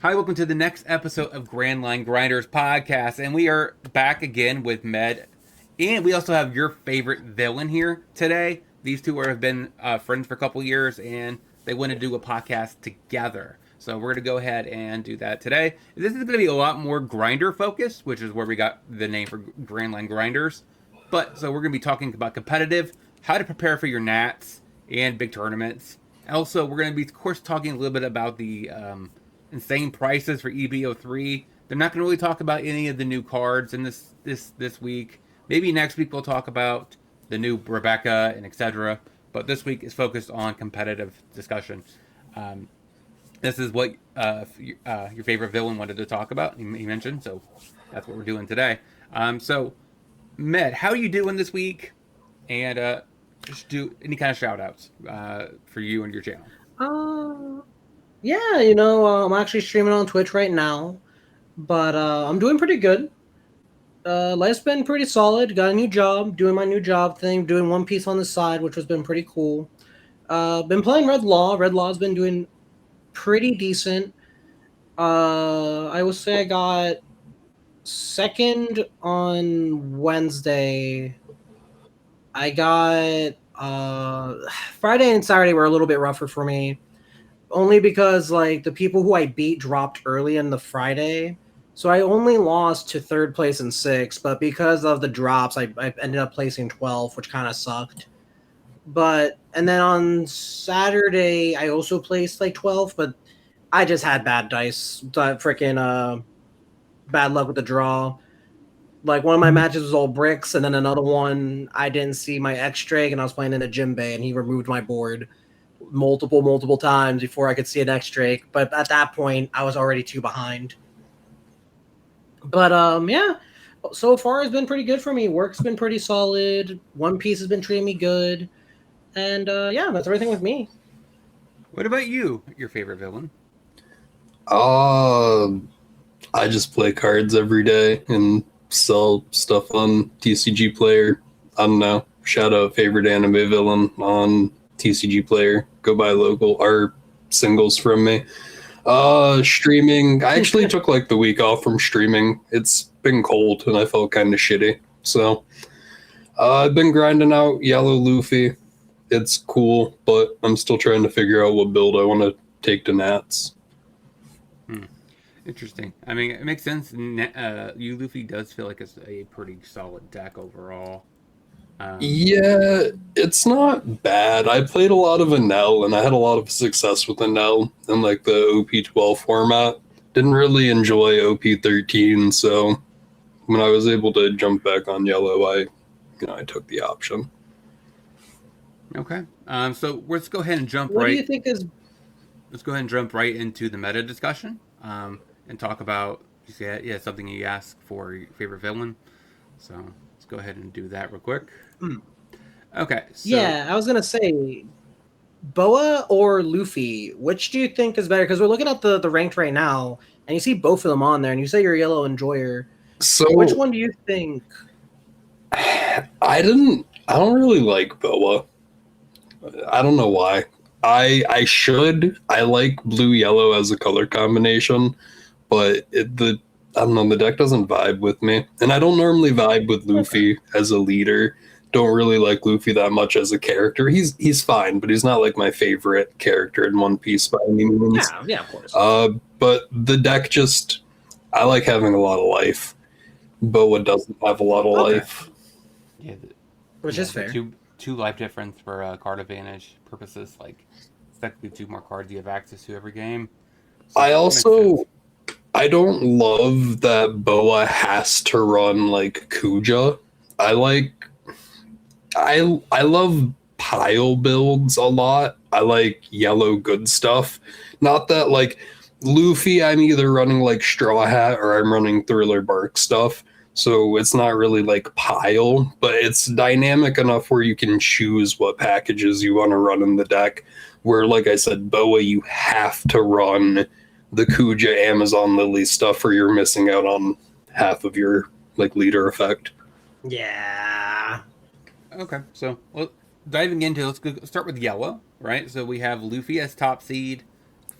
Hi, welcome to the next episode of GrandLine Grinders podcast, and we are back again with Med, and we also have your favorite villain here today. These two have been friends for a couple years, and they want to do a podcast together. So we're going to go ahead and do that today. This is going to be a lot more grinder focused, which is where we got the name for GrandLine Grinders. But so we're going to be talking about competitive, how to prepare for your Nats and big tournaments. Also, we're going to be, of course, talking a little bit about the insane prices for EB03. They're not going to really talk about any of the new cards in this week. Maybe next week we'll talk about the new Rebecca and etc. But this week is focused on competitive discussion. This is what your favorite villain wanted to talk about. He mentioned, so that's what we're doing today. So, Med, how are you doing this week? And just do any kind of shout outs for you and your channel. Yeah, I'm actually streaming on Twitch right now, but I'm doing pretty good. Life's been pretty solid. Got a new job, doing my new job thing, doing One Piece on the side, which has been pretty cool. Been playing Red Law. Red Law's been doing pretty decent. I would say I got second on Wednesday. I got Friday and Saturday were a little bit rougher for me. Only because like the people who I beat dropped early in the Friday. So I only lost to third place and sixth, but because of the drops, I ended up placing 12th, which kind of sucked. And then on Saturday, I also placed like 12th, but I just had bad dice. Freaking bad luck with the draw. Like one of my matches was all bricks, and then another one I didn't see my X Drake, and I was playing in a gym bay, and he removed my board multiple times before I could see an X Drake. But at that point, I was already too behind. But yeah. So far it's been pretty good for me. Work's been pretty solid. One Piece has been treating me good. And yeah, that's everything with me. What about you? Your favorite villain? Uh, I just play cards every day and sell stuff on TCG Player. I don't know. Shout out favorite anime villain on TCG Player. Go buy local art singles from me. Streaming. I actually took like the week off from streaming. It's been cold and I felt kind of shitty. So I've been grinding out Yellow Luffy. It's cool, but I'm still trying to figure out what build I want to take to Nats. Interesting. I mean, it makes sense. You Luffy does feel like it's a pretty solid deck overall. Yeah, it's not bad. I played a lot of Enel, and I had a lot of success with Enel in like the OP12 format. Didn't really enjoy OP13, so when I was able to jump back on Yellow, I took the option. Okay. So let's go ahead and jump What do you right. think is Let's go ahead and jump right into the meta discussion. And talk about something you asked for your favorite villain. So let's go ahead and do that real quick. Okay. So Yeah, I was gonna say Boa or Luffy, which do you think is better? Because we're looking at the ranked right now, and you see both of them on there, and you say you're a yellow enjoyer. Which So one do you think? I don't really like Boa. I don't know why. I like blue yellow as a color combination, but I don't know, the deck doesn't vibe with me. And I don't normally vibe with Luffy as a leader. Don't really like Luffy that much as a character. He's fine, but he's not like my favorite character in One Piece by any means. Yeah, of course. But the deck just, I like having a lot of life. Boa doesn't have a lot of life. yeah, Which is fair. Two life difference for card advantage purposes. Like it's technically two more cards you have access to every game. So I don't love that Boa has to run like Kuja. I love pile builds a lot. I like yellow good stuff. Not that like Luffy, I'm either running like Straw Hat or I'm running Thriller Bark stuff. So it's not really like pile, but it's dynamic enough where you can choose what packages you want to run in the deck. Where, like I said, Boa, you have to run the Kuja Amazon Lily stuff or you're missing out on half of your like leader effect. Yeah. Okay, so diving into let's start with yellow, right? So we have Luffy as top seed,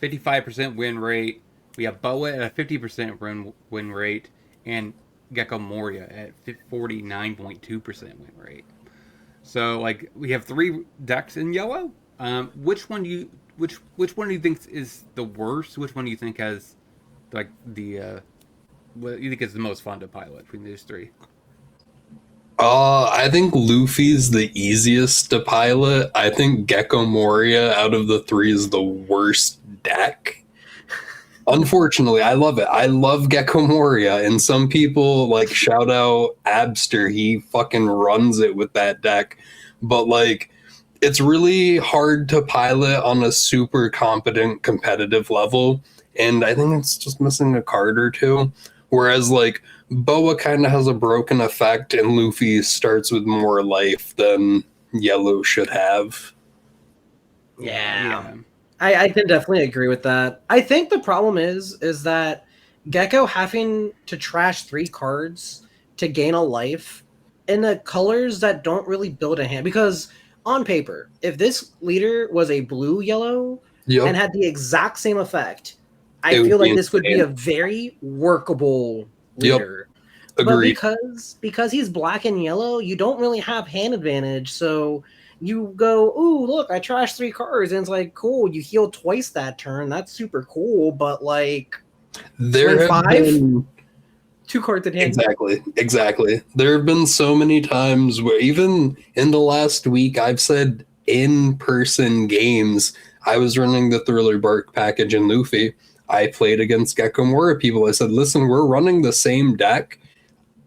55% win rate, We have Boa at a 50% win rate, and Gecko Moria at 49.2% win rate. So like we have 3 decks in yellow. Which one do you think is the worst? Which one do you think has like the what you think is the most fun to pilot between these 3? I think Luffy's the easiest to pilot. I think Gecko Moria out of the 3 is the worst deck. Unfortunately, I love it. I love Gecko Moria, and some people like shout out Abster. He fucking runs it with that deck. But like it's really hard to pilot on a super competent competitive level, and I think it's just missing a card or 2. Whereas like Boa kind of has a broken effect, and Luffy starts with more life than Yellow should have. Yeah. I can definitely agree with that. I think the problem is that Gecko having to trash 3 cards to gain a life in the colors that don't really build a hand. Because on paper, if this leader was a blue-yellow and had the exact same effect, I feel like this would be a very workable leader. Agreed. But because he's black and yellow, you don't really have hand advantage. So you go, ooh, look, I trashed 3 cards, and it's like, cool, you heal twice that turn. That's super cool, but like, there have 5, been 2 cards in hand. Exactly. There have been so many times where even in the last week, I've said in-person games, I was running the Thriller Bark package in Luffy. I played against Gecko Moria people. I said, listen, we're running the same deck.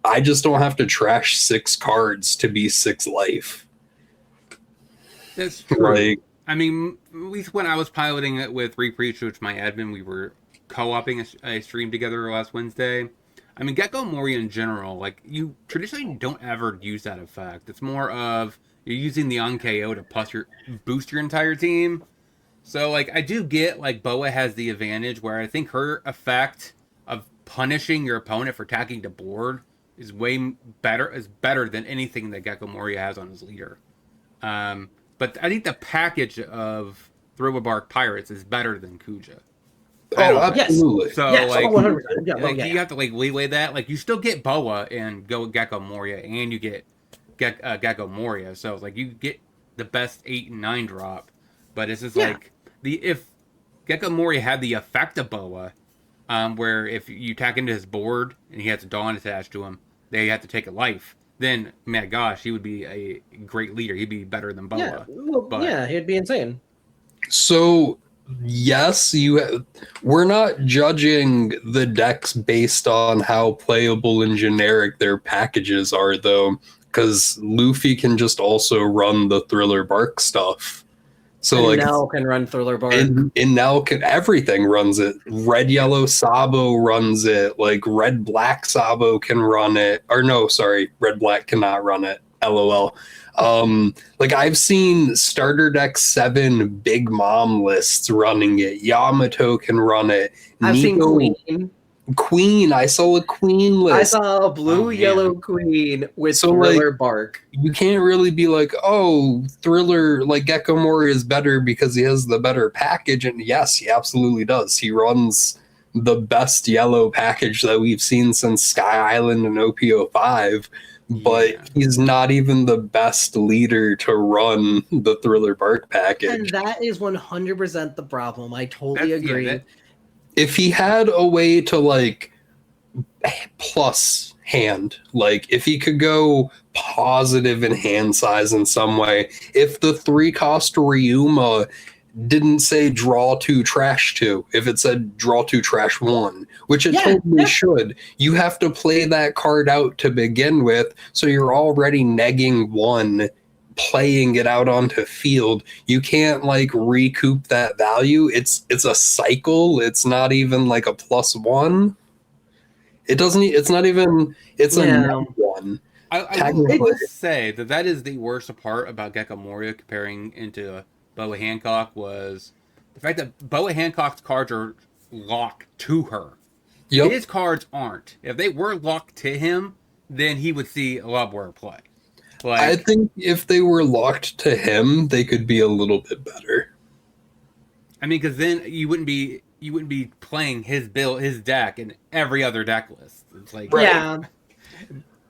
I just don't have to trash 6 cards to be 6 life. That's true. Like, I mean, at least when I was piloting it with Repreach, which my admin, we were co-oping a stream together last Wednesday. I mean, Gecko Moria in general, like, you traditionally don't ever use that effect. It's more of you're using the on-KO to boost your entire team. So, like, I do get, like, Boa has the advantage where I think her effect of punishing your opponent for attacking the board is better than anything that Gecko Moria has on his leader. But I think the package of Thriller Bark Pirates is better than Kuja. Oh, absolutely. So, yes, like, 100%. You have to, like, leeway that. Like, you still get Boa and go Gecko Moria, and you get Gecko Moria. So, like, you get the best 8 and 9 drop. But it's just, like, if Gecko Moria had the effect of Boa, where if you attack into his board and he has a Dawn attached to him, they have to take a life. Then, my gosh, he would be a great leader. He'd be better than Boa. He'd be insane. So, yes, we're not judging the decks based on how playable and generic their packages are, though, because Luffy can just also run the Thriller Bark stuff. So and like now can run Thriller Bark. And now everything runs it. Red Yellow Sabo runs it. Like Red Black Sabo can run it. Or no, sorry, Red Black cannot run it. LOL. Like I've seen starter deck 7 Big Mom lists running it. Yamato can run it. I've seen Queen. I saw a Queen list. I saw a blue-yellow Queen with Thriller Bark. You can't really be like, oh, Thriller, like Gecko Moria is better because he has the better package. And yes, he absolutely does. He runs the best yellow package that we've seen since Sky Island and OP05. But he's not even the best leader to run the Thriller Bark package. And that is 100% the problem. I totally agree. If he had a way to like plus hand, like if he could go positive in hand size in some way, if the 3-cost Ryuma didn't say draw 2, trash 2, if it said draw 2, trash 1, which it totally should, you have to play that card out to begin with, so you're already negging 1, playing it out onto field. You can't like recoup that value. It's a cycle. It's not even like a +1. It's not even a -1. I will say that is the worst part about Gecko Moria comparing into Boa Hancock was the fact that Boa Hancock's cards are locked to her. Yep. His cards aren't. If they were locked to him, then he would see a lot more play. Like, I think if they were locked to him, they could be a little bit better. I mean, because then you wouldn't be you wouldn't be playing his deck in every other deck list. It's like Yeah.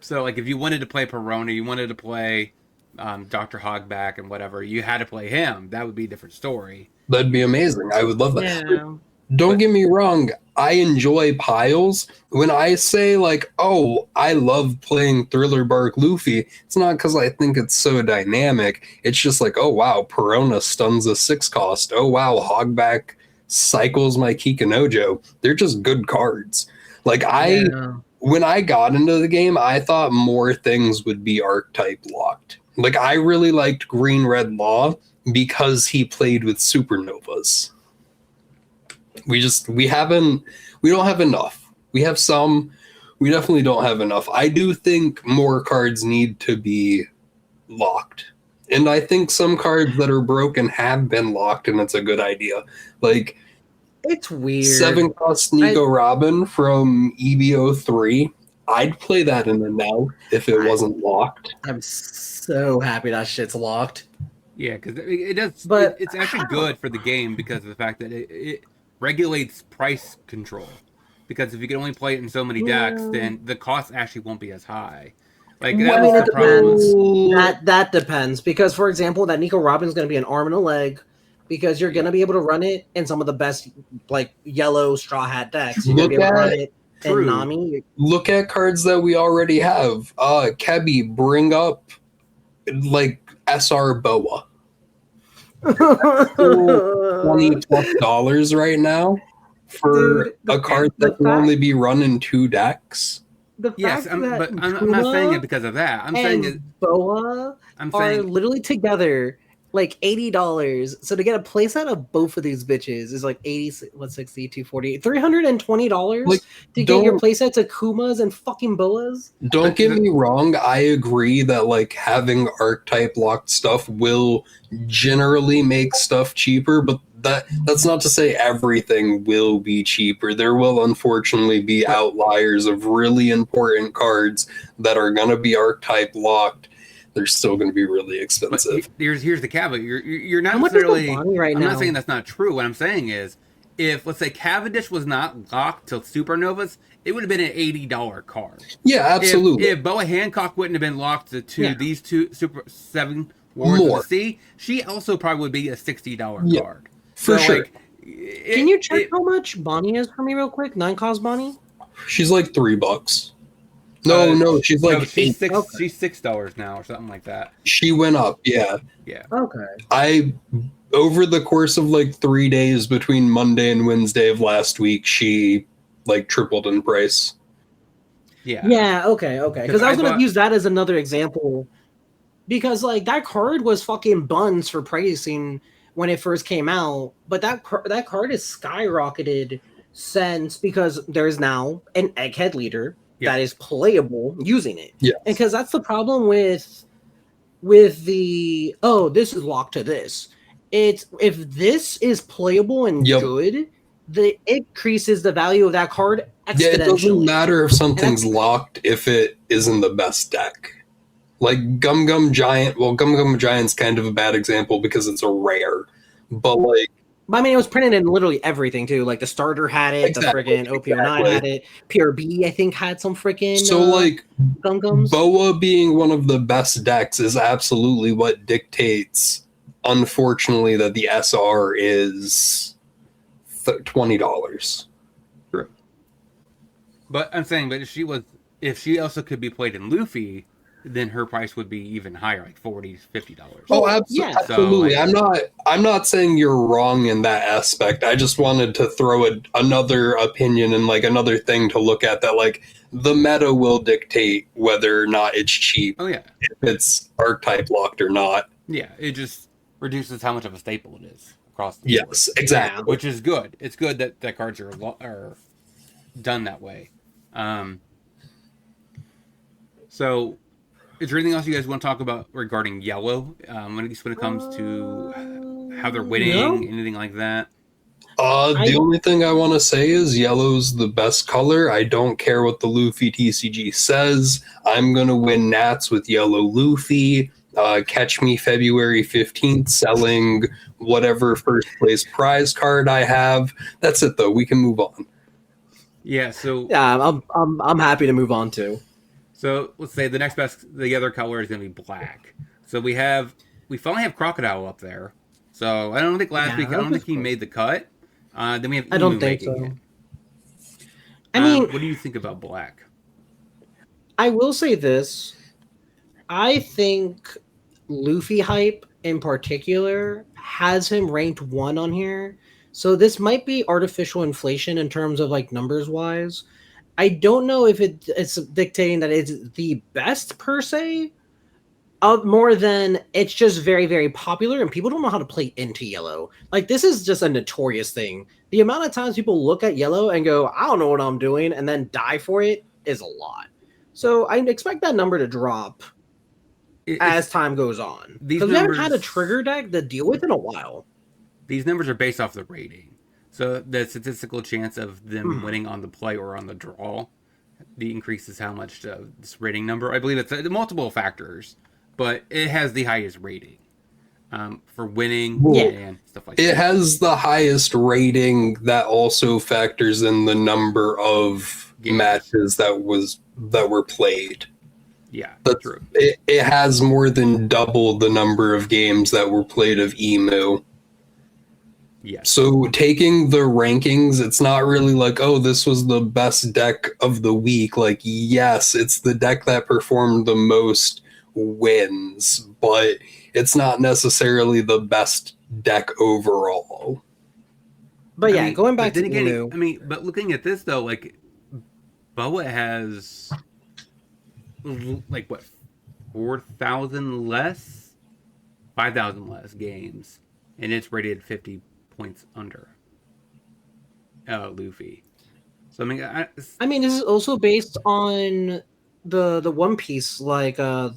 So like if you wanted to play Perona, you wanted to play Dr. Hogback and whatever, you had to play him. That would be a different story. That'd be amazing. I would love that. Yeah. Don't get me wrong. I enjoy piles. When I say like, oh, I love playing Thriller Bark Luffy, it's not because I think it's so dynamic. It's just like, oh wow, Perona stuns a 6 cost. Oh wow, Hogback cycles my Kikanojo. They're just good cards. Like when I got into the game, I thought more things would be archetype locked. Like I really liked Green Red Law because he played with supernovas. We don't have enough. We have some, we definitely don't have enough. I do think more cards need to be locked. And I think some cards that are broken have been locked, and it's a good idea. Like, it's weird. 7 cost Nico Robin from EB03. I'd play that in the now if it wasn't locked. I'm so happy that shit's locked. Yeah, because it does. But it's actually good for the game because of the fact that it regulates price control. Because if you can only play it in so many decks, then the cost actually won't be as high. Like that was the problem. That depends, because for example, that Nico Robin's going to be an arm and a leg, because you're going to be able to run it in some of the best like yellow Straw Hat decks. You're going to be able to run it in Nami. Look at cards that we already have. Kebbie, bring up like SR Boa. $20+ right now for a card that can only be run in 2 decks. Yes, but I'm not saying it because of that. I'm saying it. Boa are literally together like $80. So to get a playset of both of these bitches is like 80, what's 60, 240, $320 like, to get your playsets of Kumas and fucking Boas. Don't get me wrong. I agree that like having archetype locked stuff will generally make stuff cheaper, but that's not to say everything will be cheaper. There will unfortunately be outliers of really important cards that are going to be archetype locked. They're still going to be really expensive. But here's the caveat. You're not necessarily. I'm not saying that's not true. What I'm saying is, if let's say Cavendish was not locked to Supernovas, it would have been an $80 card. Yeah, absolutely. If Boa Hancock wouldn't have been locked to these 2 Super 7 Warriors of the Sea, she also probably would be a $60 card. For sure. Like, can you check how much Bonnie is for me real quick? 9 cost Bonnie? She's like $3. No, she's like she's $6 now or something like that. She went up, yeah. Okay. Over the course of like 3 days between Monday and Wednesday of last week, she like tripled in price. Yeah, okay. Because I was gonna use that as another example. Because like that card was fucking buns for pricing when it first came out, but that card has skyrocketed since, because there's now an Egghead leader that is playable using it. Yeah. And because that's the problem with the this is locked to this. It's if this is playable and good, it increases the value of that card exponentially. Yeah, it doesn't matter if something's locked if it isn't the best deck. Like Gum Gum Giant, well, Gum Gum Giant's kind of a bad example because it's a rare, but like. I mean, it was printed in literally everything too. Like the starter had it, the friggin' OP09 had it, PRB I think had some freaking. So like Gum Gums. Boa being one of the best decks is absolutely what dictates. Unfortunately, that the SR is $20. True. But I'm saying, if she also could be played in Luffy, then her price would be even higher, like $40, $50. Oh, absolutely. So, I'm not saying you're wrong in that aspect. I just wanted to throw another opinion and like another thing to look at, that like the meta will dictate whether or not it's cheap. Oh yeah, if it's archetype locked or not. Yeah, it just reduces how much of a staple it is across the board. Yes, exactly. Which is good. It's good that cards are done that way. So. Is there anything else you guys want to talk about regarding yellow? When it comes to how they're winning, anything like that? The only thing I want to say is yellow's the best color. I don't care what the Luffy TCG says. I'm going to win Nats with yellow Luffy. Catch me February 15th selling whatever first place prize card I have. That's it, though. We can move on. Yeah, so Yeah, I'm happy to move on too. so let's say the other color is gonna be black. So we finally have Crocodile up there. So I don't think last Yeah, week I that don't was think he cool. made the cut. Then we have Emu I don't think making so. it. I mean, what do you think about black? I will say this. I think Luffy hype in particular has him ranked 1 on here. So this might be artificial inflation in terms of like numbers wise. I don't know if it's dictating that it's the best per se, more than it's just very, very popular and people don't know how to play into yellow. Like, this is just a notorious thing. The amount of times people look at yellow and go, I don't know what I'm doing, and then die for it is a lot. So I expect that number to drop as time goes on. Because we haven't had a trigger deck to deal with in a while. These numbers are based off the rating. So the statistical chance of them winning on the play or on the draw increases how much this rating number. I believe it's multiple factors, but it has the highest rating for winning and stuff like that. It has the highest rating that also factors in the number of matches that were played. Yeah, that's true. It has more than double the number of games that were played of Emu. Yes. So taking the rankings, it's not really like, oh, this was the best deck of the week. Like, yes, it's the deck that performed the most wins, but it's not necessarily the best deck overall. But yeah, going back to Emu. But looking at this though, like Boa has like what 4,000 less, 5,000 less games, and it's rated 50 points under Luffy. So I mean, this is also based on the One Piece, like the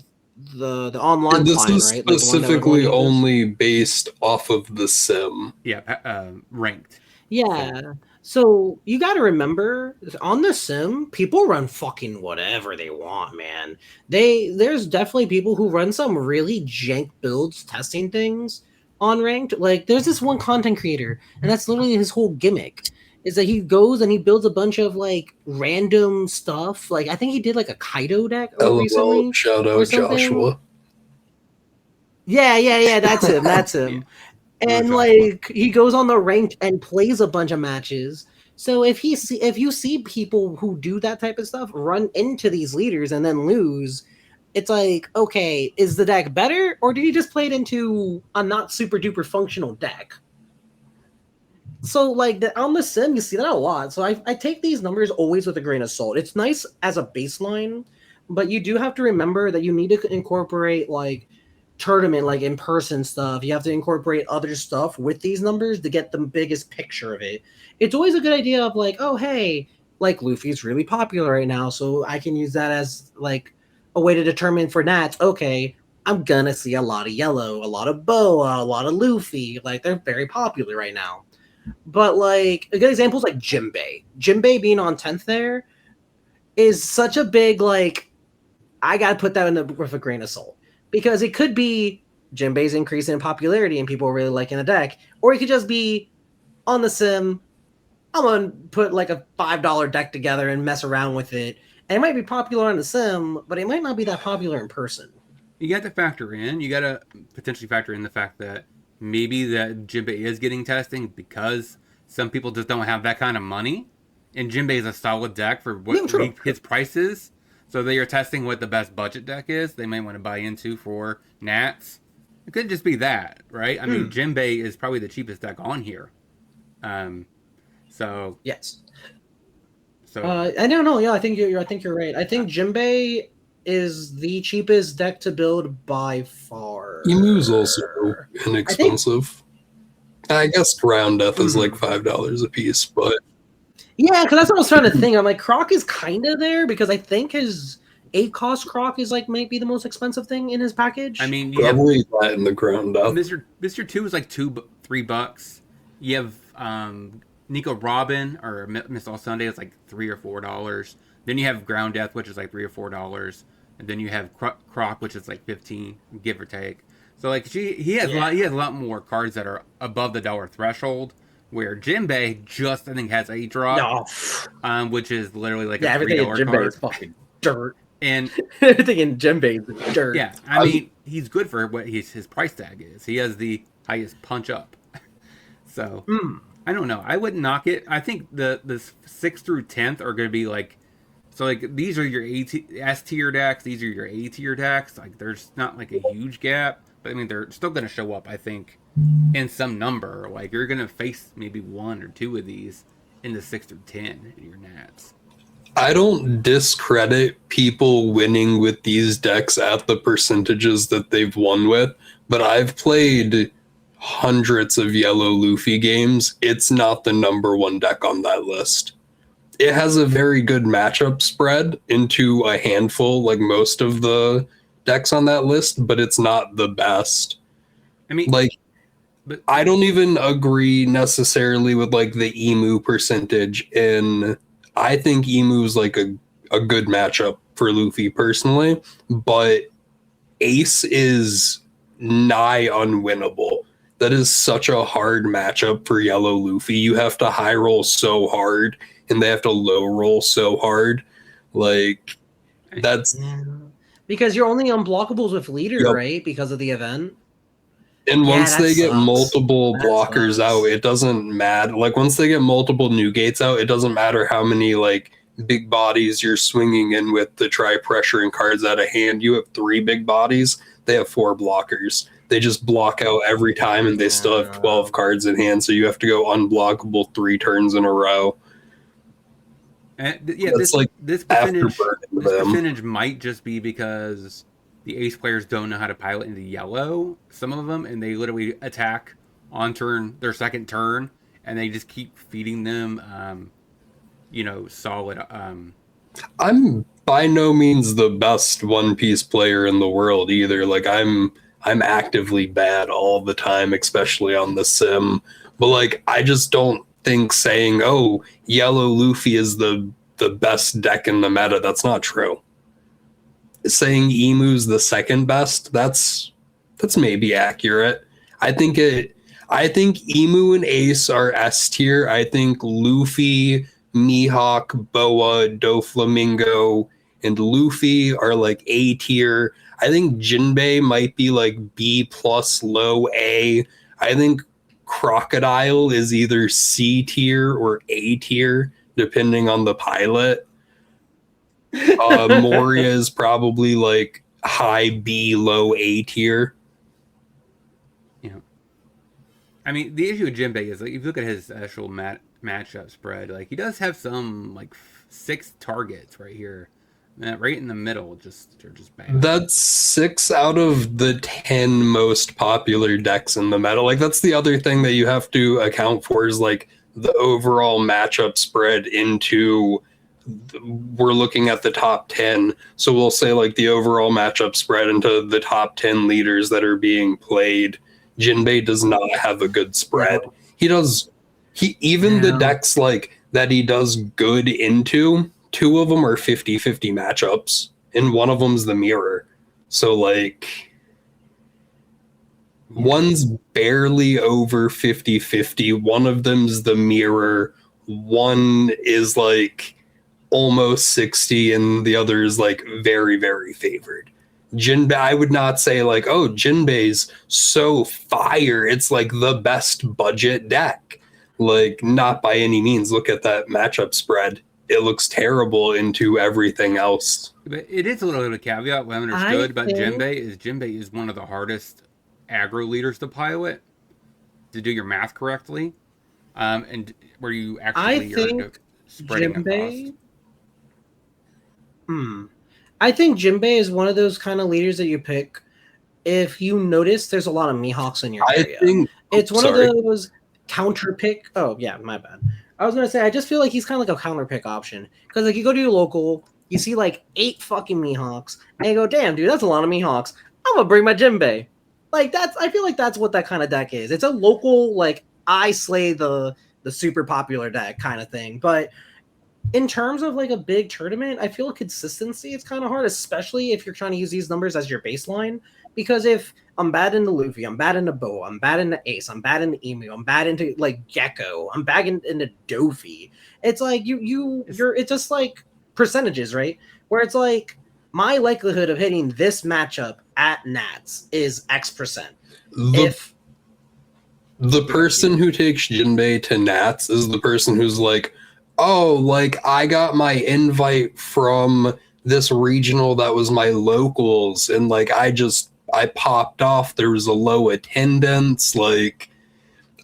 online this client, is right? Specifically only based off of the sim. Yeah, ranked. Yeah. So you got to remember, on the sim, people run fucking whatever they want, man. There's definitely people who run some really jank builds testing things on ranked. Like, there's this one content creator, and that's literally his whole gimmick, is that he goes and he builds a bunch of like random stuff. Like, I think he did like a Kaido deck recently. Shout out Joshua. Yeah, that's him. That's him. And like, he goes on the ranked and plays a bunch of matches. So if you see people who do that type of stuff run into these leaders and then lose, it's like, okay, is the deck better, or did he just play it into a not super duper functional deck? So like on the sim, you see that a lot. So I take these numbers always with a grain of salt. It's nice as a baseline, but you do have to remember that you need to incorporate like tournament, like in-person stuff. You have to incorporate other stuff with these numbers to get the biggest picture of it. It's always a good idea of like, oh hey, like Luffy's really popular right now, so I can use that as like a way to determine for Nats, okay, I'm gonna see a lot of yellow, a lot of Boa, a lot of Luffy. Like, they're very popular right now. But like a good example is like Jinbei. Jinbei being on 10th there is such a big, like, I gotta put that with a grain of salt. Because it could be Jinbei's increase in popularity and people really liking the deck, or it could just be on the sim, I'm gonna put like a $5 deck together and mess around with it. And it might be popular on the sim, but it might not be that popular in person. You got to potentially factor in the fact that maybe that Jinbei is getting testing because some people just don't have that kind of money. And Jinbei is a solid deck for what his price is. So they are testing what the best budget deck is. They might want to buy into for Nats. It could just be that, right? I mean, Jinbei is probably the cheapest deck on here. So yes. So I don't know. Yeah, I think you're right. I think Jinbei is the cheapest deck to build by far. Emu's also inexpensive. I guess Ground Death is like $5 a piece, but yeah, because that's what I was trying to think. I'm like, Croc is kind of there because I think his 8-cost Croc is like might be the most expensive thing in his package. I mean, probably that in the Ground Death. Mr. 2 is like $3. You have Nico Robin or Miss All Sunday is like $3 or $4. Then you have Ground Death, which is like $3 or $4. and then you have Croc, which is like 15, give or take. So like he has a lot more cards that are above the dollar threshold. Where Jinbei just I think has a drop, which is literally like a everything in $3 Jinbei card. is fucking dirt. And Everything in Jinbei is dirt. yeah, I mean he's good for what his price tag is. He has the highest punch up. So I don't know. I wouldn't knock it. I think the 6th through 10th are going to be like, so like these are your S tier decks. These are your A tier decks. Like there's not like a huge gap, but I mean they're still going to show up. I think in some number. Like you're going to face maybe 1 or 2 of these in the 6 through 10 in your Nats. I don't discredit people winning with these decks at the percentages that they've won with, but I've played hundreds of yellow Luffy games. It's not the number 1 deck on that list. It has a very good matchup spread into a handful, like most of the decks on that list, but it's not the best. I mean, like, but I don't even agree necessarily with like the Emu percentage. And I think Emu's like a good matchup for Luffy personally, but Ace is nigh unwinnable. That is such a hard matchup for yellow Luffy. You have to high roll so hard and they have to low roll so hard. Like that's because you're only unblockables with leader, right? Because of the event. And once they get multiple blockers out, it doesn't matter. Like once they get multiple new gates out, it doesn't matter how many like big bodies you're swinging in with to try pressuring cards out of hand. You have 3 big bodies, they have 4 blockers. They just block out every time, and they still have 12 cards in hand. So you have to go unblockable 3 turns in a row. Yeah, this percentage might just be because the Ace players don't know how to pilot into yellow, some of them, and they literally attack on their second turn, and they just keep feeding them, solid. I'm by no means the best One Piece player in the world either. Like I'm actively bad all the time, especially on the sim. But like I just don't think saying, "Oh, yellow Luffy is the best deck in the meta." That's not true. Saying Emu's the second best, that's maybe accurate. I think Emu and Ace are S tier. I think Luffy, Mihawk, Boa, Doflamingo, and Luffy are like A tier. I think Jinbei might be like B plus low A. I think Crocodile is either C tier or A tier, depending on the pilot. Moria is probably like high B, low A tier. Yeah. I mean, the issue with Jinbei is like if you look at his actual matchup spread, like he does have some like 6 targets right here, right in the middle. They're just bad. That's 6 out of the 10 most popular decks in the meta. Like that's the other thing that you have to account for is like the overall matchup spread into. We're looking at the top 10, so we'll say like the overall matchup spread into the top 10 leaders that are being played. Jinbei does not have a good spread. The decks like that he does good into, 2 of them are 50-50 matchups and one of them's the mirror. So like one's barely over 50-50, one of them's the mirror, one is like almost 60 and the other is like very, very favored. Jinbei, I would not say like, oh, Jinbei's so fire, it's like the best budget deck. Like not by any means. Look at that matchup spread. It looks terrible into everything else. But it is a little bit of a caveat what I understood about Jinbei is one of the hardest aggro leaders to pilot, to do your math correctly. And where you actually are spreading Jinbei, I think Jinbei is one of those kind of leaders that you pick if you notice there's a lot of Mihawks in your area. It's one of those counter pick. Oh yeah, my bad. I was gonna say I just feel like he's kind of like a counter pick option because like you go to your local, you see like 8 fucking Mihawks, and you go, damn dude, that's a lot of Mihawks. I'm gonna bring my Jinbei. Like I feel like that's what that kind of deck is. It's a local like I slay the super popular deck kind of thing, but in terms of like a big tournament, I feel consistency it's kind of hard, especially if you're trying to use these numbers as your baseline. Because if I'm bad into Luffy, I'm bad into Boa, I'm bad into Ace, I'm bad into Emu, I'm bad into like Gecko, I'm bad into Dofi. It's like it's just like percentages, right? Where it's like my likelihood of hitting this matchup at Nats is X%. The person who takes Jinbei to Nats is the person who's like, oh, like I got my invite from this regional that was my locals, and like I popped off. There was a low attendance. Like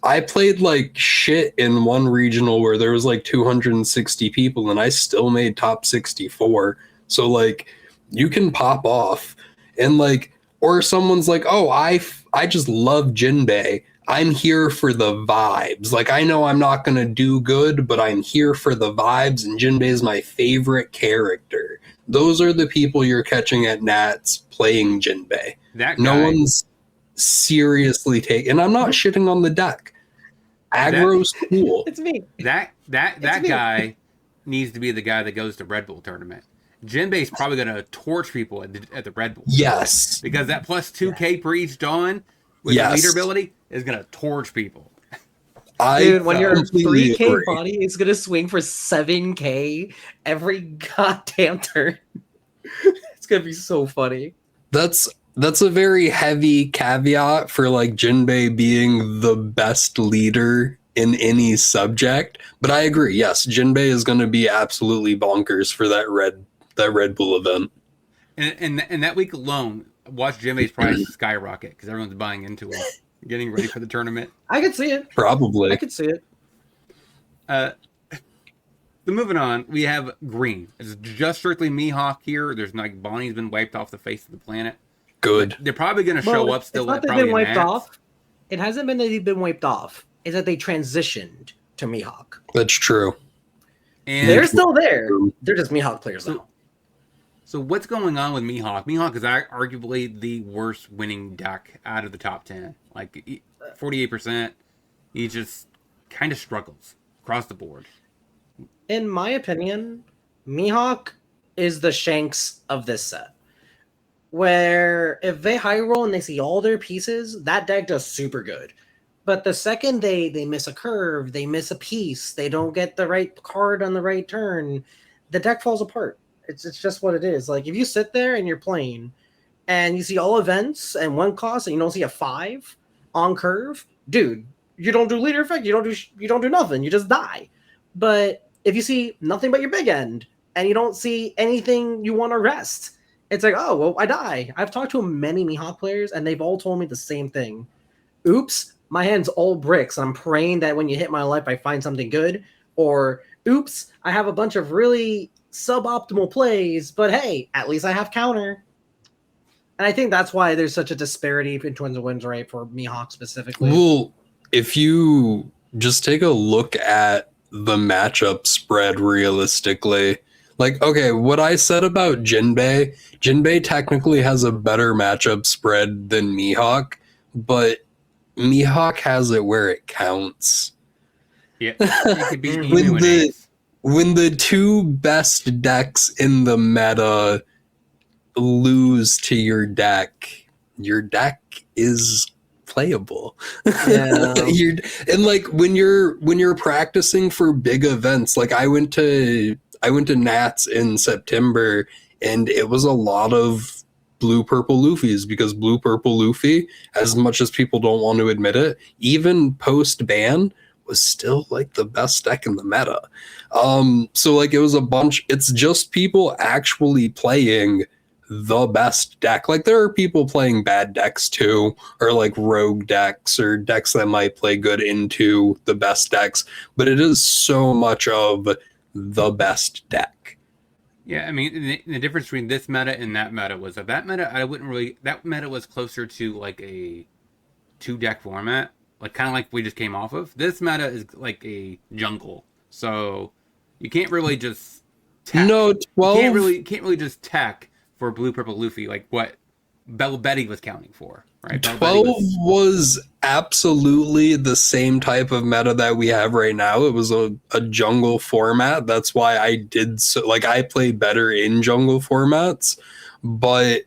I played like shit in one regional where there was like 260 people, and I still made top 64. So like you can pop off, and like, or someone's like, oh, I just love Jinbei. I'm here for the vibes. Like, I know I'm not going to do good, but I'm here for the vibes, and Jinbei is my favorite character. Those are the people you're catching at Nats playing Jinbei. That guy, no one's seriously taking, and I'm not shitting on the deck. Aggro's cool. It's me. That guy needs to be the guy that goes to Red Bull tournament. Jinbei's probably going to torch people at the Red Bull. Yes. Because that plus 2K per each dawn with the leader ability is going to torch people. Dude, when your completely 3K agree. body is gonna swing for 7K every goddamn turn. It's gonna be so funny. That's a very heavy caveat for like Jinbei being the best leader in any subject, but I agree. Yes, Jinbei is going to be absolutely bonkers for that Red Bull event. And that week alone, watch Jinbei's price skyrocket because everyone's buying into it, getting ready for the tournament. I could see it. Probably. I could see it. But moving on, we have green. It's just strictly Mihawk here. There's like Bonnie's been wiped off the face of the planet. Good. They're probably going to show up still. It's not at that they've probably been wiped Nats. off. It hasn't been that they've been wiped off. It's that they transitioned to Mihawk. That's true. And They're still there. They're just Mihawk players now. So what's going on with Mihawk? Mihawk is arguably the worst winning deck out of the top 10. Like 48%. He just kind of struggles across the board. In my opinion, Mihawk is the Shanks of this set. Where if they high roll and they see all their pieces, that deck does super good. But the second they miss a curve, they miss a piece, they don't get the right card on the right turn, the deck falls apart. It's just what it is. Like if you sit there and you're playing and you see all events and one cost and you don't see a 5 on curve, dude, you don't do leader effect, you don't do nothing, you just die. But if you see nothing but your big end and you don't see anything you want to rest, it's like, oh, well, I die. I've talked to many Mihawk players, and they've all told me the same thing. Oops, my hand's all bricks. I'm praying that when you hit my life, I find something good. Or, oops, I have a bunch of really suboptimal plays, but hey, at least I have counter. And I think that's why there's such a disparity in terms of wins rate for Mihawk specifically. Well, if you just take a look at the matchup spread realistically, like, okay, what I said about Jinbei technically has a better matchup spread than Mihawk, but Mihawk has it where it counts. Yeah, it could be Emu and Ace. When the two best decks in the meta lose to your deck is playable. Yeah. And like when you're practicing for big events, like I went to Nats in September, and it was a lot of blue purple Luffy's, because blue purple Luffy, as much as people don't want to admit it, even post ban was still like the best deck in the meta. So like it was a bunch, it's just people actually playing the best deck. Like there are people playing bad decks too, or like rogue decks or decks that might play good into the best decks, but it is so much of the best deck. Yeah, I mean, the difference between this meta and that meta was that meta was closer to like a 2-deck format, like kind of like we just came off of. This meta is like a jungle, so you can't really just tech. No, 12. You can't really just tech for blue purple Luffy like what Bell Betty was counting for, right? Bell Betty 12 was absolutely the same type of meta that we have right now. It was a jungle format. That's why I did so. Like, I play better in jungle formats. But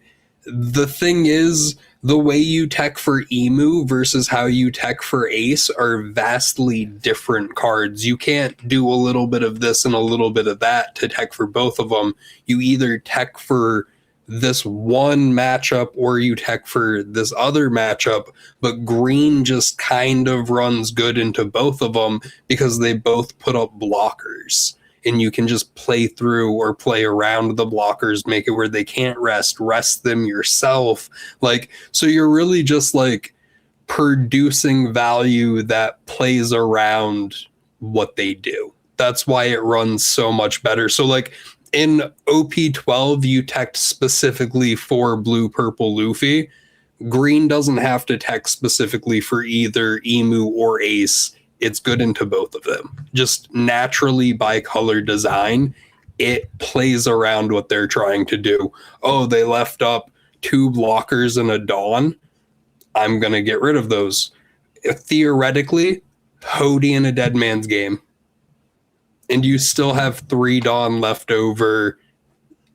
the thing is, the way you tech for Emu versus how you tech for Ace are vastly different cards. You can't do a little bit of this and a little bit of that to tech for both of them. You either tech for this one matchup or you tech for this other matchup, but green just kind of runs good into both of them because they both put up blockers, and you can just play through or play around the blockers, make it where they can't rest them yourself. Like, so you're really just like producing value that plays around what they do. That's why it runs so much better. So like, in OP12, you tech specifically for blue, purple, Luffy. Green doesn't have to tech specifically for either Emu or Ace. It's good into both of them. Just naturally by color design, it plays around what they're trying to do. Oh, they left up 2 blockers and a Dawn. I'm going to get rid of those. Theoretically, Hody in a Dead Man's Game. And you still have 3 Dawn left over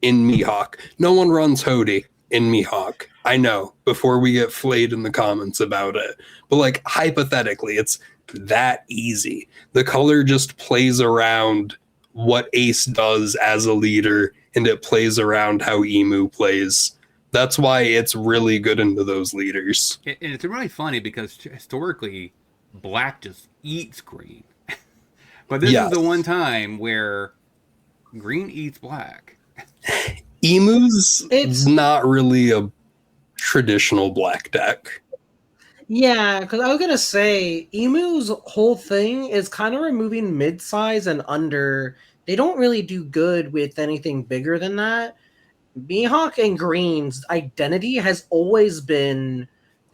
in Mihawk. No one runs Hody in Mihawk. I know, before we get flayed in the comments about it. But like, hypothetically, it's that easy. The color just plays around what Ace does as a leader, and it plays around how Emu plays. That's why it's really good into those leaders. And it's really funny because historically, black just eats green. But this is the one time where green eats black. Emu's not really a traditional black deck. Yeah, because I was going to say, Emu's whole thing is kind of removing mid-size and under. They don't really do good with anything bigger than that. Mihawk and Green's identity has always been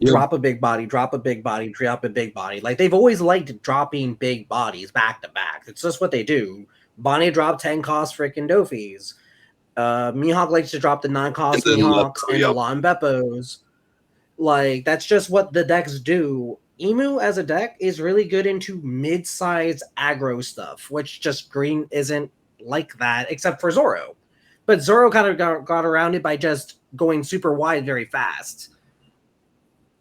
drop a big body, drop a big body, drop a big body. Like, they've always liked dropping big bodies back to back. It's just what they do. Bonnie dropped 10 cost freaking Dofis. Mihawk likes to drop the 9 cost Mihawks and the Lon Beppos. Like, that's just what the decks do. Emu as a deck is really good into mid-size aggro stuff, which just green isn't like that, except for Zoro. But Zoro kind of got around it by just going super wide very fast.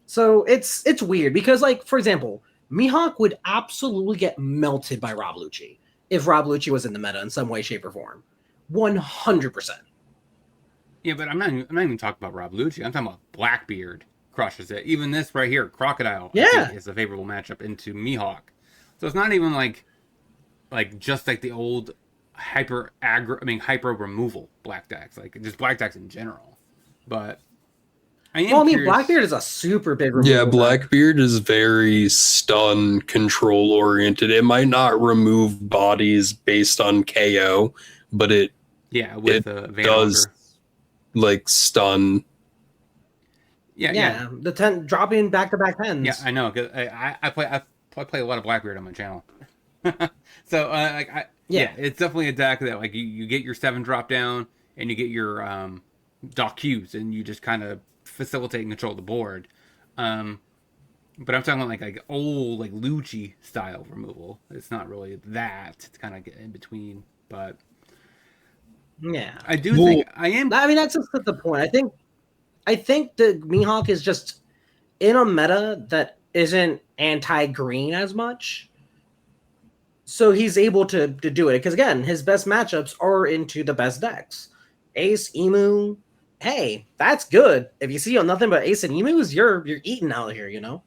So it's weird because, like, for example, Mihawk would absolutely get melted by Rob Lucci if Rob Lucci was in the meta in some way, shape, or form. 100%. Yeah, but I'm not even talking about Rob Lucci. I'm talking about Blackbeard crushes it. Even this right here, Crocodile, I think is a favorable matchup into Mihawk. So it's not even like just like the old hyper removal black decks, like just black decks in general. But Blackbeard is a super big removal. Yeah, Blackbeard is very stun control oriented. It might not remove bodies based on KO, but it does like stun. Yeah. The 10 dropping back-to-back 10s. Yeah, I know. Cause I play a lot of Blackbeard on my channel. So it's definitely a deck that like you get your 7 drop down and you get your Doc Qs and you just kind of facilitate and control the board. But I'm talking about like old like Lucci style removal. It's not really that. It's kind of get in between, but yeah, I do think I am. I mean, that's just the point. I think the Mihawk is just in a meta that isn't anti-green as much. So he's able to do it. Because again, his best matchups are into the best decks. Ace, Emu, hey, that's good. If you see nothing but Ace and Emus, you're eating out here, you know?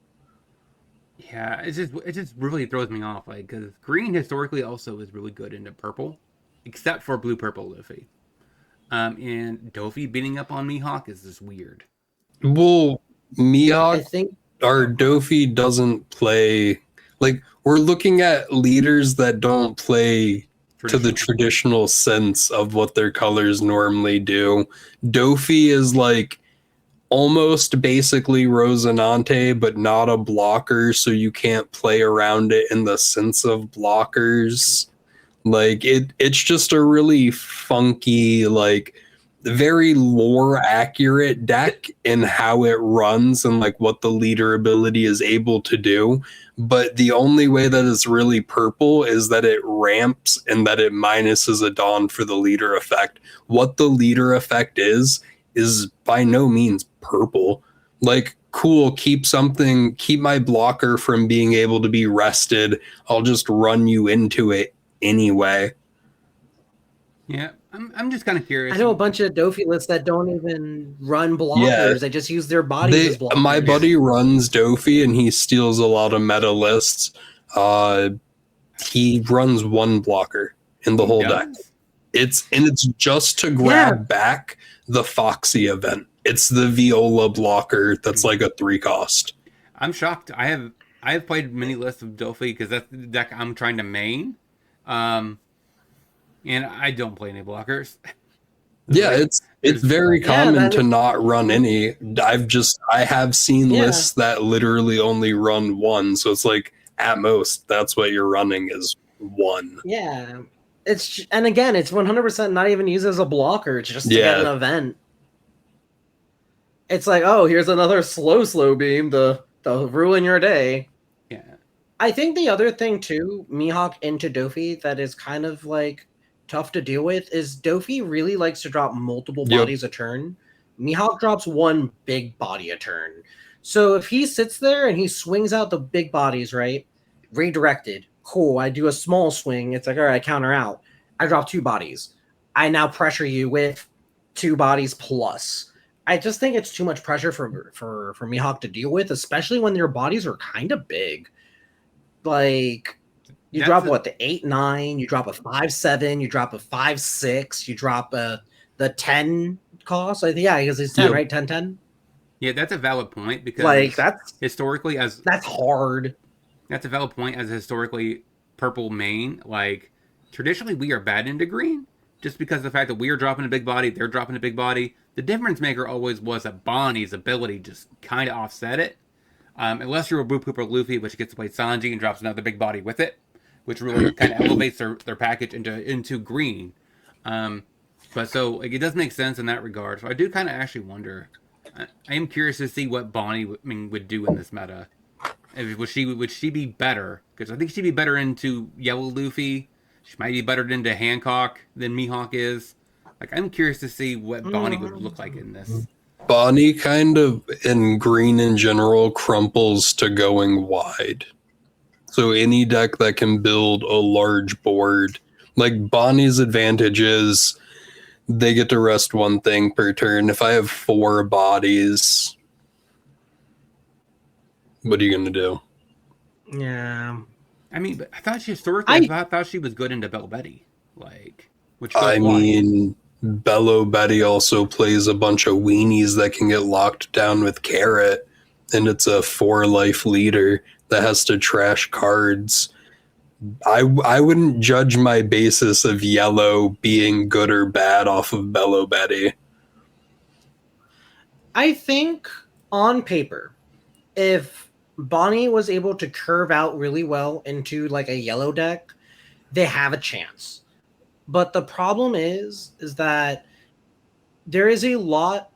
Yeah, it just really throws me off. Like, because green historically also is really good into purple, except for blue purple Luffy. And Dofi beating up on Mihawk is just weird. Well, Mihawk or Dofi doesn't play. Like, we're looking at leaders that don't play to the traditional sense of what their colors normally do. Dofi is like almost basically Rosinante, but not a blocker, so you can't play around it in the sense of blockers. Like, it's just a really funky, like, very lore accurate deck in how it runs and like what the leader ability is able to do. But the only way that it's really purple is that it ramps and that it minuses a Dawn for the leader effect. What the leader effect is by no means purple. Like, cool, keep my blocker from being able to be rested. I'll just run you into it anyway. Yeah, I'm just kind of curious. I know a bunch of Dofi lists that don't even run blockers. They just use their bodies as blockers. My buddy runs Dofi and he steals a lot of meta lists. He runs one blocker in the whole deck. It's just to grab back the Foxy event. It's the Viola blocker that's like a 3 cost. I'm shocked. I have played many lists of Dofi because that's the deck I'm trying to main. And I don't play any blockers. Yeah, it's very common to not run any. I have seen lists that literally only run one, so it's like at most that's what you're running is one. Yeah. It's 100% not even used as a blocker. It's just to get an event. It's like, oh, here's another slow beam to ruin your day. Yeah. I think the other thing too, Mihawk into Dofi, that is kind of like tough to deal with is Dofi really likes to drop multiple bodies a turn. Mihawk drops one big body a turn. So if he sits there and he swings out the big bodies, right? Redirected. Cool. I do a small swing. It's like, all right, I counter out. I drop 2 bodies. I now pressure you with 2 bodies plus. I just think it's too much pressure for Mihawk to deal with, especially when your bodies are kind of big. Like, you drop the 8-9, you drop a 5-7, you drop a 5-6, you drop the 10 cost. Because it's 10, right? 10-10. Yeah, that's a valid point because like that's hard. That's a valid point as a historically purple main. Like, traditionally we are bad into green just because of the fact that we are dropping a big body, they're dropping a big body. The difference maker always was that Bonnie's ability just kind of offset it. Unless you're a Boo Poop or Luffy, which gets to play Sanji and drops another big body with it, which really kind of elevates their package into green. But so like, it does make sense in that regard. So I do kind of actually wonder. I am curious to see what Bonnie would do in this meta. Would she be better? Because I think she'd be better into Yellow Luffy. She might be better into Hancock than Mihawk is. Like, I'm curious to see what Bonnie would look like in this. Bonnie kind of, in green in general, crumples to going wide. So any deck that can build a large board, like Bonnie's advantage is they get to rest 1 thing per turn. If I have 4 bodies, what are you going to do? Yeah. I mean, but I thought she historically, I thought she was good into Bell Betty. Like, which Bello Betty also plays a bunch of weenies that can get locked down with Carrot, and it's a 4-life leader that has to trash cards. I wouldn't judge my basis of Yellow being good or bad off of Bello Betty. I think on paper, if Bonnie was able to curve out really well into like a Yellow deck, they have a chance. But the problem is that there is a lot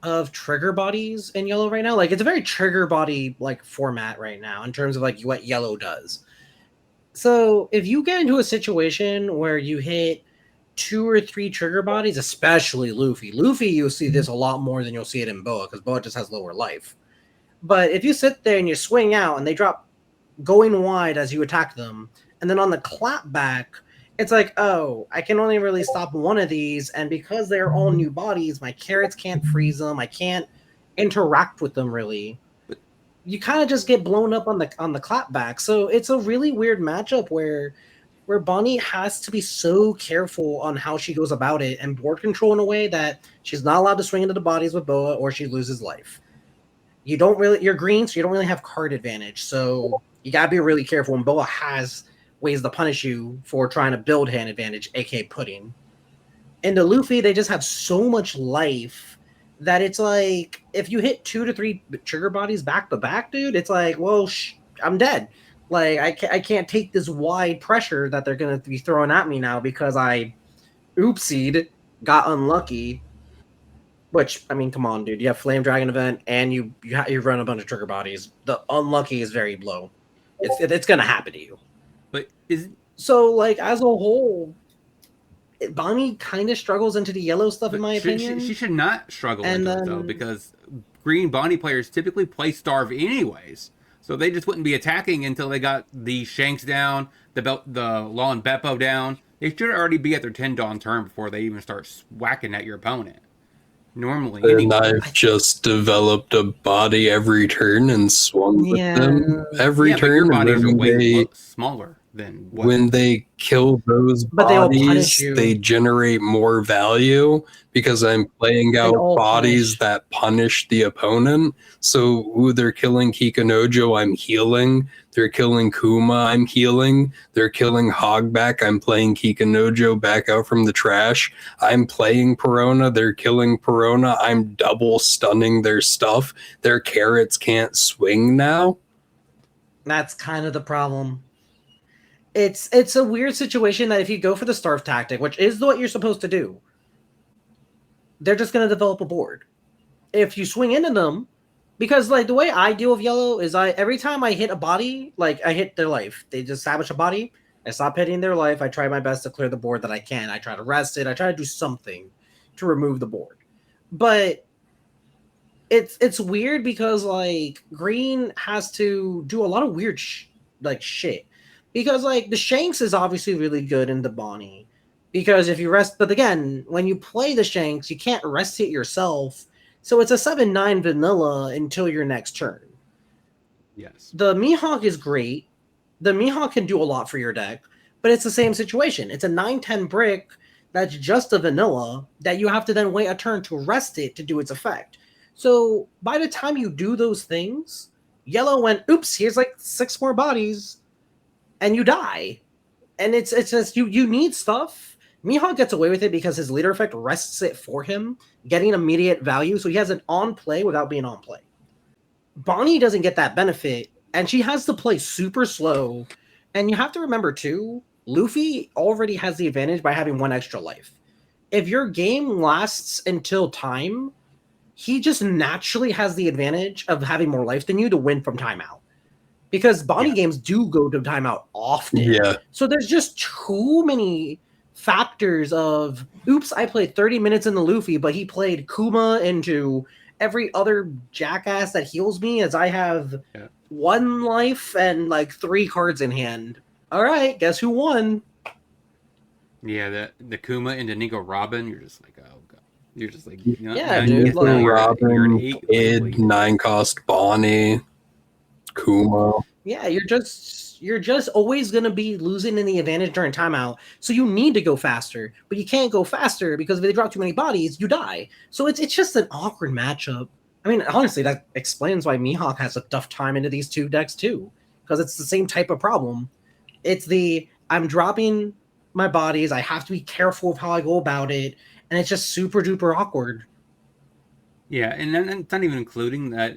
of trigger bodies in Yellow right now. Like, it's a very trigger body like format right now in terms of like what Yellow does. So if you get into a situation where you hit 2 or 3 trigger bodies, especially Luffy, you'll see this a lot more than you'll see it in Boa because Boa just has lower life. But if you sit there and you swing out and they drop going wide as you attack them, and then on the clap back, it's like, oh, I can only really stop 1 of these, and because they're all new bodies, my carrots can't freeze them. I can't interact with them really. You kind of just get blown up on the clap back. So it's a really weird matchup where Bonnie has to be so careful on how she goes about it and board control in a way that she's not allowed to swing into the bodies with Boa or she loses life. You're green, so you don't really have card advantage. So you gotta be really careful when Boa has ways to punish you for trying to build hand advantage, aka pudding. And the Luffy, they just have so much life that it's like, if you hit 2 to 3 trigger bodies back to back, dude, it's like, well, I'm dead. Like, I can't take this wide pressure that they're going to be throwing at me now because I oopsied, got unlucky. Which, I mean, come on, dude. You have Flame Dragon event, and you run a bunch of trigger bodies. The unlucky is very low. It's gonna happen to you. But is So, like, as a whole, Bonnie kind of struggles into the yellow stuff, in my opinion. she should not struggle And into it, though, because green Bonnie players typically play Starve anyways. So they just wouldn't be attacking until they got the Shanks down, the Law and Beppo down. They should already be at their 10 Dawn turn before they even start whacking at your opponent. Normally, And anyway. I've just developed a body every turn and swung with them every But your turn. bodies are And way smaller than what... when they kill those But they all punish bodies, you. they generate more value because I'm playing out all bodies punish. that punish the opponent. So they're killing Kikanojo, I'm healing. They're killing Kuma, I'm healing. They're killing Hogback, I'm playing Kikanojo back out from the trash. I'm playing Perona, they're killing Perona, I'm double stunning their stuff. Their carrots can't swing now. That's kind of the problem. It's a weird situation that if you go for the starve tactic, which is what you're supposed to do, they're just going to develop a board. If you swing into them, because like the way I deal with yellow is every time I hit a body, like I hit their life, they just establish a body, I stop hitting their life, I try my best to clear the board that I can, I try to rest it, I try to do something to remove the board. But it's weird because like green has to do a lot of weird shit. Because, like, the Shanks is obviously really good in the Bonnie. Because if you rest... But again, when you play the Shanks, you can't rest it yourself. So it's a 7-9 vanilla until your next turn. Yes. The Mihawk is great. The Mihawk can do a lot for your deck. But it's the same situation. It's a 9-10 brick that's just a vanilla that you have to then wait a turn to rest it to do its effect. So by the time you do those things, yellow went, oops, here's like 6 more bodies... and you die. And it's just you need stuff. Mihawk gets away with it because his leader effect rests it for him, getting immediate value, so he has an on play without being on play. Bonnie doesn't get that benefit, and she has to play super slow. And you have to remember too, Luffy already has the advantage by having 1 extra life. If your game lasts until time, he just naturally has the advantage of having more life than you to win from timeout. Because Bonnie games do go to timeout often. Yeah. So there's just too many factors of, oops, I played 30 minutes in the Luffy, but he played Kuma into every other jackass that heals me as I have 1 life and like 3 cards in hand. All right, guess who won? Yeah, the Kuma into Nico Robin, you're just like, oh god. You're just like, dude. You're an 8 Kid, 9-cost Bonnie. Kuma. Yeah, you're just always going to be losing in the advantage during timeout. So you need to go faster, but you can't go faster because if they drop too many bodies, you die. So it's just an awkward matchup. I mean, honestly, that explains why Mihawk has a tough time into these 2 decks too, because it's the same type of problem. It's I'm dropping my bodies, I have to be careful of how I go about it, and it's just super duper awkward. Yeah, and then it's not even including that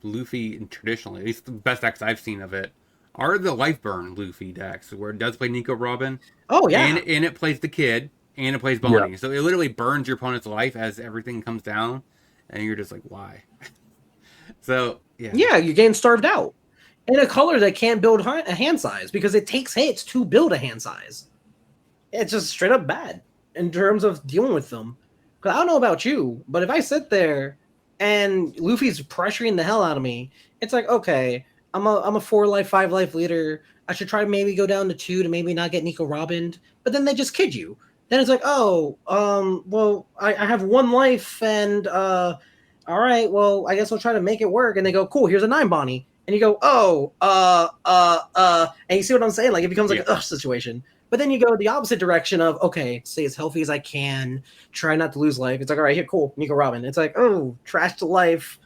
Luffy, traditionally, at least the best decks I've seen of it, are the Life Burn Luffy decks, where it does play Nico Robin. Oh, yeah. And it plays the Kid, and it plays Bonnie. Yeah. So it literally burns your opponent's life as everything comes down, and you're just like, why? So, yeah. Yeah, you getting starved out. In a color that can't build a hand size, because it takes hits to build a hand size. It's just straight up bad in terms of dealing with them. Because I don't know about you, but if I sit there and Luffy's pressuring the hell out of me, it's like, okay, I'm a 4 life, 5 life leader. I should try to maybe go down to 2 to maybe not get Nico Robined. But then they just kid you. Then it's like, oh, well, I have 1 life and all right, well, I guess I'll try to make it work. And they go, cool, here's a 9 Bonnie. And you go, oh, and you see what I'm saying? Like it becomes like a situation. But then you go the opposite direction of, okay, stay as healthy as I can, try not to lose life. It's like, all right, here, cool, Nico Robin. It's like, oh, trash to life.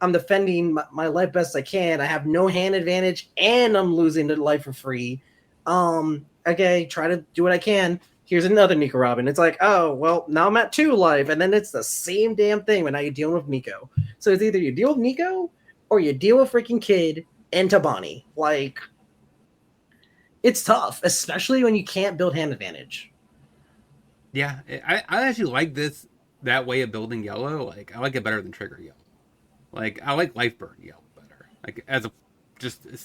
I'm defending my life best I can. I have no hand advantage, and I'm losing the life for free. Okay, try to do what I can. Here's another Nico Robin. It's like, oh, well, now I'm at 2 life, and then it's the same damn thing, but now you're dealing with Nico. So it's either you deal with Nico, or you deal with freaking Kid into Bonnie. Like... it's tough, especially when you can't build hand advantage. Yeah, I actually like this that way of building yellow, like I like it better than trigger yellow. Like I like life burn yellow better. Like as a just it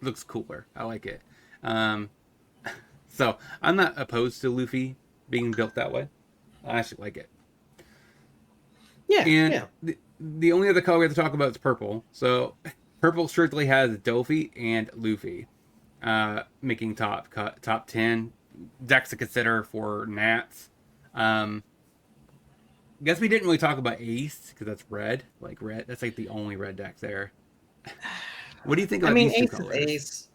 looks cooler. I like it. So I'm not opposed to Luffy being built that way. I actually like it. Yeah, And yeah. the only other color we have to talk about is purple. So purple strictly has Dofi and Luffy, making top 10 decks to consider for Nats. Guess we didn't really talk about Ace because that's red. Like red, that's like the only red deck there. What do you think about these two Ace colors? is Ace.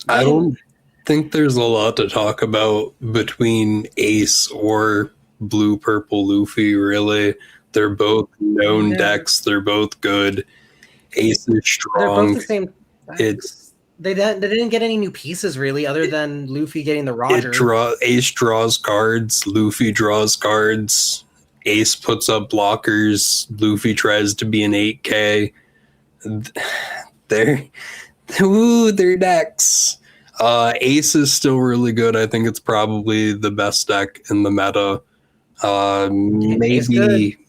I don't think there's a lot to talk about between Ace or Blue Purple Luffy, really. They're both known decks. They're both good. Ace is strong. They're both the same decks. It's they didn't get any new pieces really, other than Luffy getting the Roger. Ace draws cards. Luffy draws cards. Ace puts up blockers. Luffy tries to be an 8K. They're decks. Ace is still really good. I think it's probably the best deck in the meta.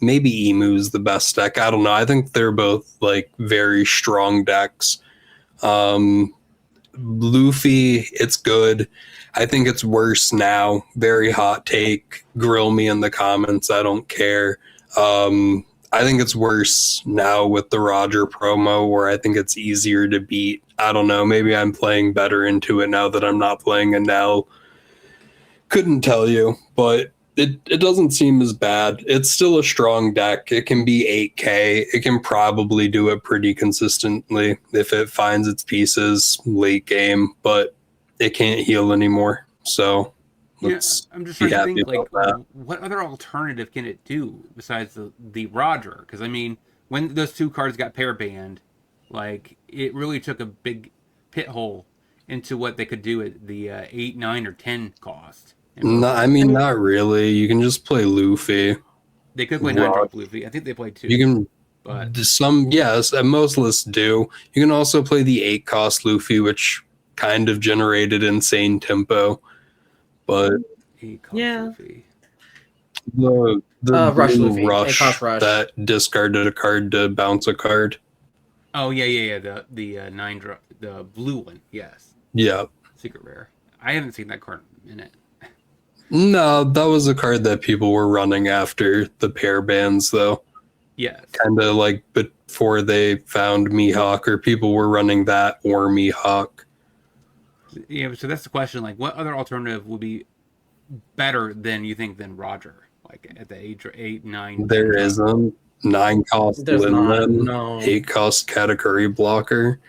Maybe Emu's the best deck. I don't know. I think they're both like very strong decks. Luffy, it's good. I think it's worse now. Very hot take. Grill me in the comments. I don't care. I think it's worse now with the Roger promo, where I think it's easier to beat. I don't know. Maybe I'm playing better into it now that I'm not playing a Nell. Couldn't tell you, but it doesn't seem as bad. It's still a strong deck. It can be 8K. It can probably do it pretty consistently if it finds its pieces late game, but it can't heal anymore. So I'm just trying to think, like, what other alternative can it do besides the Roger? Because, I mean, when those two cards got pair banned, like, it really took a big pit hole into what they could do at the 8, 9, or 10 cost. No, I mean, not really. You can just play Luffy. They could play 9-drop Luffy. I think they played 2. You can, but yes, most lists do. You can also play the 8 cost Luffy, which kind of generated insane tempo. But 8 cost Luffy. The Rush Luffy. Rush that discarded a card to bounce a card. Oh yeah. The 9-drop, the blue one. Yes. Yeah. Secret rare. I haven't seen that card in a minute. No, that was a card that people were running after the pair bans, though. Yes. Kind of like before they found Mihawk, or people were running that or Mihawk. Yeah, so that's the question. Like, what other alternative would be better than you think than Roger? Like at the age 8, 9. There isn't. 9 cost Linlin, no. 8 cost Katakuri blocker.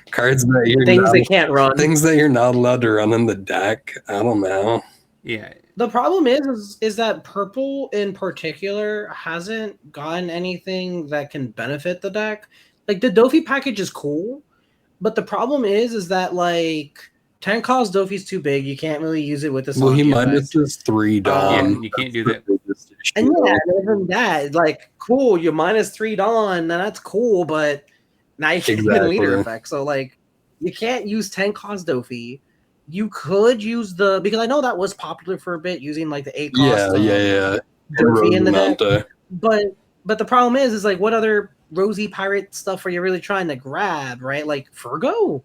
Cards that you're they can't run. Things that you're not allowed to run in the deck. I don't know. Yeah. The problem is that purple in particular hasn't gotten anything that can benefit the deck. Like the Dofi package is cool, but the problem is that like 10 cost Dofi's too big. You can't really use it with the Well, he minuses 3 Dawn. Yeah, you can't do that. And yeah, even that, like, cool, you minus 3 Dawn, then that's cool, but now you can't get a leader effect. So like you can't use 10 cost Dofi. You could use because I know that was popular for a bit, using like the 8 cost. Yeah. Dofi in the deck. But the problem is like, what other rosy pirate stuff are you really trying to grab, right? Like Virgo?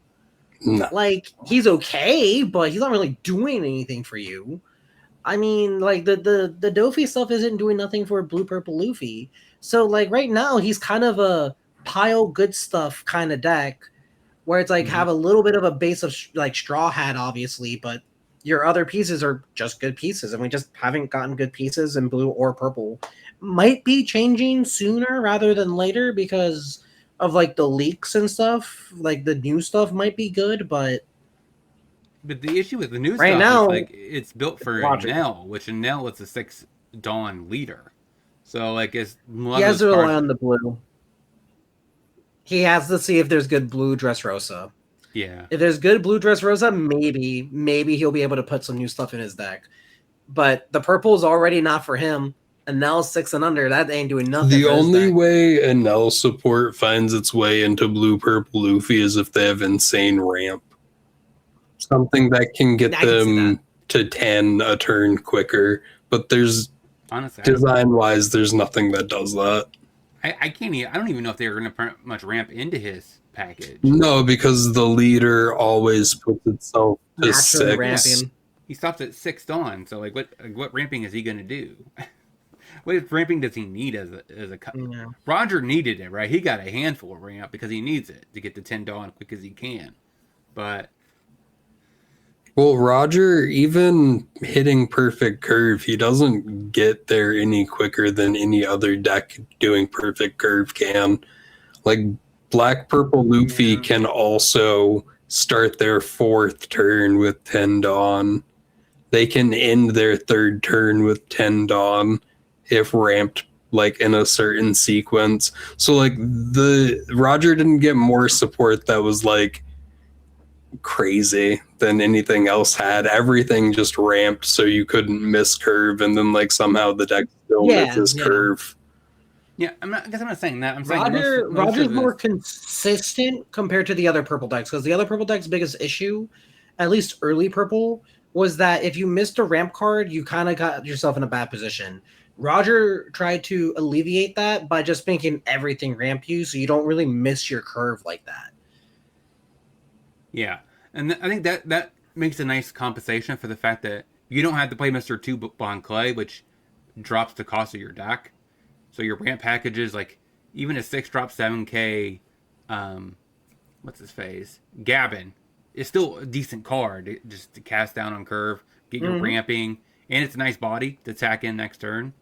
No. Like, he's okay, but he's not really doing anything for you. I mean, like, the Dofi stuff isn't doing nothing for Blue Purple Luffy. So, like, right now, he's kind of a pile good stuff kind of deck, where it's like have a little bit of a base of like Straw Hat, obviously, but your other pieces are just good pieces, and we just haven't gotten good pieces in blue or purple. Might be changing sooner rather than later because of like the leaks and stuff. Like the new stuff might be good, but the issue with the new right stuff now, is like it's built for Nell, which in Nell it's a 6 Dawn leader. So like he has to rely on the blue. He has to see if there's good blue Dressrosa. Yeah. If there's good blue Dressrosa, maybe he'll be able to put some new stuff in his deck. But the purple is already not for him. And now 6 and under, that ain't doing nothing. The only way a Nell support finds its way into Blue Purple Luffy is if they have insane ramp. Something that can get them to 10 a turn quicker. But there's Honestly, Design-wise, there's nothing that does that. I can't even. I don't even know if they were going to much ramp into his package. No, because the leader always puts itself to Naturally 6. ramping. He stops at 6 Dawn, so like what ramping is he going to do? What ramping does he need as a Yeah. Roger needed it, right? He got a handful of ramp because he needs it to get to 10 Dawn quick as he can. But Well, Roger, even hitting perfect curve, he doesn't get there any quicker than any other deck doing perfect curve can. Like, Black Purple Luffy can also start their 4th turn with 10 Dawn. They can end their 3rd turn with 10 Dawn if ramped like in a certain sequence. So like the Roger didn't get more support that was like crazy than anything else had. Everything just ramped so you couldn't miss curve, and then like somehow the deck still misses curve. Yeah, I guess I'm not saying that. I'm Roger, saying Roger's more consistent compared to the other purple decks, because the other purple deck's biggest issue, at least early purple, was that if you missed a ramp card, you kind of got yourself in a bad position. Roger tried to alleviate that by just making everything ramp you, so you don't really miss your curve like that. Yeah, and I think that makes a nice compensation for the fact that you don't have to play Mr. 2 Bon Clay, which drops the cost of your deck. So your ramp packages, like even a 6 drop 7k, what's his face? Gavin is still a decent card just to cast down on curve, get your ramping, and it's a nice body to tack in next turn.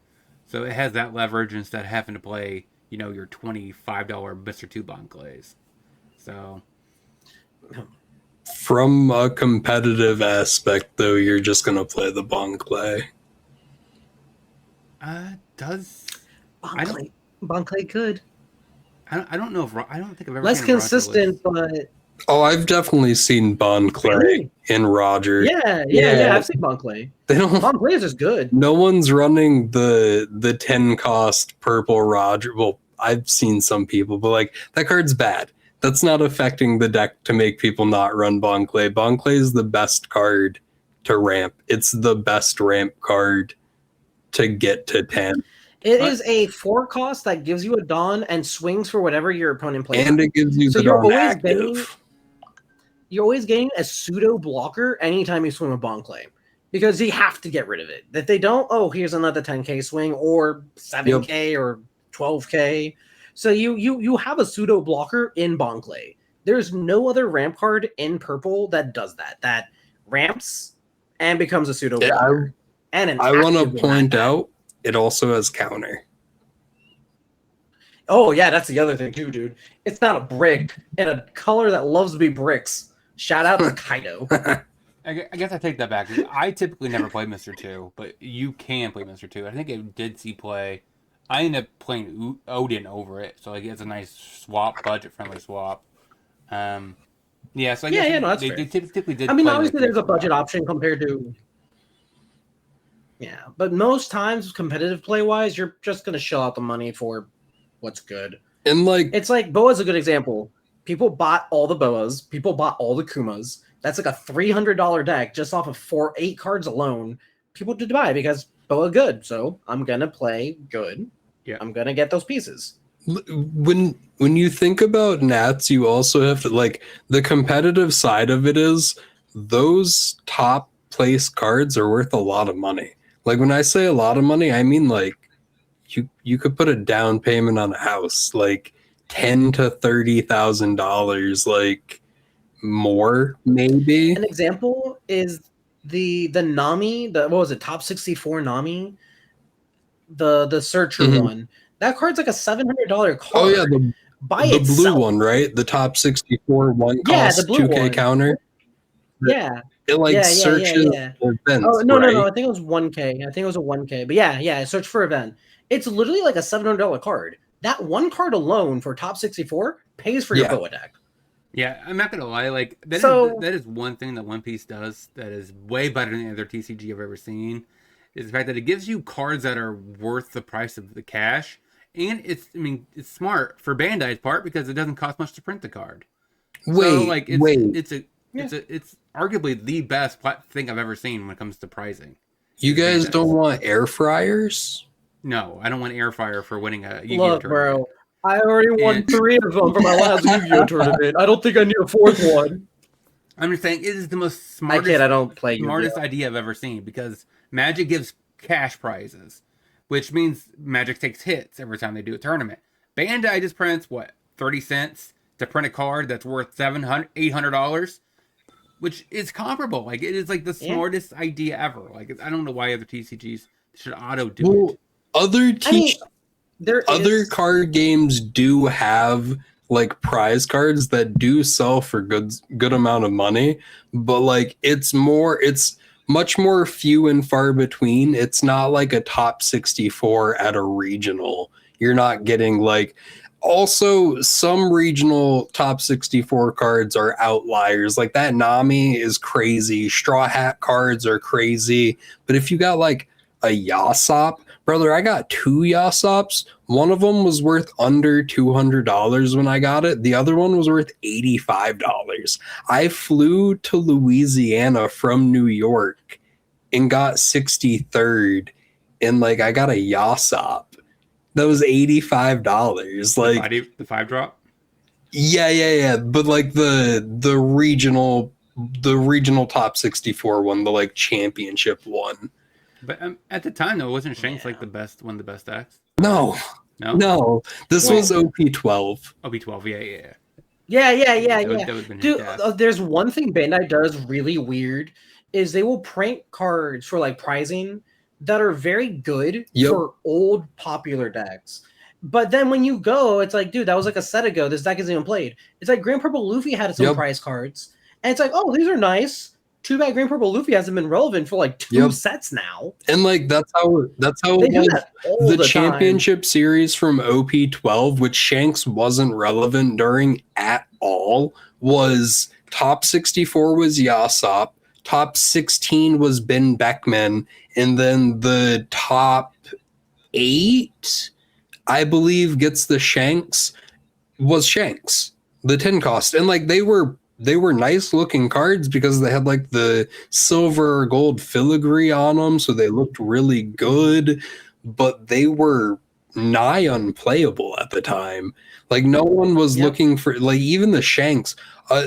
So it has that leverage instead of having to play, you know, your $25 Mr. 2 Bon Clays. So from a competitive aspect, though, you're just gonna play the Bon Clay. Does Bon Clay good. I don't know if I don't think I've ever Less seen consistent, but Oh, I've definitely seen Bon Clay in Roger. Yeah. I've seen Bon Clay. They don't. Bon Clay is just good. No one's running the 10 cost purple Roger. Well, I've seen some people, but like that card's bad. That's not affecting the deck to make people not run Bon Clay. Bon Clay is the best card to ramp. It's the best ramp card to get to 10. It is a 4 cost that gives you a Dawn and swings for whatever your opponent plays. And it gives you so the you're Dawn always active. You're always getting a pseudo blocker anytime you swing a Bon Clay, because you have to get rid of it. If they don't, oh, here's another 10k swing or 7k or 12k. So you have a pseudo blocker in Bon Clay. There's no other ramp card in purple that does that ramps and becomes a pseudo blocker. I want to point out it also has counter. Oh yeah, that's the other thing too, dude. It's not a brick in a color that loves to be bricks. Shout out to Kaido. I guess I take that back. I typically never play Mr. 2, but you can play Mr. 2. I think I did see play. I ended up playing Odin over it, so like it's a nice swap, budget-friendly swap. Yeah, so I guess that's they fair. typically did. I mean, play obviously like there's a budget option compared to. Yeah, but most times, competitive play-wise, you're just gonna shell out the money for what's good. And like it's like Boa's a good example. People bought all the Boas. People bought all the Kumas. That's like a $300 deck just off of 8 cards alone. People did buy because Boa good. So I'm gonna play good. Yeah, I'm gonna get those pieces. When you think about Nats, you also have to like the competitive side of it is those top place cards are worth a lot of money. Like when I say a lot of money, I mean like you could put a down payment on a house, like $10,000 to $30,000, like more maybe. An example is the Nami, what was it, top 64 Nami, the Searcher one. That card's like a $700 card. Oh yeah, the itself. blue one, right? The top 64 one cost the blue 2K one. counter. Yeah. It searches events. Oh no, right? no, I think it was 1K. I think it was a 1K. But yeah, search for event. It's literally like a $700 card. That one card alone for top 64 pays for your Boa deck. Yeah, I'm not gonna lie. Like that is one thing that One Piece does that is way better than any other TCG I've ever seen. Is the fact that it gives you cards that are worth the price of the cash, and it's smart for Bandai's part because it doesn't cost much to print the card. It's arguably the best thing I've ever seen when it comes to pricing. You guys don't want air fryers? No, I don't want air fryer for winning a Yu-Gi-Oh Look, tournament. bro, I already won 3 of them for my last Yu-Gi-Oh tournament. I don't think I need a 4th one. I'm just saying it is the most I kid, I don't play smartest Yu-Gi-Oh. idea I've ever seen, because Magic gives cash prizes, which means Magic takes hits every time they do a tournament. Bandai just prints what, 30 cents to print a card that's worth $800, which is comparable. Like, it is like the smartest idea ever. Like, I don't know why other TCGs should auto do it. Other card games do have like prize cards that do sell for good amount of money, but like it's much more few and far between. It's not like a top 64 at a regional. You're not getting like, also some regional top 64 cards are outliers. Like that Nami is crazy. Straw Hat cards are crazy. But if you got like a Yasop, brother, I got 2 Yasops. One of them was worth under $200 when I got it. The other one was worth $85. I flew to Louisiana from New York and got 63rd. And like I got a Yasop. That was $85. Like the 5-drop? Yeah. But like the regional top 64 one, the like championship one. But at the time, though, wasn't Shanks like one of the best decks? No. This was OP12. OP12, Yeah. That would've been Dude, fantastic. there's one thing Bandai does really weird is they will print cards for like prizing that are very good for old popular decks. But then when you go, it's like, dude, that was like a set ago. This deck isn't even played. It's like Grand Purple Luffy had its own prize cards. And it's like, oh, these are nice. Too bad Grand Purple Luffy hasn't been relevant for like 2 sets now. And like that's how it was. The championship series from OP12, which Shanks wasn't relevant during at all, was top 64 was Yasop, top 16 was Ben Beckman, and then the top 8, I believe, gets the Shanks, was Shanks, the 10 cost. And like they were nice looking cards because they had like the silver or gold filigree on them, so they looked really good, but they were nigh unplayable at the time. Like no one was looking for, like, even the Shanks.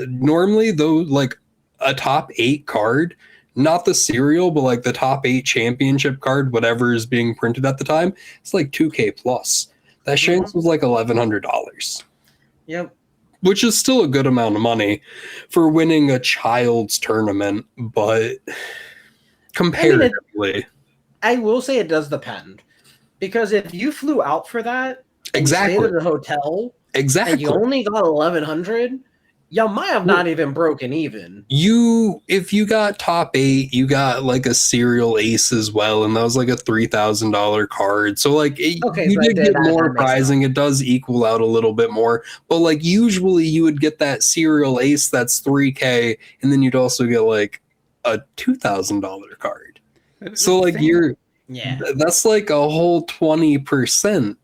Normally though, like a top 8 card, not the serial, but like the top 8 championship card, whatever is being printed at the time, it's like 2K plus. That Shanks was like $1,100. Yep. Which is still a good amount of money for winning a child's tournament, but comparatively. I will say it does depend. Because if you flew out for that, exactly, stayed at a hotel, exactly, and you only got 1,100, you might have not even broken even. If you got top 8, you got like a serial ace as well, and that was like a $3,000 card. So like you did get more prizing. It does equal out a little bit more, but like usually you would get that serial ace that's $3K, and then you'd also get like a $2,000 card. So like that's like a whole 20%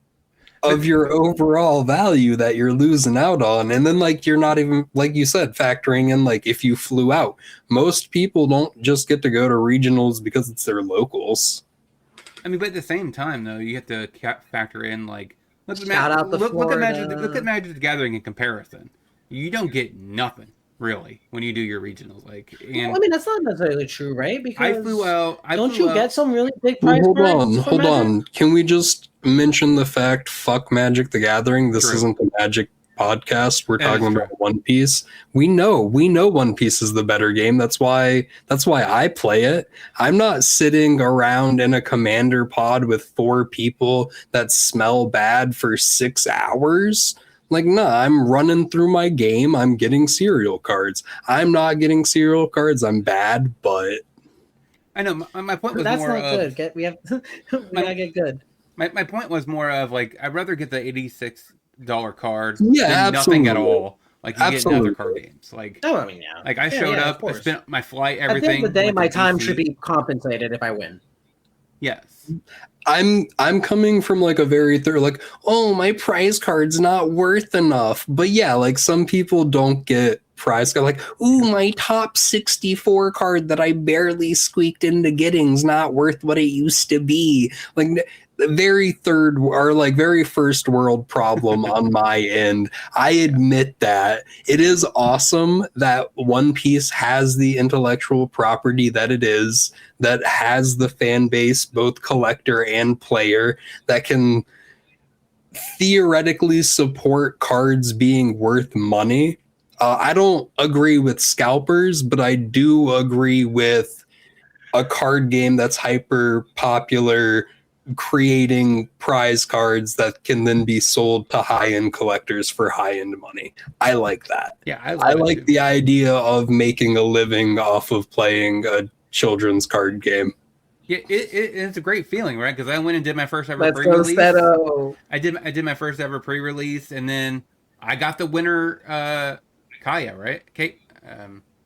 of your overall value that you're losing out on. And then like you're not even, like you said, factoring in like if you flew out. Most people don't just get to go to regionals because it's their locals. I mean, but at the same time though, you have to factor in like look at Magic the Gathering in comparison. You don't get nothing really when you do your regionals. Like, and I mean, that's not necessarily true, right? Because I flew out. Don't you get some really big prize? Hold on. Can we just mention the fact? Fuck Magic the Gathering. This isn't the Magic podcast. We're talking about One Piece. We know One Piece is the better game. That's why I play it. I'm not sitting around in a commander pod with 4 people that smell bad for 6 hours. Like, nah, I'm running through my game. I'm getting serial cards. I'm not getting serial cards. I'm bad, but I know my point was that's more not of good. We gotta get good. My point was more of like I'd rather get the $86 card than nothing at all. Like you get in other card games. Like like I showed up, I spent my flight, everything. At the end of the day, my time should be compensated if I win. Yes. I'm coming from like a very like, oh, my prize card's not worth enough. But yeah, like some people don't get prize card like, ooh, my top 64 card that I barely squeaked into getting's not worth what it used to be. Like the very third or like very first world problem on my end. I admit that. It is awesome that One Piece has the intellectual property that it is, that has the fan base, both collector and player, that can theoretically support cards being worth money. I don't agree with scalpers, but I do agree with a card game that's hyper popular creating prize cards that can then be sold to high-end collectors for high-end money. I like that. Yeah, I like the idea of making a living off of playing a children's card game. Yeah, it's a great feeling, right? Because I went and did my first ever Let's go, pre-release. Steto. I did my first ever pre-release, and then I got the winner, Kaya, right? Kate.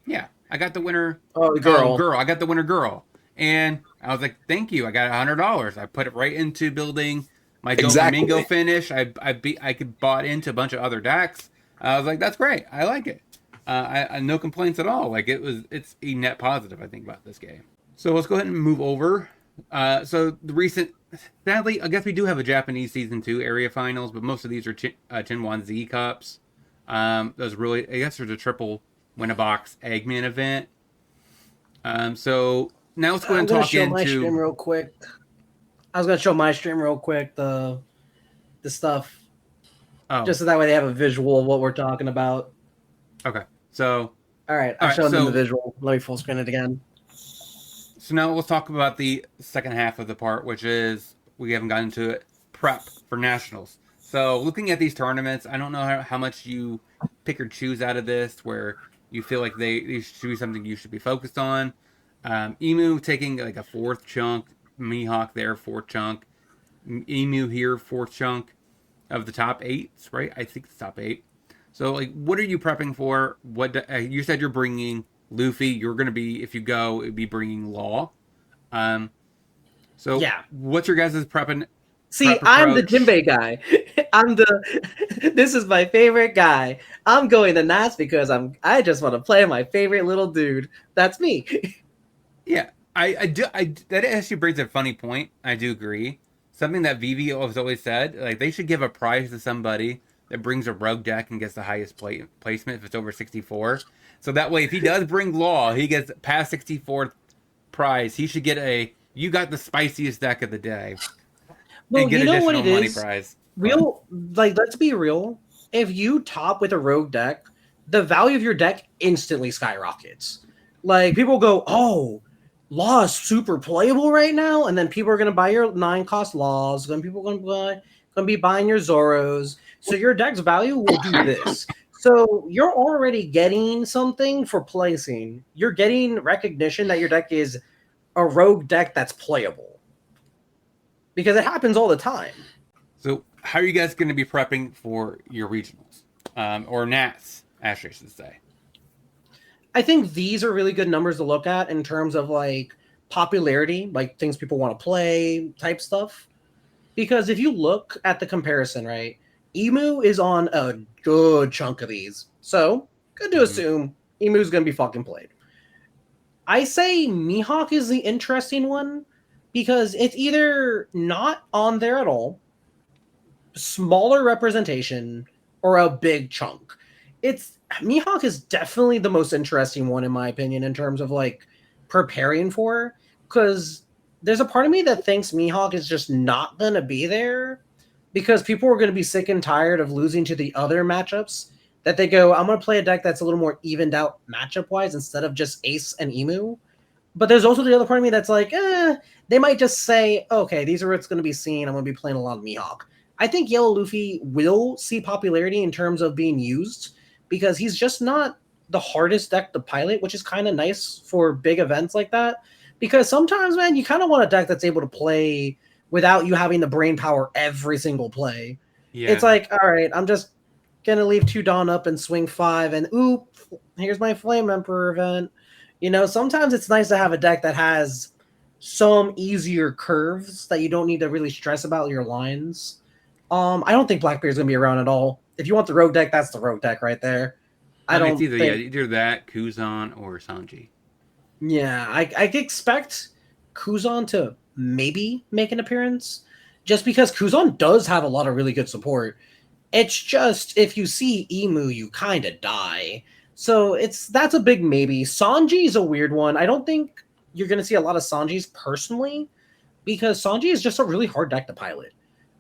Yeah, I got the winner. Oh, the girl. Girl. I got the winner, girl, and I was like, "Thank you." I got $100. I put it right into building my Doflamingo finish. I could bought into a bunch of other decks. I was like, "That's great. I like it." I no complaints at all. Like it's a net positive, I think, about this game. So let's go ahead and move over. So the recent, sadly, I guess we do have a Japanese Season 2 area finals, but most of these are Chinwan Z Cups. Those really, I guess there's a triple win-a-box Eggman event. So now let's go ahead and talk into... my stream real quick. I was going to show my stream real quick, the stuff. Oh. Just so that way they have a visual of what we're talking about. Okay, so... All right, I'm showing them the visual. Let me full screen it again. So now let's talk about the second half of the part, which is, we haven't gotten to it, prep for nationals. So looking at these tournaments, I don't know how much you pick or choose out of this, where you feel like these should be something you should be focused on. Emu taking like a fourth chunk, Mihawk there, fourth chunk, Emu here, fourth chunk of the top 8, right? I think it's top 8. So like, what are you prepping for? What you said you're bringing Luffy, you're going to be, if you go, it'd be bringing Law. So yeah, what's your guys' prepping? See, I'm the Jinbei guy. This is my favorite guy. I'm going to Nats because I just want to play my favorite little dude. That's me. Yeah, that actually brings a funny point. I do agree. Something that Vivi has always said, like they should give a prize to somebody that brings a rogue deck and gets the highest placement if it's over 64. So that way, if he does bring Law, he gets past 64th prize. He should get you got the spiciest deck of the day. Well, and get you know additional what it money is? Prize. Let's be real. If you top with a rogue deck, the value of your deck instantly skyrockets. Like, people go, oh, Law is super playable right now, and then people are going to buy your 9-cost Laws, then people are going to be buying your Zoros. So your deck's value will do this. So you're already getting something for placing. You're getting recognition that your deck is a rogue deck that's playable. Because it happens all the time. So how are you guys going to be prepping for your regionals? Or Nats, Ashley should say. I think these are really good numbers to look at in terms of like popularity, like things people want to play type stuff. Because if you look at the comparison, right, Emu is on a good chunk of these. So, good to assume Emu's going to be fucking played. I say Mihawk is the interesting one because it's either not on there at all, smaller representation, or a big chunk. Mihawk is definitely the most interesting one in my opinion in terms of like preparing for, because there's a part of me that thinks Mihawk is just not going to be there because people are going to be sick and tired of losing to the other matchups that they go, I'm going to play a deck that's a little more evened out matchup wise instead of just Ace and Emu. But there's also the other part of me that's like, they might just say, okay, these are what's going to be seen. I'm going to be playing a lot of Mihawk. I think Yellow Luffy will see popularity in terms of being used because he's just not the hardest deck to pilot, which is kind of nice for big events like that. Because sometimes, man, you kind of want a deck that's able to play without you having the brain power every single play. Yeah. It's like, all right, I'm just going to leave 2 Dawn up and swing 5 and oop, here's my Flame Emperor event. You know, sometimes it's nice to have a deck that has some easier curves that you don't need to really stress about your lines. I don't think Blackbeard's gonna be around at all. If you want the rogue deck, that's the rogue deck right there. I mean, it's don't either think. either that, Kuzan, or Sanji. Yeah, I expect Kuzan to maybe make an appearance, just because Kuzan does have a lot of really good support. It's just if you see Emu, you kind of die. So that's a big maybe. Sanji is a weird one. I don't think you're gonna see a lot of Sanjis personally, because Sanji is just a really hard deck to pilot.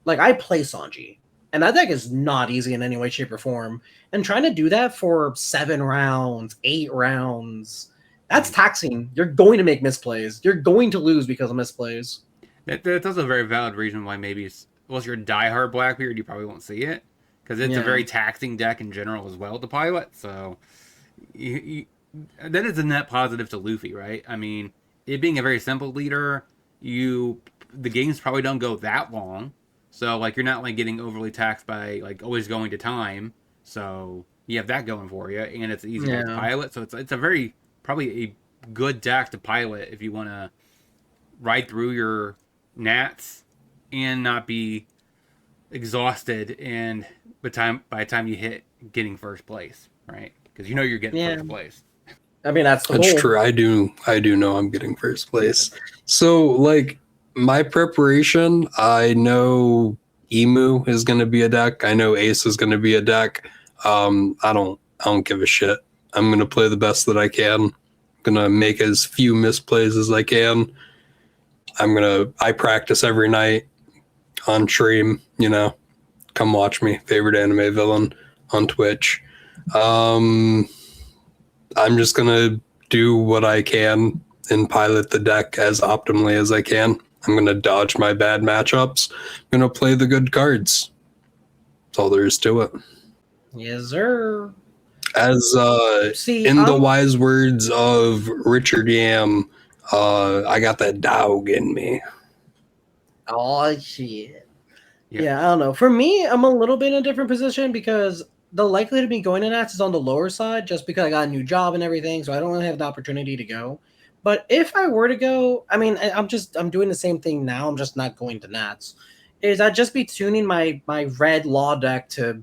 Like I play Sanji, and that deck is not easy in any way, shape, or form. And trying to do that for 7 rounds, 8 rounds, that's taxing. You're going to make misplays. You're going to lose because of misplays. That's also a very valid reason why maybe, unless you're a diehard Blackbeard, you probably won't see it. Because it's a very taxing deck in general as well to pilot. So that is a net positive to Luffy, right? I mean, it being a very simple leader, the games probably don't go that long. So, like, you're not, like, getting overly taxed by, like, always going to time. So, you have that going for you. And it's easy to pilot. So, it's a very, probably a good deck to pilot if you want to ride through your Nats and not be exhausted and by the time you hit getting first place, right? Because you know you're getting first place. I mean, that's true. I do know I'm getting first place. So, like, my preparation, I know Emu is going to be a deck. I know Ace is going to be a deck. I don't give a shit. I'm going to play the best that I can. I'm going to make as few misplays as I can. I practice every night on stream, come watch me, favorite anime villain on Twitch. I'm just going to do what I can and pilot the deck as optimally as I can. I'm going to dodge my bad matchups. I'm going to play the good cards. That's all there is to it. Yes, sir. As the wise words of Richard Yam, I got that dog in me. Oh, shit. Yeah, I don't know. For me, I'm a little bit in a different position because the likelihood of me going to Nats is on the lower side just because I got a new job and everything, so I don't really have the opportunity to go. But if I were to go, I mean, I'm doing the same thing now. I'm just not going to Nats. I'd just be tuning my red law deck to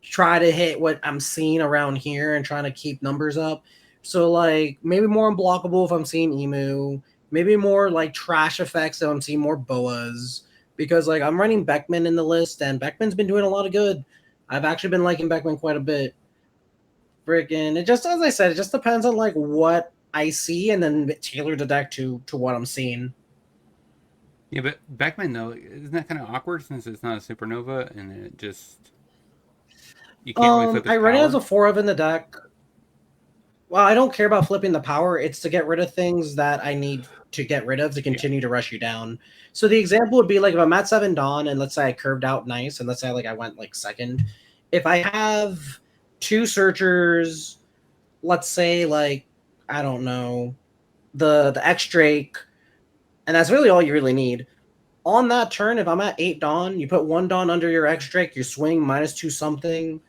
try to hit what I'm seeing around here and trying to keep numbers up. So, like, maybe more unblockable if I'm seeing Emu. Maybe more, like, trash effects if I'm seeing more Boas. Because, like, I'm running Beckman in the list, and Beckman's been doing a lot of good. I've actually been liking Beckman quite a bit. Freaking, it just, as I said, it just depends on, like, what I see and then tailor the deck to what I'm seeing. Yeah, but Beckman, though, isn't that kind of awkward since it's not a supernova and it just... You can't really flip his I run it power? as a 4 of in the deck. Well, I don't care about flipping the power. It's to get rid of things that I need to get rid of to continue to rush you down. So the example would be like if I'm at 7 Dawn and let's say I curved out nice and let's say like I went like second. If I have 2 searchers, let's say like, I don't know, the X Drake, and that's really all you really need. On that turn, if I'm at 8 Dawn, you put 1 Dawn under your X Drake, you swing -2 something.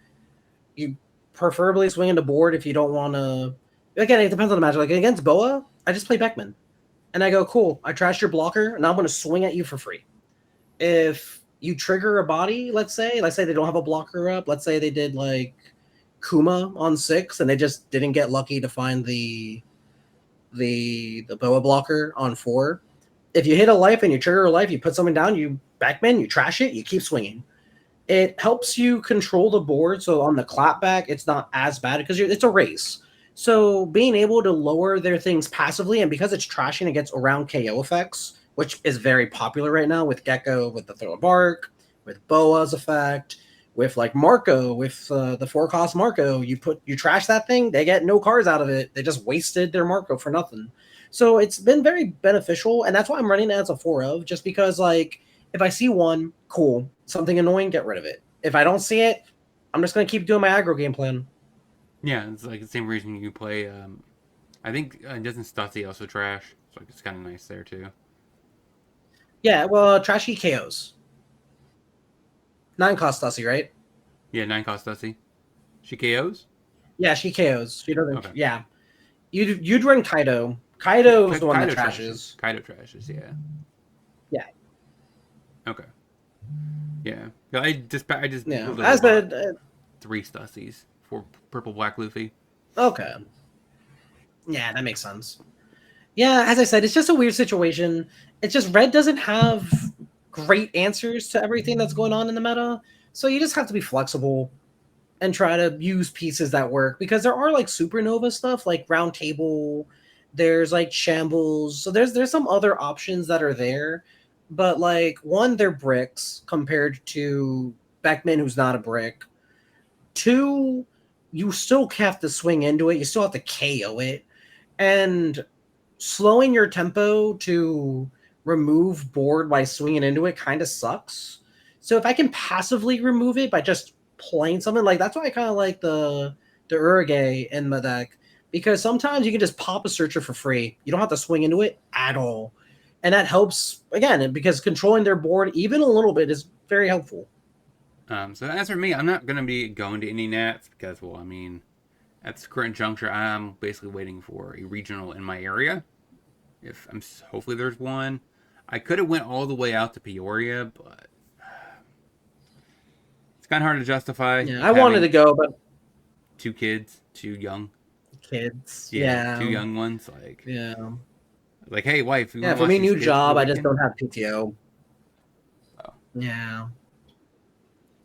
You preferably swing into board if you don't want to. Again, it depends on the match. Like against Boa, I just play Beckman. And I go, cool, I trashed your blocker, and I'm going to swing at you for free. If you trigger a body, let's say they don't have a blocker up. Let's say they did like Kuma on 6, and they just didn't get lucky to find the Boa blocker on 4. If you hit a life and you trigger a life, you put something down, you Beckman, you trash it, you keep swinging. It helps you control the board, so on the clapback, it's not as bad because it's a race. So being able to lower their things passively, and because it's trashing, it gets around KO effects, which is very popular right now with Gecko, with the Throw a Bark, with Boa's effect, with like Marco, with the 4-cost Marco. You trash that thing, they get no cards out of it. They just wasted their Marco for nothing. So it's been very beneficial, and that's why I'm running it as a 4 of, just because like if I see one, cool, something annoying, get rid of it. If I don't see it, I'm just going to keep doing my aggro game plan. Yeah, it's like the same reason you play. I think doesn't Stussy also trash? So it's kind of nice there too. Yeah, well, trashy KOs. 9-cost Stussy, right? Yeah, 9-cost Stussy. She KOs? Yeah, she KOs. She doesn't. Okay. Yeah, you'd run Kaido. Kaido's the one that trashes. Kaido trashes, yeah. Yeah. Okay. Yeah. I just Yeah. pulled As about the 3 Stussies for Purple Black Luffy. okay. Yeah, that makes sense. Yeah, as I said, it's just a weird situation. It's just Red doesn't have great answers to everything that's going on in the meta, so you just have to be flexible and try to use pieces that work, because there are like supernova stuff like Round Table, there's like Shambles, so there's some other options that are there, but like one, they're bricks compared to Beckman, who's not a brick. Two, you still have to swing into it, you still have to KO it, and slowing your tempo to remove board by swinging into it kind of sucks. So if I can passively remove it by just playing something, like that's why I kind of like the Urage in my deck, because sometimes you can just pop a searcher for free. You don't have to swing into it at all, and that helps again because controlling their board even a little bit is very helpful. So as for me, I'm not gonna be going to any Nats because, well, I mean, at the current juncture, I'm basically waiting for a regional in my area. Hopefully there's one. I could have went all the way out to Peoria, but it's kind of hard to justify. Yeah, I wanted to go, but 2 kids, 2 young kids, yeah, 2 young ones, like, hey, wife. You yeah, for me, new job, I just don't have PTO. Oh. Yeah,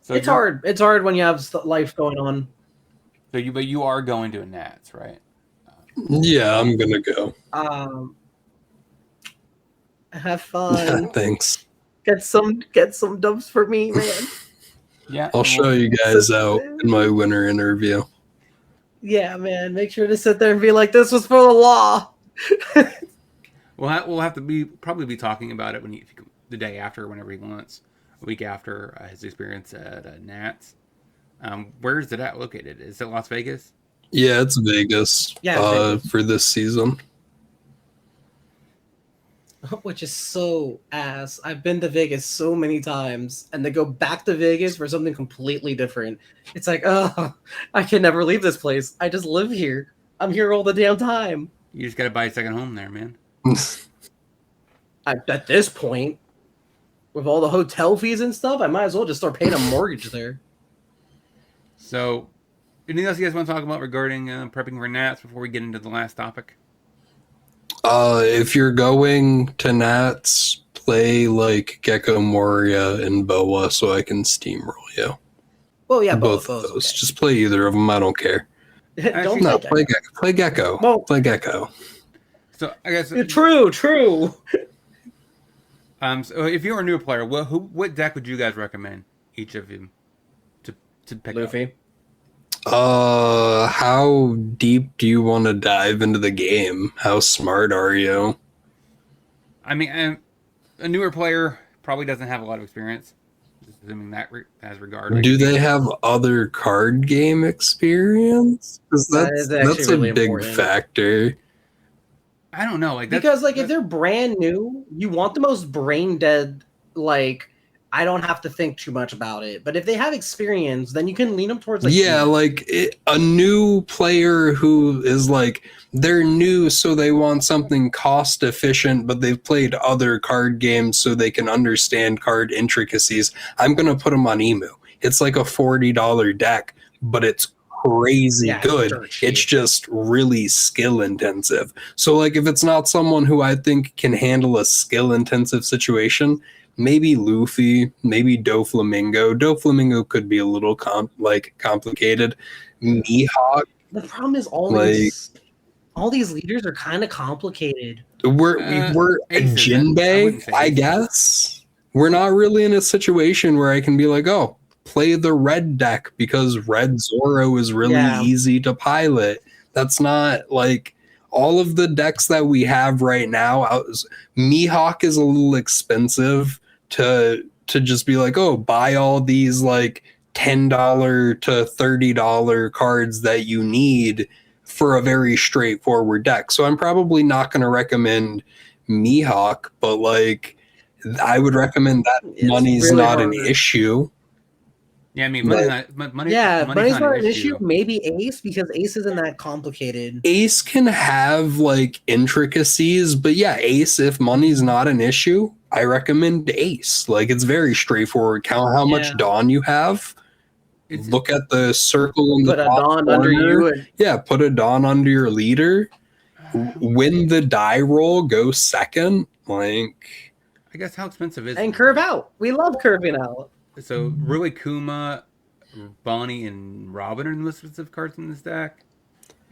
so it's hard. It's hard when you have life going on. But you are going to a Nats, right? Yeah, I'm gonna go. Have fun. Thanks. Get some dubs for me, man. Yeah, I'll show you guys out in my winter interview. Yeah, man. Make sure to sit there and be like, "This was for the law." We'll have to probably be talking about it the day after, whenever he wants, a week after his experience at Nats. Where is it located? Is it Las Vegas? Yeah, it's Vegas. Yeah, Vegas. For this season. Which is so ass. I've been to Vegas so many times, and to go back to Vegas for something completely different. It's like, oh, I can never leave this place. I just live here. I'm here all the damn time. You just got to buy a second home there, man. At this point, with all the hotel fees and stuff, I might as well just start paying a mortgage there. So, anything else you guys want to talk about regarding prepping for Nats before we get into the last topic? If you're going to Nats, play like Gecko Moria and Boa so I can steamroll you. Well, yeah, both of those. Okay. Just play either of them. I don't care. Don't play Gecko. Play Gecko. Well, play Gecko. So I guess true. So if you're a new player, what deck would you guys recommend each of you to pick Luffy? Up? How deep do you want to dive into the game? How smart are you? I mean, a newer player probably doesn't have a lot of experience. Just assuming that as regard. Do they have other card game experience? Because that's a really big important factor. I don't know, because if they're brand new, you want the most brain dead. I don't have to think too much about it. But if they have experience, then you can lean them towards a new player who is they're new, so they want something cost efficient, but they've played other card games so they can understand card intricacies. I'm going to put them on Emu. It's like a $40 deck, but it's crazy good. It's just really skill intensive. So if it's not someone who I think can handle a skill intensive situation, maybe Luffy, maybe Doflamingo. Doflamingo could be a little complicated. Mihawk. The problem is all these leaders are kind of complicated. We're Jinbei, I guess. We're not really in a situation where I can be like, oh, play the red deck because red Zoro is really easy to pilot. That's not all of the decks that we have right now. Mihawk is a little expensive to just be like, oh, buy all these $10 to $30 cards that you need for a very straightforward deck. So I'm probably not going to recommend Mihawk, but I would recommend that money's really not hard. An issue. Yeah, I mean, money's not not an an issue. issue. Maybe Ace, because Ace isn't that complicated. Ace can have like intricacies, but yeah, Ace, if money's not an issue, I recommend Ace. Like it's very straightforward. Count how much Yeah. Dawn you have. Look at the circle in the Put a top Dawn corner. under you. And Yeah, put a Dawn under your leader. Win the die roll, go second. Like, I guess how expensive is and it? curve out. We love curving out. So really, Kuma, Bonnie, and Robin are the most expensive cards in this deck,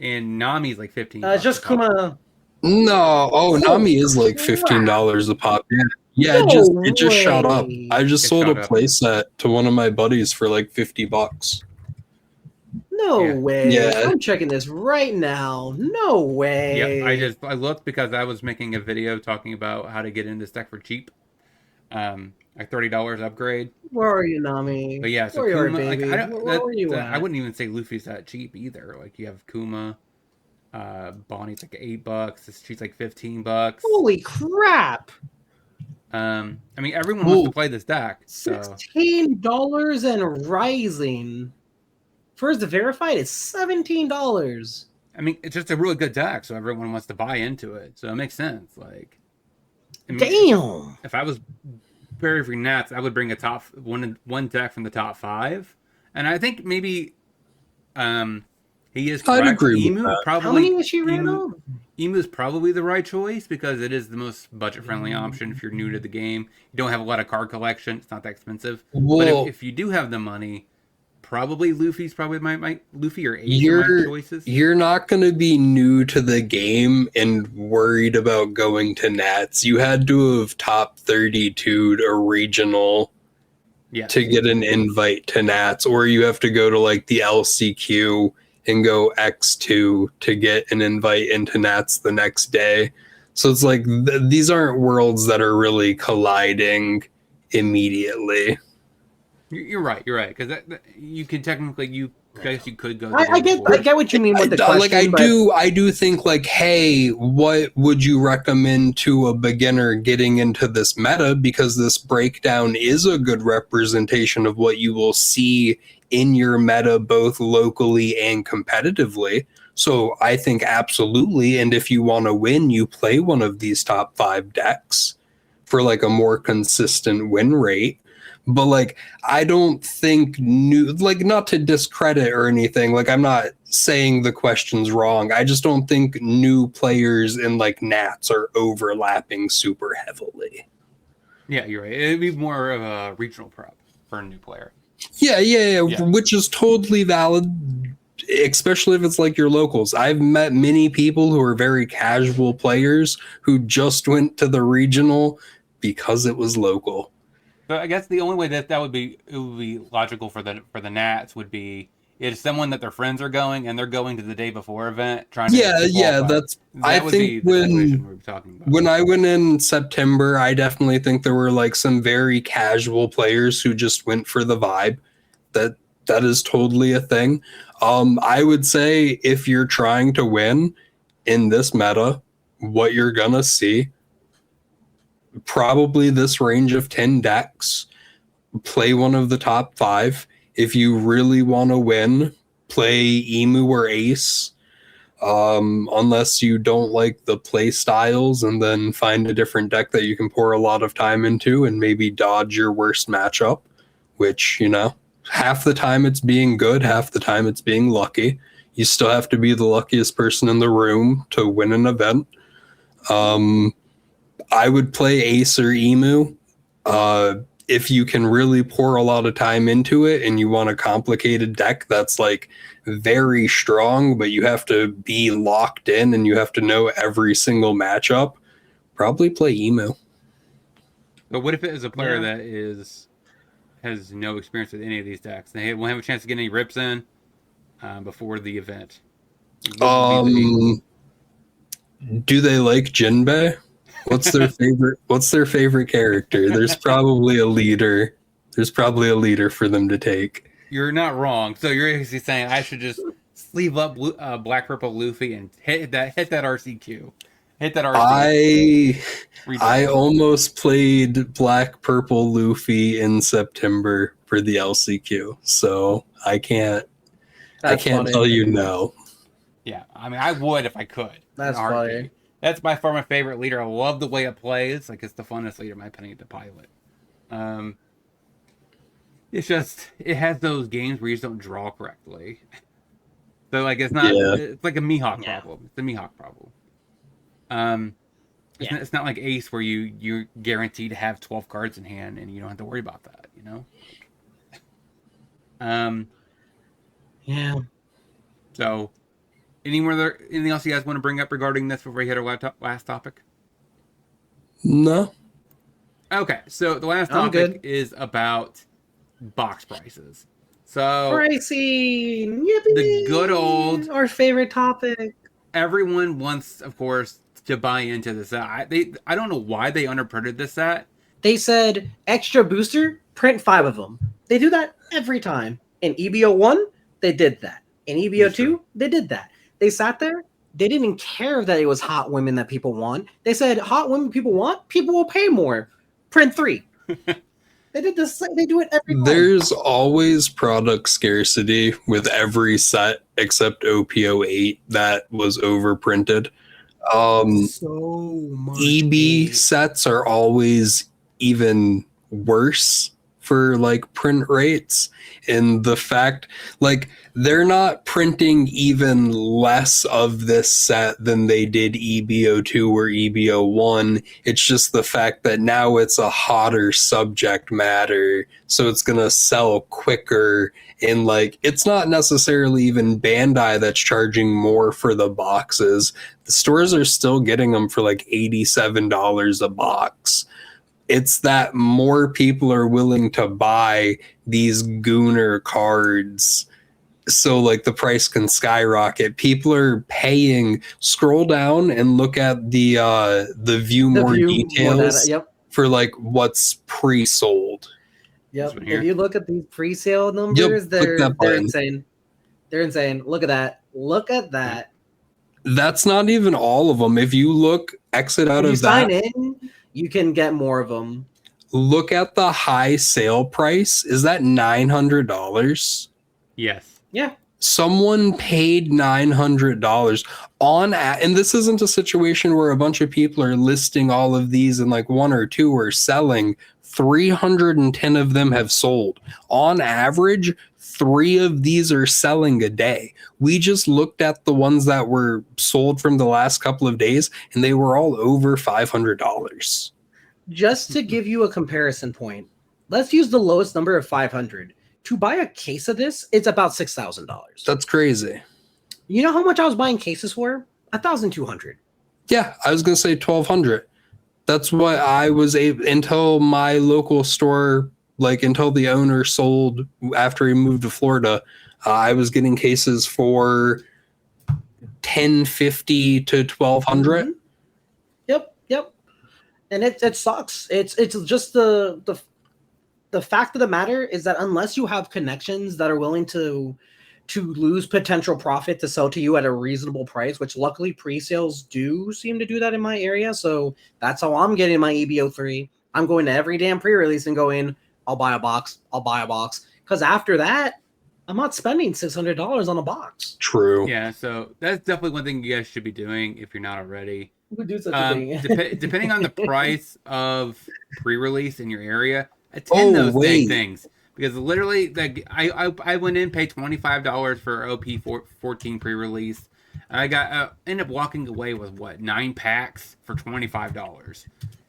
and Nami's like 15. It's just bucks a pop. Kuma. no, Nami is like $15 a pop. Yeah, it just shot up. I just sold a playset to one of my buddies for like $50. No way. Yeah. I'm checking this right now. No way. Yep, I looked because I was making a video talking about how to get in this deck for cheap. Like $30 upgrade. Where are you, Nami? But yeah, so where Kuma, are you, baby? like, where are you at? I wouldn't even say Luffy's that cheap either. Like you have Kuma, Bonnie's like $8. She's like $15. Holy crap! I mean, everyone wants to play this deck. So. $16 and rising. First, the verified is $17. I mean, it's just a really good deck, so everyone wants to buy into it. So it makes sense. Like, I mean, damn. If I was Barry for Nats, I would bring a top one deck from the top 5, and I think maybe he is correct. I'd agree Emu, with that. probably. How many is she random? Emu is probably the right choice because it is the most budget-friendly option if you're new to the game. You don't have a lot of card collection. It's not that expensive. Well, but if you do have the money, probably Luffy's probably my Luffy or Ace are my choices. You're not going to be new to the game and worried about going to Nats. You had to have top 32 to regional to get an invite to Nats, or you have to go to like the LCQ and go X2 to get an invite into Nats the next day. So it's like these aren't worlds that are really colliding immediately. You're right. Because you can technically, I guess you could go. I get what you mean with the question. Like I do think like, hey, what would you recommend to a beginner getting into this meta? Because this breakdown is a good representation of what you will see in your meta, both locally and competitively. So I think absolutely. And if you want to win, you play one of these top 5 decks for like a more consistent win rate. But like, I don't think not to discredit or anything. Like, I'm not saying the question's wrong. I just don't think new players in like Nats are overlapping super heavily. Yeah, you're right. It'd be more of a regional prep for a new player. Yeah, which is totally valid, especially if it's like your locals. I've met many people who are very casual players who just went to the regional because it was local. But I guess the only way that would be logical for the Nats would be if someone that their friends are going and they're going to the day before event trying to I think when I went in September, I definitely think there were like some very casual players who just went for the vibe. That is totally a thing. I would say if you're trying to win in this meta, what you're gonna see, probably this range of 10 decks, play one of the top 5. If you really want to win, play Emu or Ace, unless you don't like the play styles, and then find a different deck that you can pour a lot of time into and maybe dodge your worst matchup, which, half the time it's being good, half the time it's being lucky. You still have to be the luckiest person in the room to win an event. I would play Ace or Emu. If you can really pour a lot of time into it and you want a complicated deck that's like very strong, but you have to be locked in and you have to know every single matchup, probably play Emu. But what if it is a player that has no experience with any of these decks? They won't have a chance to get any rips in before the event. Do they like Jinbei? What's their favorite character? There's probably a leader. There's probably a leader for them to take. You're not wrong. So you're actually saying I should just sleeve up Black Purple Luffy and hit that RCQ. Hit that RC. I almost played Black Purple Luffy in September for the LCQ, so I can't Funny. tell you no. Yeah, I mean, I would if I could. That's in a heartbeat. funny. That's by far my favorite leader. I love the way it plays. Like, it's the funnest leader, in my opinion, to pilot. It's just, it has those games where you just don't draw correctly. So, like, it's not, it's like a Mihawk problem. It's a Mihawk problem. It's not like Ace where you're guaranteed to have 12 cards in hand and you don't have to worry about that, you know? Yeah. So, anything else you guys want to bring up regarding this before we hit our last topic? No. Okay, so the last topic is about box prices. So Pricing, yippee! The good old, our favorite topic. Everyone wants, of course, to buy into this set. I don't know why they underprinted this set. They said extra booster, print 5 of them. They do that every time. In EB01, they did that. In EB02, they did that. They sat there. They didn't care that it was hot women that people want. They said hot women people want. People will pay more. Print 3. They did this. They do it every time. There's always product scarcity with every set except OP08 that was overprinted. So much. EB sets are always even worse for like print rates, and the fact like they're not printing even less of this set than they did EB02 or EB01. It's just the fact that now it's a hotter subject matter, so it's gonna sell quicker. And like it's not necessarily even Bandai that's charging more for the boxes. The stores are still getting them for like $87 a box. It's that more people are willing to buy these Gooner cards, so like the price can skyrocket. People are paying. Scroll down and look at the view more details for like what's pre-sold. Yep. If you look at these pre-sale numbers, they're insane. They're insane. Look at that. Look at that. That's not even all of them. If you look, exit out of that. Sign in. You can get more of them. Look at the high sale price. Is that $900? Yes. Yeah. Someone paid $900 on, and this isn't a situation where a bunch of people are listing all of these and like 1 or 2 are selling. 310 of them have sold. On average, 3 of these are selling a day. We just looked at the ones that were sold from the last couple of days, and they were all over $500. Just to give you a comparison point, let's use the lowest number of 500. To buy a case of this, it's about $6,000. That's crazy. You know how much I was buying cases for? $1,200. Yeah, I was gonna say $1,200. That's what I was able until my local store, like until the owner sold after he moved to Florida. I was getting cases for $1,050 to $1,200. Mm-hmm. Yep. And it sucks. It's just the fact of the matter is that unless you have connections that are willing to lose potential profit to sell to you at a reasonable price, which luckily pre-sales do seem to do that in my area. So that's how I'm getting my EB03. I'm going to every damn pre-release and going, I'll buy a box. Because after that, I'm not spending $600 on a box. True. Yeah, so that's definitely one thing you guys should be doing if you're not already. We would do such a thing. Depending on the price of pre-release in your area, attend those things. Because literally, like I went in, paid $25 for OP14 pre-release. I got ended up walking away with 9 packs for $25.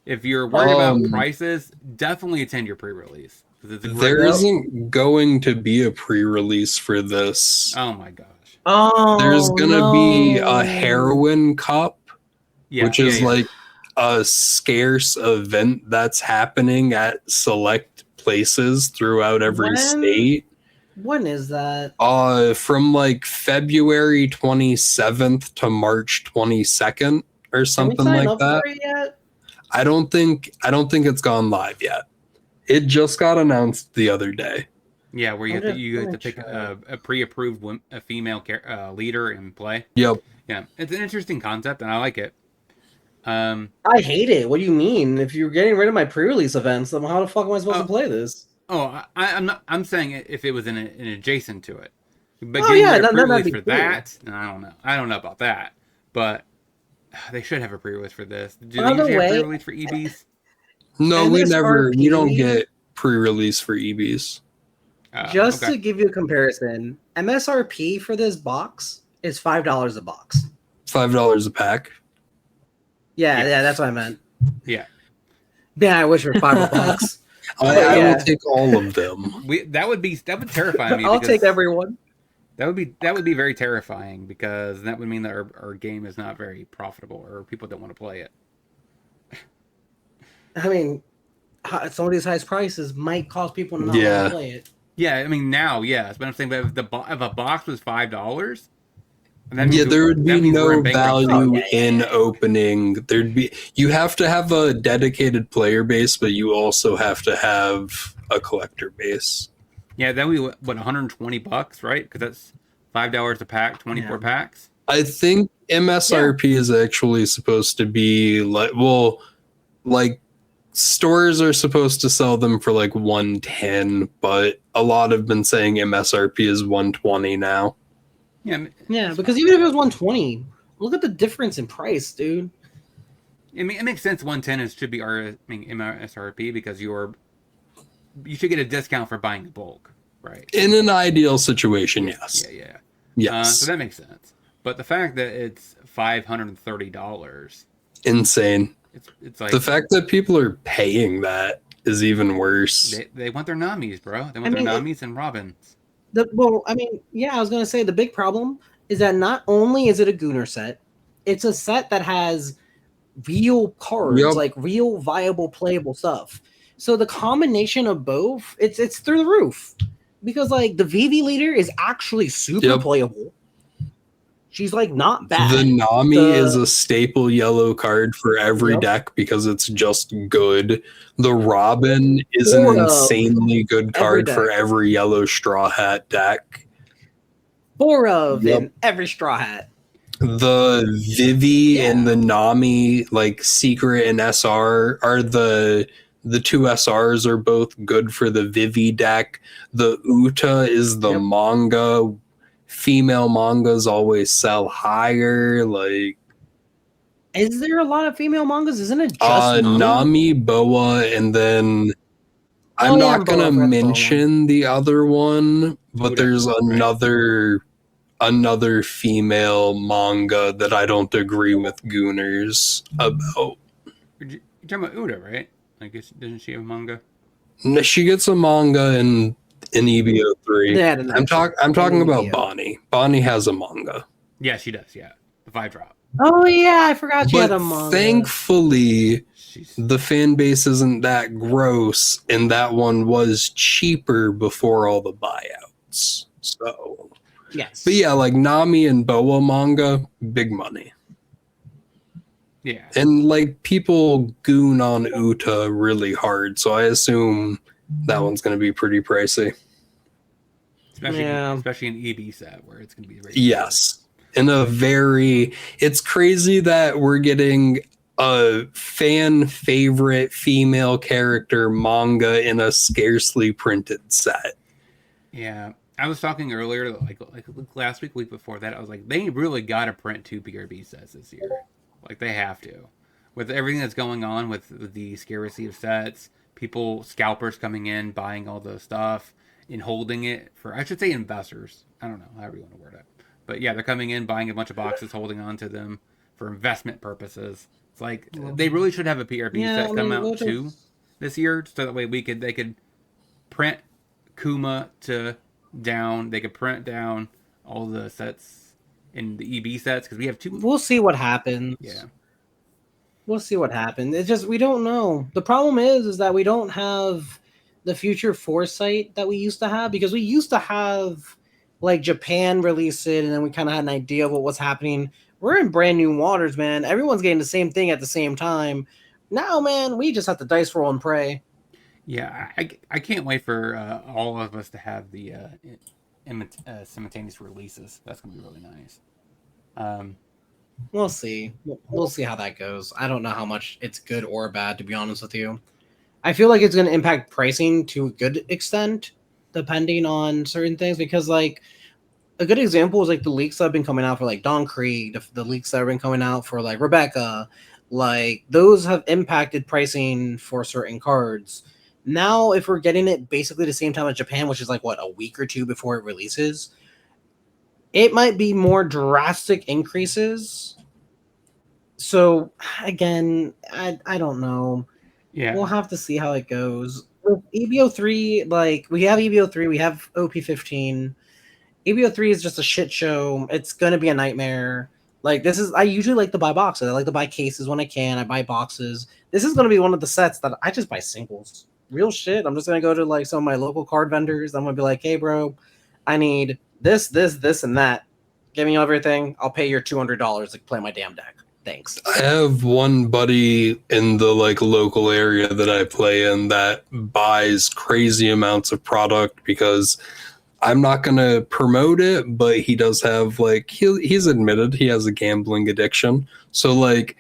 If you're worried about prices, definitely attend your pre-release. There isn't going to be a pre-release for this. Oh my gosh! There's gonna be a heroin cup, which is like a scarce event that's happening at select places throughout every state. When is that? From like February 27th to March 22nd or something like that. For it yet? I don't think it's gone live yet. It just got announced the other day. Yeah, where you have to pick a pre-approved female leader and play. Yep. Yeah, it's an interesting concept, and I like it. I hate it. What do you mean? If you're getting rid of my pre-release events, then how the fuck am I supposed to play this? I'm not. I'm saying if it was in an adjacent to it, but Oh getting yeah, rid of that'd pre-release be for cool. that, no, I don't know. I don't know about that, but they should have a pre-release for this. Do By they the usually have way, pre-release for EBs? No, we MSRP, don't get pre-release for EBs. just Okay. to give you a comparison, MSRP for this box is $5 a box. $5 a pack. Yeah, that's what I meant. Yeah. Yeah, I wish it were $5. I yeah. will take all of them. That would terrify me. I'll because take everyone. That would be very terrifying because that would mean that our game is not very profitable or people don't want to play it. I mean, some of these highest prices might cause people to not want to play it. Yeah, I mean now, yes, but I'm saying, but if a box was $5, There would be no value in yeah. opening. You have to have a dedicated player base, but you also have to have a collector base. Yeah, that would be what $120, right? Because that's $5 a pack, 24 packs. I think MSRP is actually supposed to be like stores are supposed to sell them for like 110, but a lot have been saying MSRP is 120 now. Yeah, because even if it was 120, look at the difference in price, dude. I mean, it makes sense. 110 should be MSRP because you should get a discount for buying in bulk, right? In an ideal situation, yes. Yeah. Yes. So that makes sense. But the fact that it's $530, insane. It's like the fact that people are paying that is even worse. They want their Namis, bro. They want their Namis and Robins. I was gonna say the big problem is that not only is it a Gooner set, it's a set that has real cards, like real viable playable stuff. So the combination of both, it's through the roof. Because like the VV leader is actually super playable. She's like not bad. The Nami is a staple yellow card for every deck because it's just good. The Robin is an insanely good card for every yellow Straw Hat deck. In every Straw Hat. The Vivi and the Nami, like Secret and SR, are the two SRs are both good for the Vivi deck. The Uta is the manga. Female mangas always sell higher. Like, is there a lot of female mangas? Isn't it just Nami, Boa, and then I'm not gonna mention the other one, but there's another female manga that I don't agree with Gooners about. You're talking about Uda, right? I guess doesn't she have a manga? No, she gets a manga in EB03. I'm talking about Bonnie. Bonnie has a manga. Yeah, she does. Yeah, the 5-drop. Oh yeah, I forgot she had a manga. Thankfully, the fan base isn't that gross, and that one was cheaper before all the buyouts. So yes, but yeah, like Nami and Boa manga, big money. Yeah, and like people goon on Uta really hard, so I assume that one's going to be pretty pricey. Especially an EB set where it's going to be very it's crazy that we're getting a fan favorite female character manga in a scarcely printed set. Yeah, I was talking earlier, like last week before that, I was like, they really got to print 2 PRB sets this year. Like, they have to. With everything that's going on with the scarcity of sets, scalpers coming in, buying all the stuff, and holding it for, I should say, investors. I don't know, however you want to word it. But yeah, they're coming in, buying a bunch of boxes, holding on to them for investment purposes. It's like, they really should have a PRB set come out too this year, so that way they could print Kuma to down. They could print down all the sets in the EB sets because we have 2. We'll see what happens. Yeah, we'll see what happens. It's just we don't know. The problem is that we don't have the future foresight that we used to have, because we used to have like Japan release it and then we kind of had an idea of what was happening. We're in brand new waters, man. Everyone's getting the same thing at the same time. Now, man, we just have to dice roll and pray. Yeah, I can't wait for all of us to have the simultaneous releases. That's going to be really nice. We'll see. We'll see how that goes. I don't know how much it's good or bad, to be honest with you. I feel like it's going to impact pricing to a good extent, depending on certain things. Because, like, a good example is like the leaks that have been coming out for like Don Creed, the leaks that have been coming out for like Rebecca, like those have impacted pricing for certain cards. Now, if we're getting it basically the same time as Japan, which is like what, a week or two before it releases, it might be more drastic increases. So again, I don't know. Yeah. We'll have to see how it goes. With EB03, like we have EB03, we have OP15. EB03 is just a shit show. It's gonna be a nightmare. Like this is, I usually like to buy boxes. I like to buy cases when I can. I buy boxes. This is gonna be one of the sets that I just buy singles. Real shit. I'm just gonna go to like some of my local card vendors. I'm gonna be like, hey bro, I need this, and that. Give me everything. I'll pay your $200 to play my damn deck. Thanks. I have one buddy in the like local area that I play in that buys crazy amounts of product because I'm not gonna promote it, but he does have like he's admitted he has a gambling addiction. So like,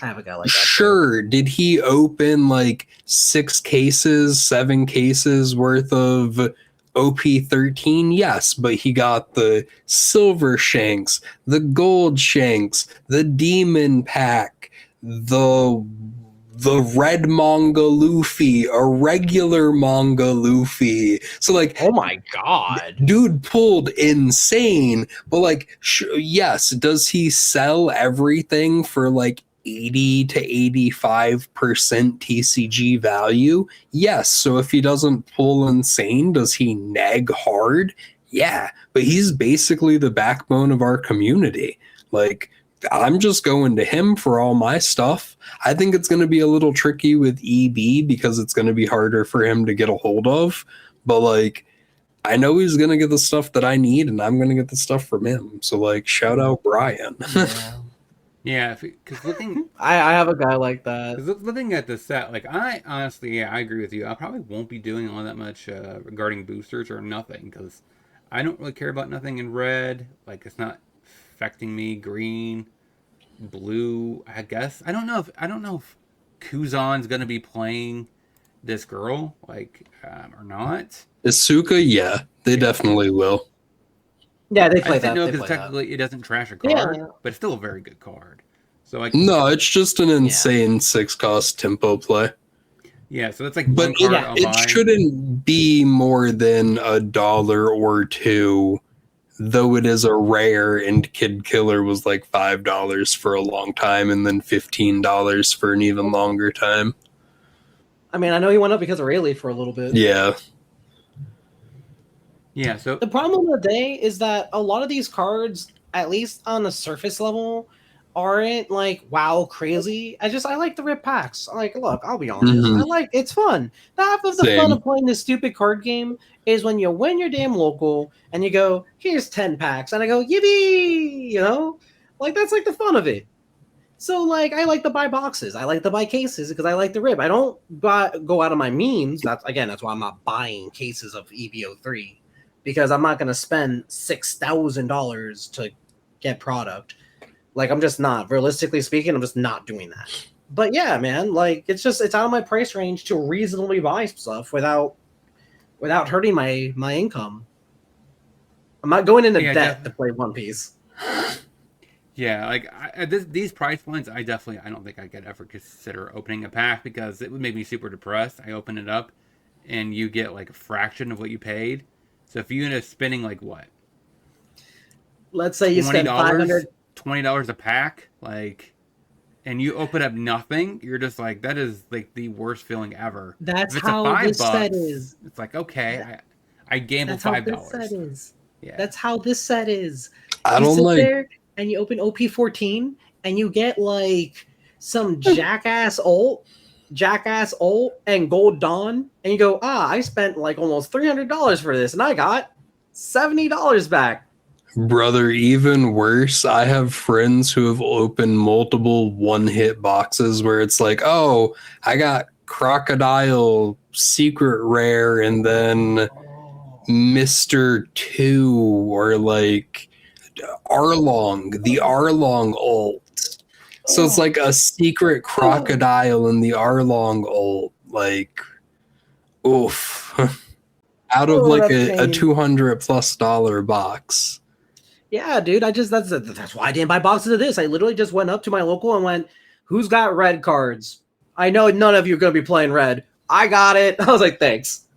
I have a guy like that. sure, did he open like 6 cases, 7 cases worth of OP13? Yes, but he got the silver shanks, the gold shanks, the demon pack, the red manga Luffy, a regular manga Luffy. So like, Oh my god. dude pulled insane. But like, yes, does he sell everything for like 80 to 85% TCG value? Yes. So if he doesn't pull insane, does he nag hard? Yeah. But he's basically the backbone of our community. Like, I'm just going to him for all my stuff. I think it's going to be a little tricky with EB because it's going to be harder for him to get a hold of. But like, I know he's going to get the stuff that I need, and I'm going to get the stuff from him. So like, shout out Brian. Yeah. Yeah, because looking, I have a guy like that. looking at the set, like I honestly, yeah, I agree with you. I probably won't be doing all that much regarding boosters or nothing because I don't really care about nothing in red. Like it's not affecting me. Green, blue. I guess I don't know if Kuzan's gonna be playing this girl like or not. Isuka, yeah, they definitely will. Yeah, they I play just that. didn't know They because play that. technically it doesn't trash a card, Yeah. but it's still a very good card. So like No, it's just an insane 6-cost tempo play. yeah, so that's like But one card I'll it buy. shouldn't be more than $1 or $2, though it is a rare, and Kid Killer was like $5 for a long time and then $15 for an even longer time. I mean, I know he went up because of Rayleigh for a little bit. Yeah. Yeah, so The problem of the day is that a lot of these cards, at least on the surface level, aren't like wow crazy. I like the rip packs. Like, look, I'll be honest. Mhm. It's fun. Half of the Same. fun of playing this stupid card game is when you win your damn local and you go, here's 10 packs, and I go, yippee! You know? Like that's like the fun of it. So like I like to buy boxes. I like to buy cases because I like the rip. I don't go out of my means. That's why I'm not buying cases of EB03 because I'm not going to spend $6,000 to get product. Like I'm just not. Realistically speaking, I'm just not doing that. But yeah, man, like it's out of my price range to reasonably buy stuff without hurting my income. I'm not going into debt to play One Piece. yeah, like these price points, I don't think I could ever consider opening a pack because it would make me super depressed. I open it up, and you get like a fraction of what you paid. So if you end up spending like what? Let's say you spend $20 a pack, like, and you open up nothing, you're just like that is like the worst feeling ever. That's if it's how $5, this set is. It's like okay, I gambled That's how $5. this set is. Yeah, That's how this set is. I You don't sit like. there and you open OP14 and you get like some jackass ult, and Gold Dawn, and you go, I spent like almost $300 for this, and I got $70 back. Brother, even worse, I have friends who have opened multiple one-hit boxes where it's like, oh, I got Crocodile Secret Rare and then Mr. 2 or like the Arlong ult. So it's like a secret crocodile in the Arlong ult. Like, oof. Out of like a $200+ box. Yeah, dude. That's why I didn't buy boxes of this. I literally just went up to my local and went, "Who's got red cards? I know none of you are gonna be playing red. I got it." I was like, "Thanks."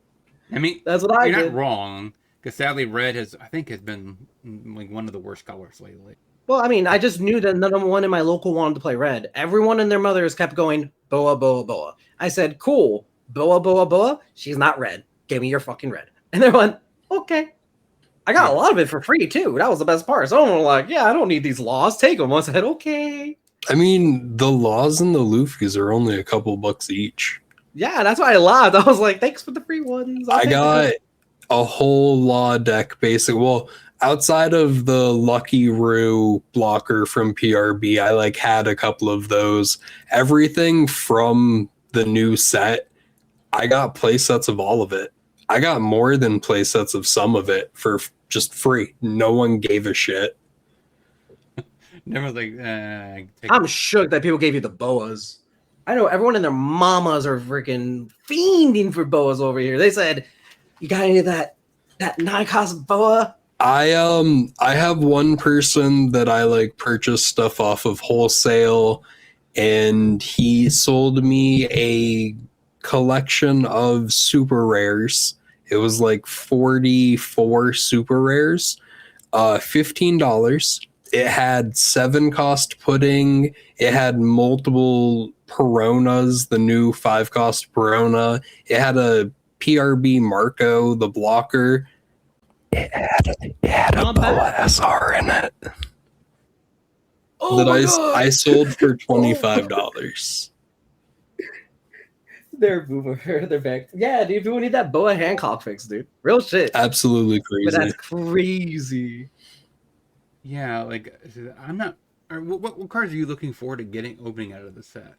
I mean, That's what I you're did. not wrong, because sadly, red has been like one of the worst colors lately. Well, I mean, I just knew that none of one in my local wanted to play red. Everyone and their mothers kept going, "Boa, boa, boa." I said, "Cool, boa, boa, boa. She's not red. Give me your fucking red." And they went, "Okay." I got a lot of it for free too. That was the best part. So I'm like, "Yeah, I don't need these laws. Take them." I said, "Okay." I mean, the laws and the Luffy's are only a couple bucks each. Yeah, that's why I laughed. I was like, "Thanks for the free ones." I got a whole law deck basic. Well, outside of the Lucky Roo blocker from PRB, I like had a couple of those. Everything from the new set, I got play sets of all of it. I got more than play sets of some of it for just free. No one gave a shit. Never like. I'm shook that people gave you the boas. I know everyone and their mamas are freaking fiending for boas over here. They said, "You got any of that 9-cost boa?" I have one person that I like purchase stuff off of wholesale, and he sold me a collection of super rares. It was like 44 super rares, $15. It had 7-cost pudding. It had multiple Peronas, the new 5-cost Perona. It had a PRB Marco, the blocker. It had a Boa SR in it. Oh that my God. I sold for $25. They're boomer. They're back. Yeah, dude. People need that Boa Hancock fix, dude. Real shit. Absolutely But crazy. that's crazy. Yeah, like I'm not. Or what cards are you looking forward to opening out of the set?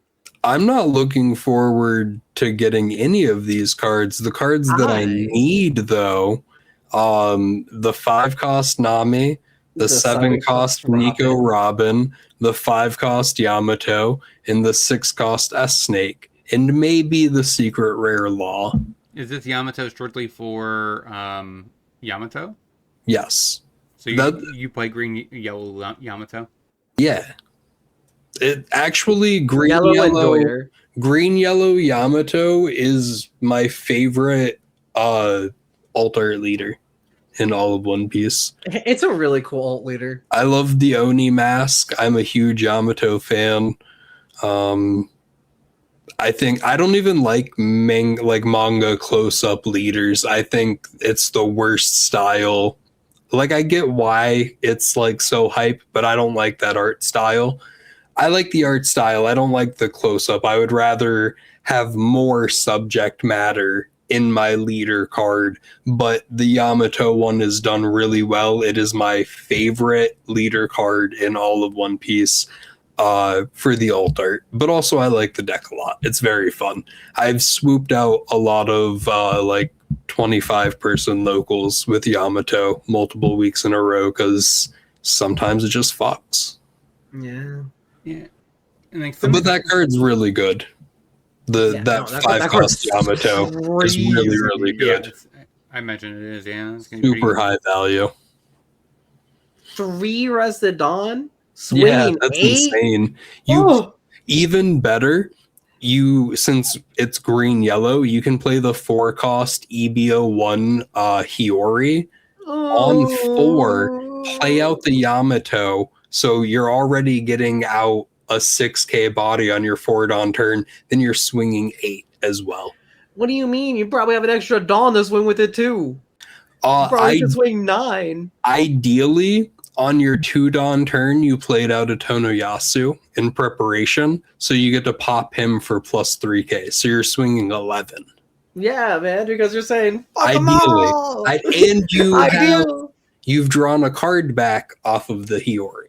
I'm not looking forward to getting any of these cards. The cards that I need, though, the 5-cost Nami, the 7-cost Nico Robin, the 5-cost Yamato, and the 6-cost S Snake, and maybe the secret rare Law. Is this Yamato strictly for Yamato? Yes. So you play green, yellow Yamato? Yeah. It actually green yellow Yamato is my favorite alt art leader in all of One Piece. It's a really cool alt leader. I love the Oni mask. I'm a huge Yamato fan. I think I don't even like manga close-up leaders. I think it's the worst style. Like, I get why it's like so hype, but I don't like that art style. I like the art style. I don't like the close-up. I would rather have more subject matter in my leader card, but the Yamato one is done really well. It is my favorite leader card in all of One Piece for the alt art, but also I like the deck a lot. It's very fun. I've swooped out a lot of 25-person locals with Yamato multiple weeks in a row because sometimes it just fucks. Yeah. Yeah. And but that card's really good. That 5-cost Yamato is really, really good. Yeah, I imagine it is, yeah. It's super high value. 3 Rested Dawn? Swinging yeah, that's 8? Insane. Even better, since it's green yellow, you can play the 4-cost EB01 Hiyori on 4. Play out the Yamato, so you're already getting out a 6k body on your 4-Dawn turn. Then you're swinging 8 as well. What do you mean? You probably have an extra Dawn to swing with it too. You probably could swing 9. Ideally, on your 2-Dawn turn, you played out a Tonoyasu in preparation, so you get to pop him for plus 3k. So you're swinging 11. Yeah, man, because you're saying, fuck ideally. And you've drawn a card back off of the Hiyori.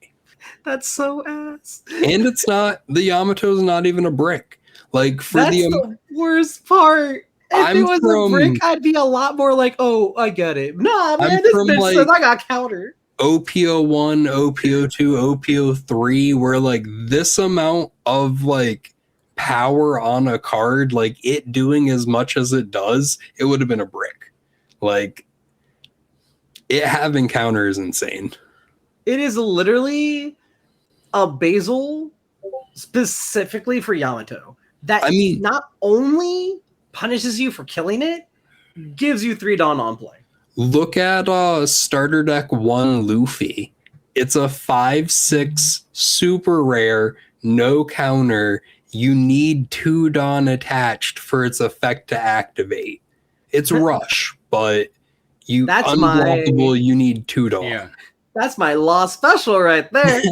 That's so ass. And it's not, the Yamato's not even a brick. Like, for That's the worst part. If it was a brick, I'd be a lot more like, oh, I get it. Nah, man, this bitch says I got counter. OPO1, OPO2, OPO3, where like this amount of like power on a card, like it doing as much as it does, it would have been a brick. Like it having counter is insane. It is literally a Basil specifically for Yamato. That I mean, not only punishes you for killing it, gives you 3 Dawn on play. look at starter deck 1 Luffy. It's a 5/6 super rare, no counter. You need 2 Dawn attached for its effect to activate. It's rush, but you unblockable, you need 2 Dawn. Yeah. That's my law special right there.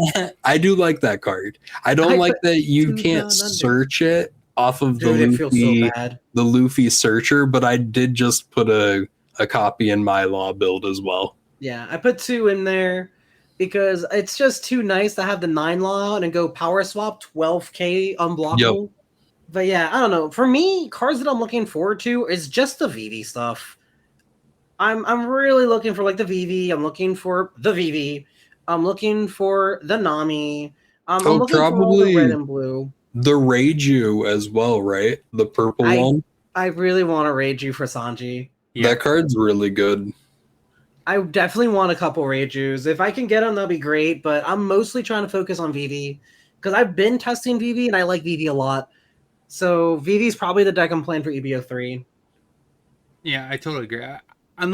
I do like that card. I don't like that you 2 can't Dawn under. search it off of Dude, it feels so the bad. Luffy searcher, but I did just put a copy in my law build as well. Yeah, I put 2 in there because it's just too nice to have the 9 law out and go power swap 12k unblockable. Yep. But yeah, I don't know. For me, cards that I'm looking forward to is just the VV stuff. I'm really looking for like the VV. I'm looking for the VV. I'm looking for the Nami. I'm looking for all the red and blue. The Reiju as well, right? The purple one. I really want to Reiju for Sanji. Yeah. That card's really good. I definitely want a couple Reijus. If I can get them, that'll be great. But I'm mostly trying to focus on VV because I've been testing VV and I like VV a lot. So VV is probably the deck I'm playing for EB03. Yeah, I totally agree. I'm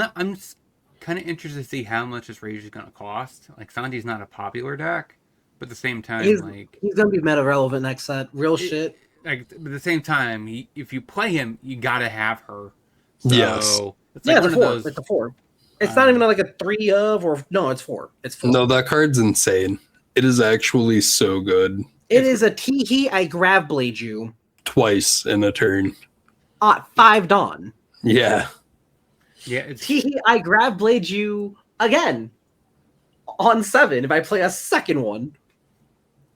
kind of interested to see how much this Rage is going to cost. Like, Sanji's not a popular deck, but at the same time, He's gonna be meta relevant next set. Real shit. Like, at the same time, if you play him, you got to have her. So, Yes. it's like Yeah, one it's of a 4. those. It's a 4. It's not even like a 3 of or no, it's 4. It's 4. No, that card's insane. It is actually so good. It is a Teehee I grab blade you. Twice in a turn. 5 Dawn. Yeah. Yeah, it's Teehee I grab blade you again on 7 if I play a second one.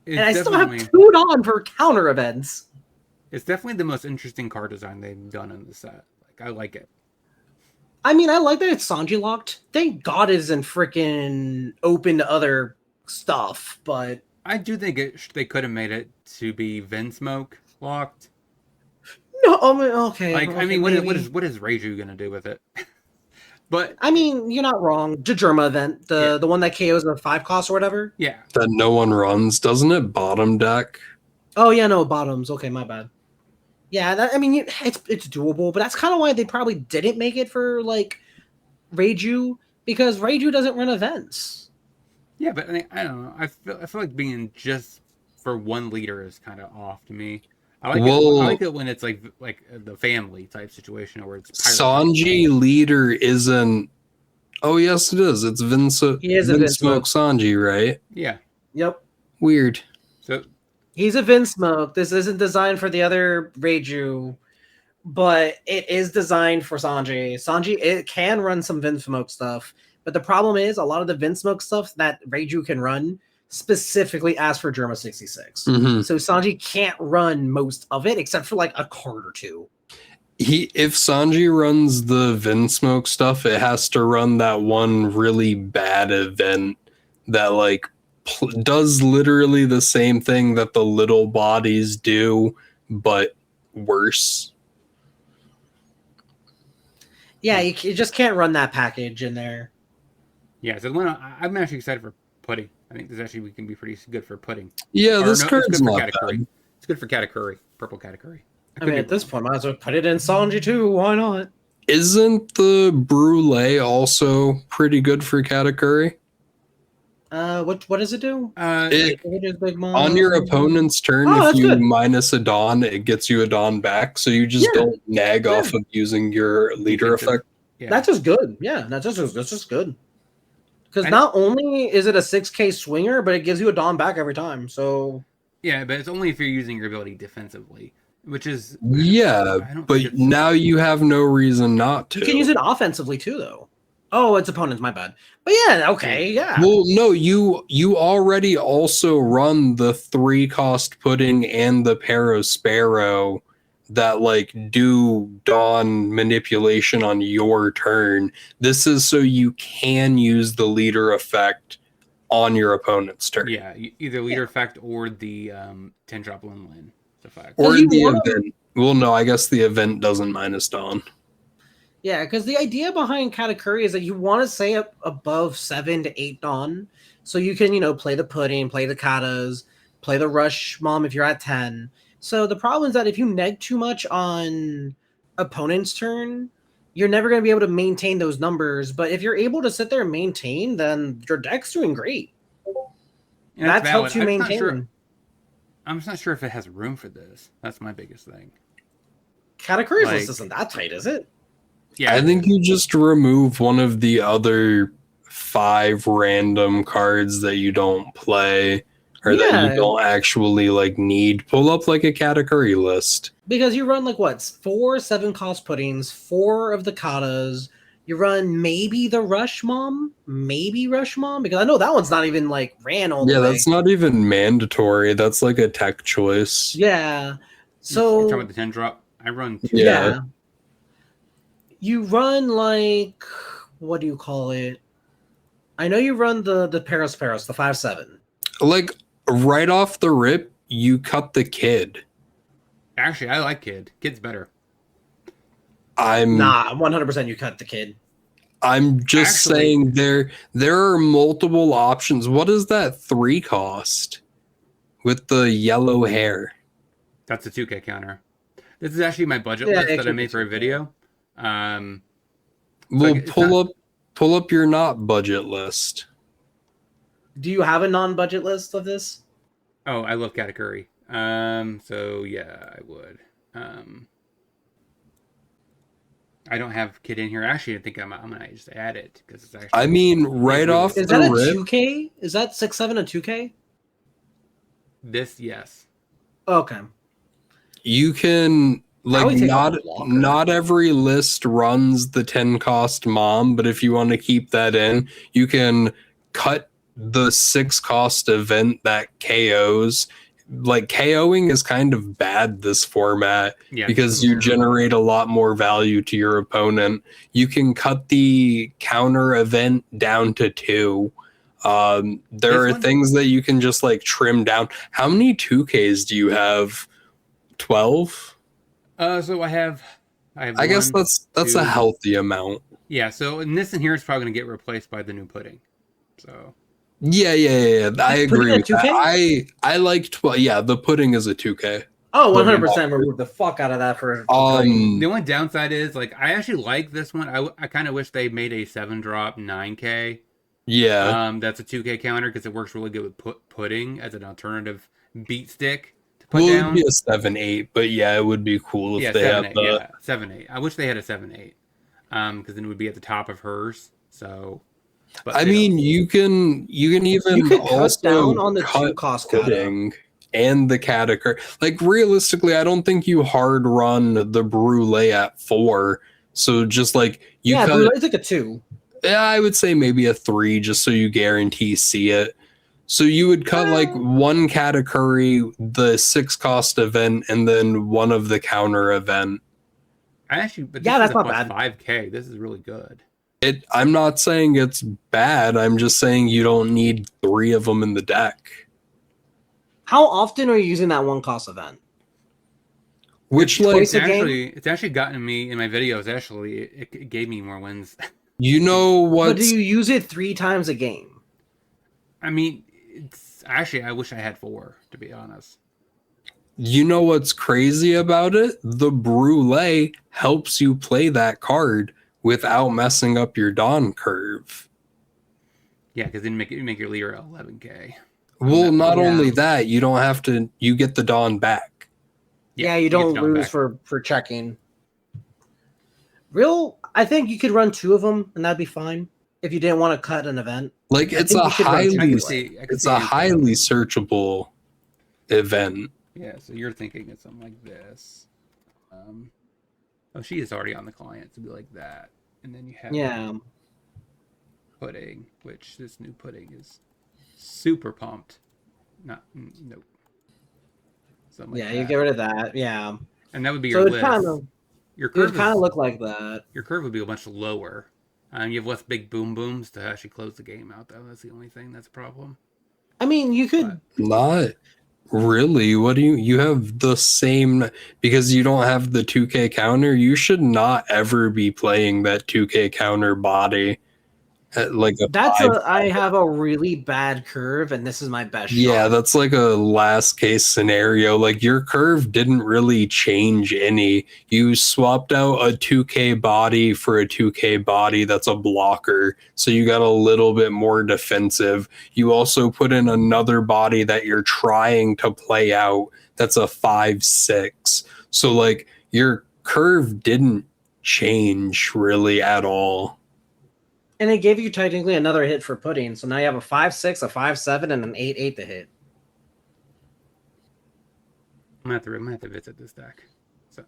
And I still have 2 Dawn for counter events. It's definitely the most interesting card design they've done in the set. Like, I like it. I mean, I like that it's Sanji locked. Thank God it isn't freaking open to other stuff, but I do think they could have made it to be Vinsmoke locked. no. I mean, okay. Like, okay, I mean, what maybe. is Reiju gonna do with it? But I mean, you're not wrong. Jajurma event, the one that KOs the 5 cost or whatever. yeah, That no one runs. Doesn't it bottom deck? Oh yeah, no bottoms. Okay, my bad. Yeah, I mean, it's doable, but that's kind of why they probably didn't make it for like Reiju because Reiju doesn't run events. yeah, but I don't know. I feel like being just for 1 leader is kind of off to me. I like it when it's like the family type situation where it's Sanji leader isn't. Oh yes, it is. It's He is a Vinsmoke Sanji, right? Yeah. Yep. Weird. So He's a Vinsmoke. This isn't designed for the other Reiju, but it is designed for Sanji. Sanji, it can run some Vinsmoke stuff, but the problem is a lot of the Vinsmoke stuff that Reiju can run specifically asks for Germa 66. Mm-hmm. So Sanji can't run most of it except for like a card or 2. If Sanji runs the Vinsmoke stuff, it has to run that one really bad event that like does literally the same thing that the little bodies do, but worse. Yeah, you just can't run that package in there. yeah, so the one I'm actually excited for pudding. I think this actually can be pretty good for pudding. Yeah, Or this no, card's it's good for not Katakuri. bad. It's good for Katakuri, purple Katakuri. I mean, at this point, might as well put it in Sanji too. Why not? Isn't the Brulee also pretty good for Katakuri? What does it do? On your opponent's turn, Oh, if that's you good. minus a Dawn, it gets you a Dawn back, so you just Yeah. don't nag off of using your leader effect. Yeah. That's just good. Yeah, that's just good. Because I- not only is it a 6k swinger, but it gives you a Dawn back every time. So Yeah, but it's only if you're using your ability defensively, which is Yeah, I don't but think it's- now you have no reason not to. you can use it offensively too, though. Oh, it's opponents. My bad. But yeah, okay, yeah. Well, no, you already also run the 3 cost pudding and the Paro Sparrow that like do Dawn manipulation on your turn. This is so you can use the leader effect on your opponent's turn. Yeah, either leader effect or the 10-drop Lin effect. Or you the wanna- event. Well, no, I guess the event doesn't minus Dawn. Yeah, because the idea behind Katakuri is that you want to stay up above 7 to 8 Dawn, so you can, play the pudding, play the katas, play the rush mom if you're at 10. So the problem is that if you neg too much on opponent's turn, you're never going to be able to maintain those numbers. But if you're able to sit there and maintain, then your deck's doing great. And That valid. helps you I'm maintain. I'm just not sure if it has room for this. That's my biggest thing. Katakuri's list isn't that tight, is it? Yeah, I think you just remove one of the other 5 random cards that you don't play or that you don't actually like need. Pull up like a Katakuri list. Because you run like what, 4 7-cost puddings, 4 of the katas. You run maybe the rush mom, because I know that one's not even like ran all the way. Yeah, that's not even mandatory. That's like a tech choice. Yeah. So you're So talking about the 10-drop. I run 2. Yeah. You run like, what do you call it? I know you run the Paris, the 5/7. Like right off the rip, you cut the kid. Actually, I like Kid. Kid's better. Nah, 100% you cut the kid. I'm just saying there are multiple options. What does that 3 cost with the yellow hair? That's a 2K counter. This is actually my budget list that I made for a video. Well, pull up your not budget list. Do you have a non-budget list of this? Oh, I love Katakuri. So yeah, I would. I don't have Kid in here. Actually, I think I'm gonna just add it because it's actually. I mean, right off is the that a rip, 2K? Is that 6/7 a 2K? This, yes. Okay. you can like not every list runs the 10 cost mom, but if you want to keep that in, you can cut the 6 cost event that KOs. Like KOing is kind of bad this format because you generate a lot more value to your opponent. You can cut the counter event down to 2. There are things that you can just like trim down. How many 2Ks do you have? 12? So I have I guess that's a healthy amount. Yeah, so in this in here is probably gonna get replaced by the new pudding. So Yeah. I agree with that. I like 12. Yeah, the pudding is a 2K. Oh, 100% remove the fuck out of that for the only downside is like I actually like this one. I kind of wish they made a 7-drop 9K. Yeah. That's a 2K counter because it works really good with pudding as an alternative beat stick to put down. It would be a 7-8, but yeah, it would be cool if they had the 7-8. I wish they had a 7-8. Because then it would be at the top of hers. So I mean, you can even cut down on the 2-cost pudding and the Katakuri. Like realistically, I don't think you hard run the brulee at 4. So just like cut, brulee's like a 2. Yeah, I would say maybe a 3, just so you guarantee see it. So you would cut like 1 Katakuri, the 6 cost event, and then 1 of the counter event. That's not bad. 5K. This is really good. I'm not saying it's bad. I'm just saying you don't need 3 of them in the deck. How often are you using that 1 cost event? Which it's actually gotten me in my videos. Actually, it gave me more wins. You know what? But do you use it 3 times a game? I mean, it's actually I wish I had 4, to be honest. You know what's crazy about it? The brulee helps you play that card without messing up your Dawn curve. Yeah, because then you make your leader 11K. Well, not only that, you don't have to. You get the Dawn back. Yeah, you don't lose for checking. I think you could run 2 of them, and that'd be fine if you didn't want to cut an event. Like it's a highly searchable event. Yeah, so you're thinking it's something like this. She is already on the client, so it'd be like that, and then you have pudding, which this new pudding is super pumped. Nope. You get rid of that. Yeah. And that would be So your it list. Your it would curve kind of is, look like that. your curve would be much lower. You have less big boom booms to actually close the game out, though. That's the only thing that's a problem. I mean, you could. Not really. What do you have the same, because you don't have the 2K counter. You should not ever be playing that 2K counter body at like a That's 5. I have a really bad curve, and this is my best Yeah, shot. that's like a last case scenario. Like your curve didn't really change any. You swapped out a 2K body for a 2K body that's a blocker. So you got a little bit more defensive. You also put in another body that you're trying to play out that's a 5-6. So like your curve didn't change really at all. And it gave you technically another hit for pudding. So now you have a 5-6, a 5-7, and an 8-8 to hit. I'm gonna have to visit this deck. So,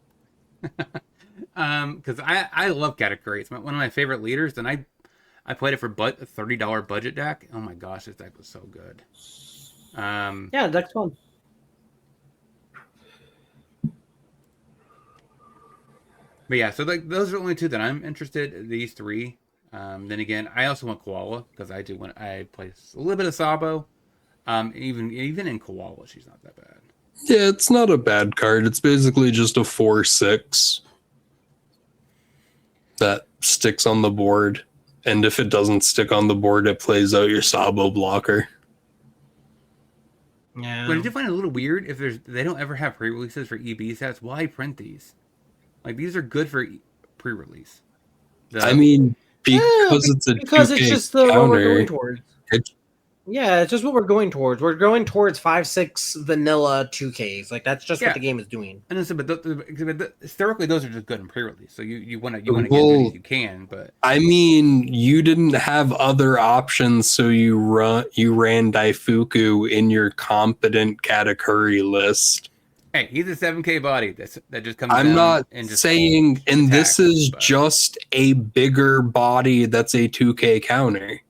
because I love category. It's one of my favorite leaders, and I played it for a $30 budget deck. Oh my gosh, this deck was so good. Yeah, the deck's fun. But yeah, so like those are the only two that I'm interested in, these three. Then again, I also want Koala because I play a little bit of Sabo. Even in Koala, she's not that bad. Yeah, it's not a bad card. It's basically just a 4-6 that sticks on the board. And if it doesn't stick on the board, it plays out your Sabo blocker. Yeah. But I do find it a little weird if they don't ever have pre-releases for EB sets. Why print these? Like these are good for pre-release. I mean, because it's a 2K it's just counter, what we're going towards. It, Yeah, it's just what we're going towards. We're going towards 5-6 vanilla 2Ks. Like that's just what the game is doing. And so, but historically, those are just good in pre-release. So you want to get as Well, many as you can. But I mean, you didn't have other options, so you ran Daifuku in your competent Katakuri list. hey, he's a 7K body that just comes. I'm down not and just saying, and attacks, this is but just a bigger body that's a 2K counter.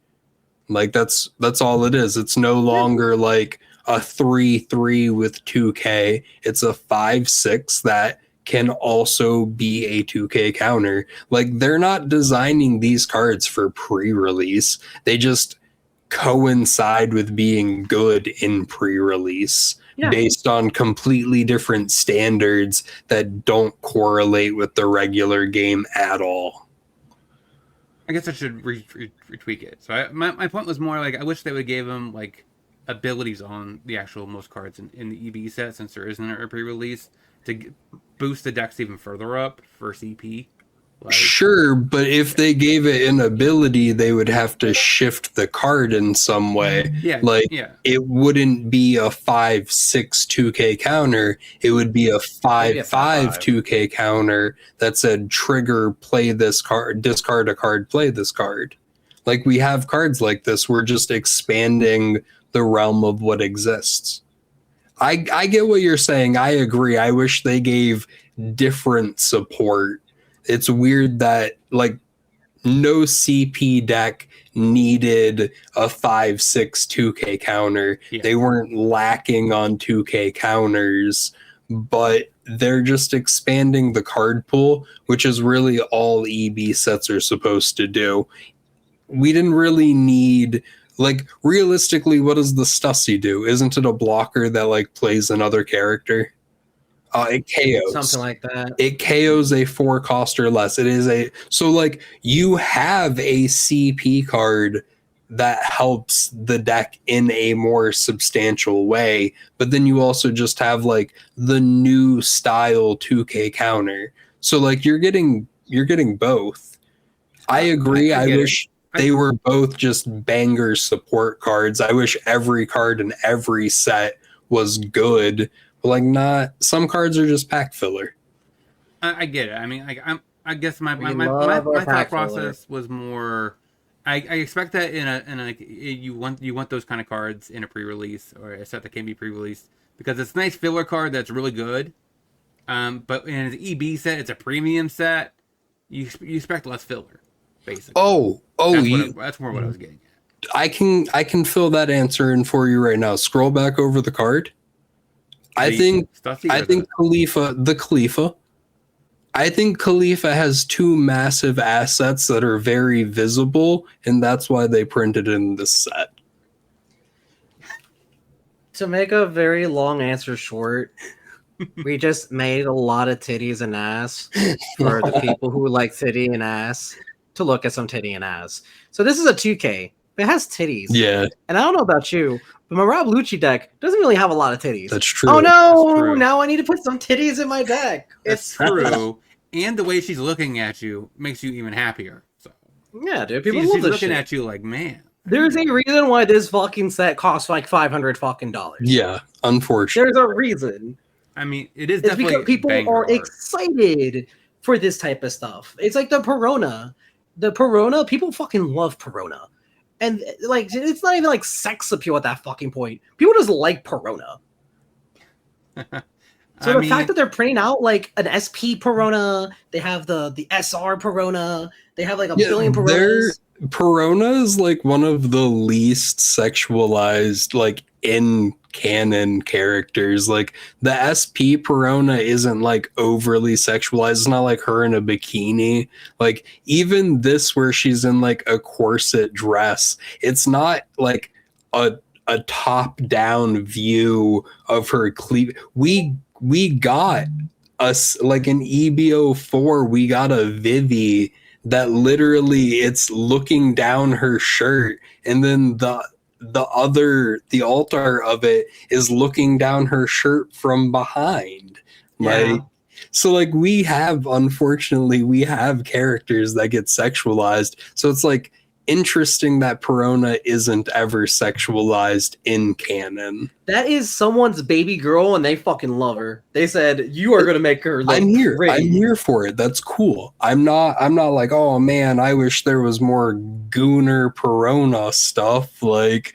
Like that's all it is. It's no longer like a 3-3 with 2K. It's a 5-6 that can also be a 2K counter. Like they're not designing these cards for pre-release. They just coincide with being good in pre-release. Yeah. Based on completely different standards that don't correlate with the regular game at all. I guess I should retweak it. So my point was more like I wish they would give him like abilities on the actual most cards in the EB set, since there isn't a pre-release, to boost the decks even further up for CP. Like, sure, but if they gave it an ability, they would have to shift the card in some way. Yeah, like yeah. It wouldn't be a 5-6 2K counter. It would be a 5-5 2K counter that said trigger, play this card, discard a card, play this card. Like we have cards like this. We're just expanding the realm of what exists. I get what you're saying. I agree. I wish they gave different support. It's weird that like no CP deck needed a 5-6 2K counter. Yeah. They weren't lacking on 2K counters, but they're just expanding the card pool, which is really all EB sets are supposed to do. We didn't really need, like, realistically, what does the Stussy do? Isn't it a blocker that like plays another character? It KOs. Something like that. It KOs a 4 cost or less. It is so like you have a CP card that helps the deck in a more substantial way, but then you also just have like the new style 2K counter. So like you're getting both. I agree. I wish they were both just banger support cards. I wish every card in every set was good. But like not, some cards are just pack filler. I get it. I mean, like I guess my thought process was more. I expect that in a you want those kind of cards in a pre-release or a set that can be pre-released, because it's a nice filler card that's really good. But in an EB set, it's a premium set. You expect less filler, basically. That's more what I was getting at. I can fill that answer in for you right now. Scroll back over the card. I think Stussy Khalifa. I think Khalifa has two massive assets that are very visible, and that's why they printed in this set. To make a very long answer short, we just made a lot of titties and ass for the people who like titty and ass to look at some titty and ass. So this is a 2K. It has titties. Yeah, And I don't know about you, but my Rob Lucci deck doesn't really have a lot of titties. that's true. Oh That's no! true. Now I need to put some titties in my deck. It's true. And the way she's looking at you makes you even happier. So Yeah, dude. People she's love this looking shit. at you like, man. There's a reason why this fucking set costs like $500. Yeah, unfortunately. There's a reason. I mean, it is It's definitely because people banger are art. excited for this type of stuff. It's like the Perona. The Perona, people fucking love Perona. And like it's not even like sex appeal at that fucking point. People just like Perona. So the fact that they're printing out like an SP Perona, they have the SR Perona, they have like a billion Peronas. Perona is like one of the least sexualized, like in canon characters. Like the SP Perona isn't like overly sexualized. It's not like her in a bikini. Like even this where she's in like a corset dress, it's not like a top down view of her cleavage. We got us like an EB04, we got a Vivi that literally it's looking down her shirt, and then the altar of it is looking down her shirt from behind. Like so like unfortunately we have characters that get sexualized. So it's like interesting that Perona isn't ever sexualized in canon. That is someone's baby girl, and they fucking love her. They said you are gonna make her. Look I'm here. pretty. I'm here for it. That's cool. I'm not like, oh man, I wish there was more Gooner Perona stuff. Like,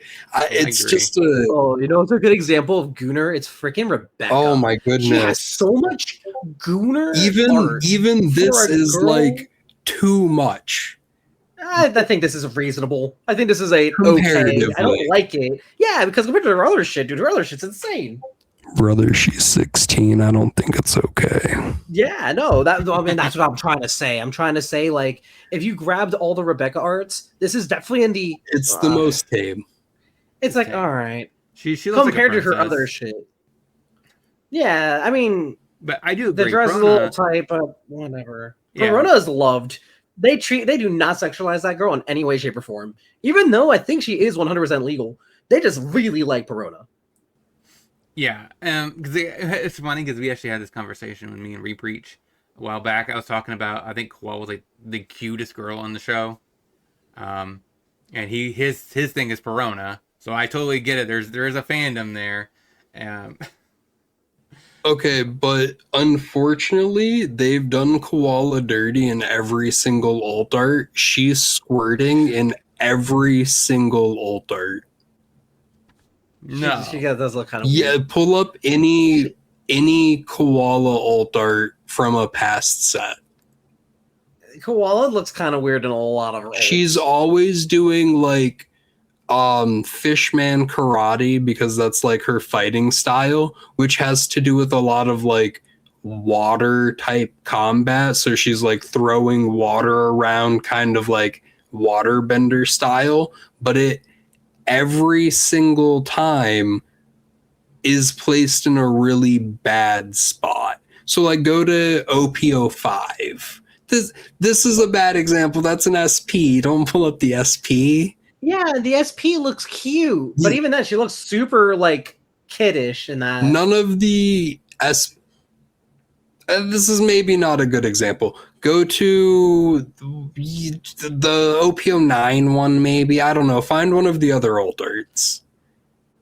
it's agree. just a. Oh, you know what's a good example of Gooner? It's freaking Rebecca. Oh my goodness! She has so much Gooner. Even this for a is girl. like too much. I think this is reasonable. I think this is a okay. Comparatively. I don't like it. Yeah, because compared to her other shit, dude, her other shit's insane. Brother, she's 16. I don't think it's okay. Yeah, no, that's what I'm trying to say. I'm trying to say, like, if you grabbed all the Rebecca arts, this is definitely in the. It's the most tame. It's like, tame. all right, She looks compared like a to her princess. other shit. Yeah, I mean, But I do agree. the dress is a Perona- little tight, but whatever. Yeah. Corona is loved. They do not sexualize that girl in any way, shape, or form. Even though I think she is 100% legal, they just really like Perona. Yeah, because it's funny because we actually had this conversation with me and Repreach a while back. I was talking about, I think Koal was like the cutest girl on the show, and his thing is Perona, so I totally get it. There is a fandom there. Okay, but unfortunately, they've done Koala dirty in every single alt art. She's squirting in every single alt art. No, She does look kind of Yeah, weird. pull up any Koala alt art from a past set. Koala looks kind of weird in a lot of her. She's always doing like fishman karate because that's like her fighting style, which has to do with a lot of like water type combat. So she's like throwing water around, kind of like waterbender style, but it every single time is placed in a really bad spot. So like go to OP05. This is a bad example. That's an SP. Don't pull up the SP. Yeah, the SP looks cute, but even then, she looks super like kiddish in that. None of the this is maybe not a good example. Go to the OP09 one, maybe. I don't know. Find one of the other alt arts.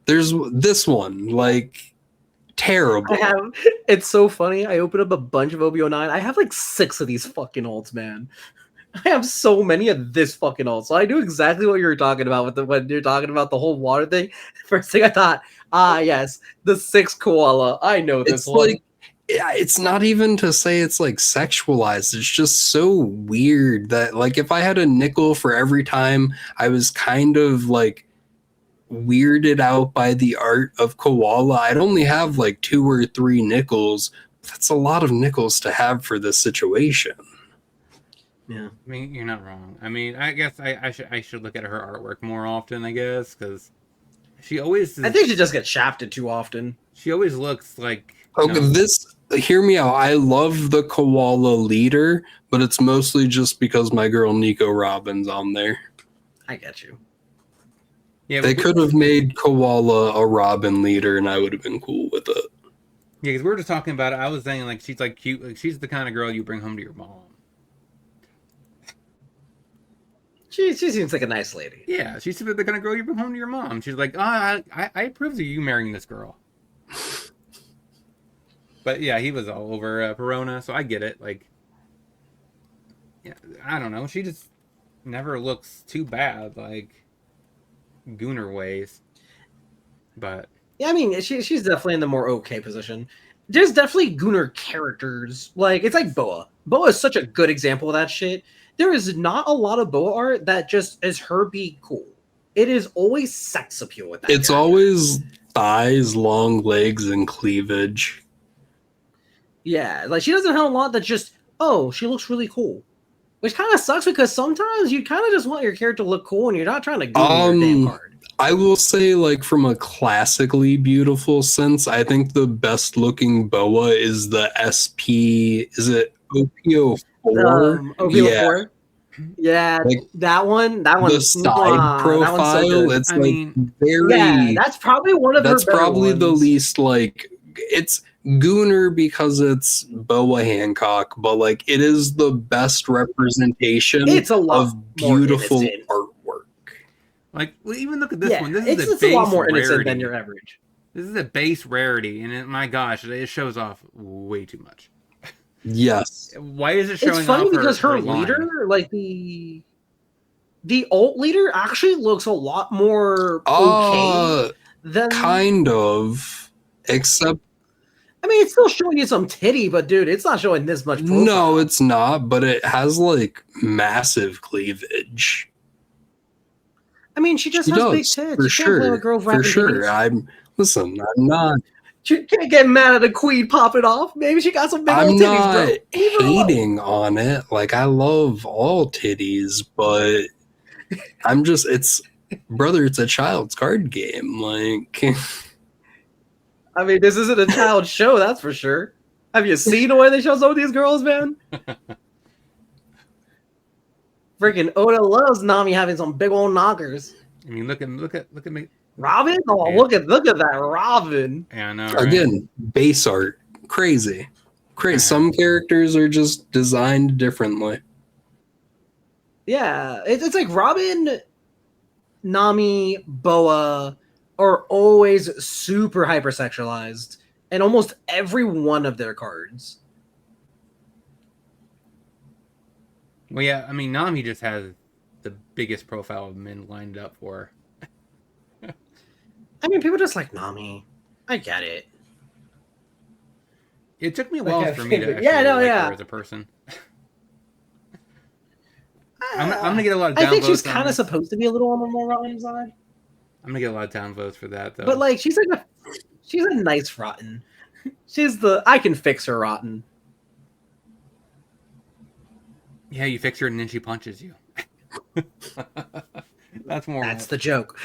There's this one, like terrible. It's so funny. I opened up a bunch of OB09. I have like 6 of these fucking alts, man. I have so many of this fucking alt. So I knew exactly what you were talking about when you're talking about the whole water thing. First thing I thought, yes, the 6 koala. I know this It's one. like, it's not even to say it's like sexualized. It's just so weird that like if I had a nickel for every time I was kind of like weirded out by the art of Koala. I'd only have like 2 or 3 nickels. That's a lot of nickels to have for this situation. Yeah. I mean, you're not wrong. I mean, I guess I should look at her artwork more often, I guess, because she always I think she just gets shafted too often. she always looks like Okay, hear me out. I love the Koala leader, but it's mostly just because my girl Nico Robin's on there. I get you. yeah, They could have made Koala a Robin leader, and I would have been cool with it. Yeah, because we were just talking about it. I was saying like she's like cute, like she's the kind of girl you bring home to your mom. She seems like a nice lady. Yeah, she's the kind of girl you bring home to your mom. She's like, oh, I approve of you marrying this girl. But yeah, he was all over Perona, so I get it. Like, yeah, I don't know. She just never looks too bad, like Gooner ways. But Yeah, I mean, she's definitely in the more okay position. There's definitely Gooner characters. Like, it's like Boa. Boa is such a good example of that shit. There is not a lot of Boa art that just is her be cool. It is always sex appeal with that. It's character. always thighs, long legs, and cleavage. Yeah, like she doesn't have a lot that just, oh, she looks really cool. Which kind of sucks because sometimes you kind of just want your character to look cool and you're not trying to go your damn card. I will say, like, from a classically beautiful sense, I think the best looking boa is the SP. Is it OPO4? OPO4? Yeah, Like, that one. the side profile. So it's I like mean, very. yeah, that's probably one of That's her better probably the ones. least like. It's Gooner because it's Boa Hancock, but like it is the best representation It's a lot of more beautiful innocent. artwork. like, well, even look at this one. This it's is a just a lot base more innocent rarity. than your average. This is a base rarity, and my gosh, it shows off way too much. Yes. Why is it showing It's funny off because her line? leader, like the alt leader, actually looks a lot more okay than. Kind of. Except I mean, it's still showing you some titty, but dude, it's not showing this much profile. no, it's not, but it has like massive cleavage. I mean, she just She has big does, tits. for You can't blame a sure. girl For rapping sure. titties. I'm not You can't get mad at a queen popping off. Maybe she got some big I'm old titties, bro. not Leave her alone. hating on it. Like, I love all titties, but I'm just, it's a child's card game. Like, I mean, this isn't a child show, that's for sure. Have you seen the way they show some of these girls, man? Freaking Oda loves Nami having some big old knockers. I mean, look at me. Robin? Oh, Yeah. look at that Robin. Yeah, I know. Right? again, base art. Crazy. Some characters are just designed differently. Yeah, it's like Robin, Nami, Boa are always super hypersexualized in almost every one of their cards. Well, yeah, I mean, Nami just has the biggest profile of men lined up for her. I mean, people just like Nami. I get it. It took me a while Okay, for me to actually yeah, no, like yeah. her as a person. I'm gonna get a lot of downvotes. I think she's on kind of this. supposed to be a little on the more rotten side, I'm gonna get a lot of downvotes for that, though. but like she's a nice rotten. She's the I can fix her rotten. yeah, you fix her and then she punches you. That's more. That's the joke.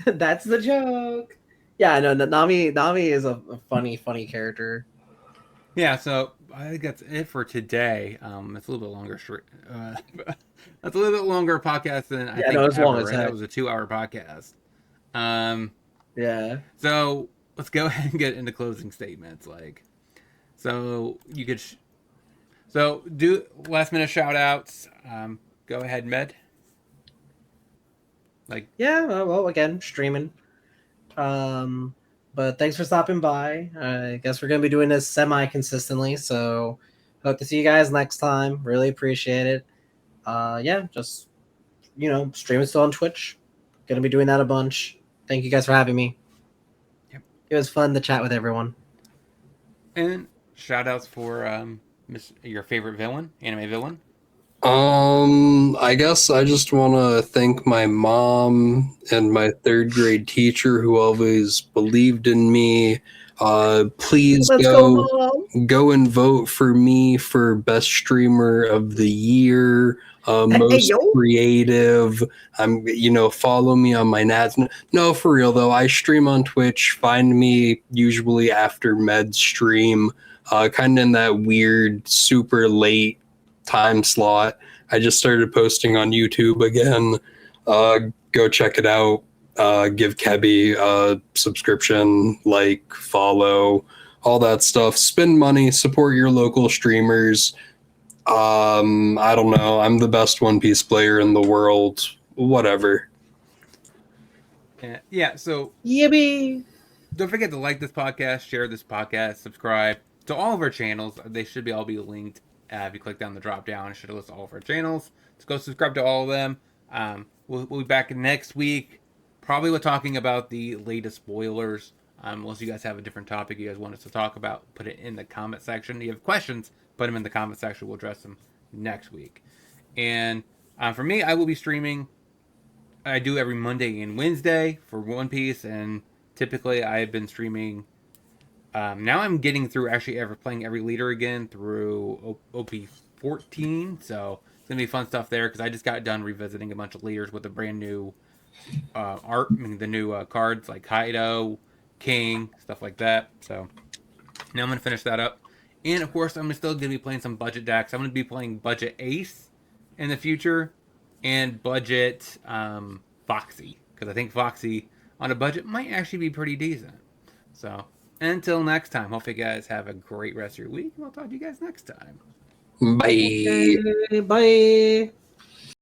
That's the joke. Yeah, no, Nami is a funny character. Yeah, so I think that's it for today. It's a little bit longer. That's a little bit longer podcast than I think it's long ever. as Right? That heck. was a 2-hour podcast. Yeah. So let's go ahead and get into closing statements. Like, so you could, so do last minute shout outs. Go ahead, Med. Like, Yeah, well, again, streaming. But thanks for stopping by. I guess we're gonna be doing this semi-consistently, so hope to see you guys next time. Really appreciate it. Yeah, just streaming still on Twitch. Gonna be doing that a bunch. Thank you guys for having me. Yep. It was fun to chat with everyone. and shout outs for your favorite villain, anime villain. I guess I just want to thank my mom and my third grade teacher who always believed in me. Please Let's go, Mom. go and vote for me for best streamer of the year, Hey, most yo. creative. Follow me on my Nats. No, for real though, I stream on Twitch. Find me usually after med stream, kind of in that weird, super late time slot. I just started posting on YouTube again. Go check it out. Give Kebbie a subscription, like, follow, all that stuff. Spend money, support your local streamers. I don't know. I'm the best One Piece player in the world. Whatever. Yeah, so Yippee. don't forget to like this podcast, share this podcast, subscribe to all of our channels. They should all be linked. If you click down the drop down, it should list all of our channels. So go subscribe to all of them. We'll be back next week. Probably we're talking about the latest spoilers. Unless you guys have a different topic you guys want us to talk about, put it in the comment section. If you have questions, put them in the comment section. We'll address them next week. And for me, I will be streaming. I do every Monday and Wednesday for One Piece, and typically I've been streaming. Now I'm getting through actually playing every leader again through OP14, so it's gonna be fun stuff there because I just got done revisiting a bunch of leaders with the brand new art, the new cards like Kaido, King, stuff like that. So now I'm gonna finish that up, and of course I'm still gonna be playing some budget decks. I'm gonna be playing budget Ace in the future, and budget Foxy, because I think Foxy on a budget might actually be pretty decent. So until next time, hope you guys have a great rest of your week. We'll talk to you guys next time. Bye. Okay, bye.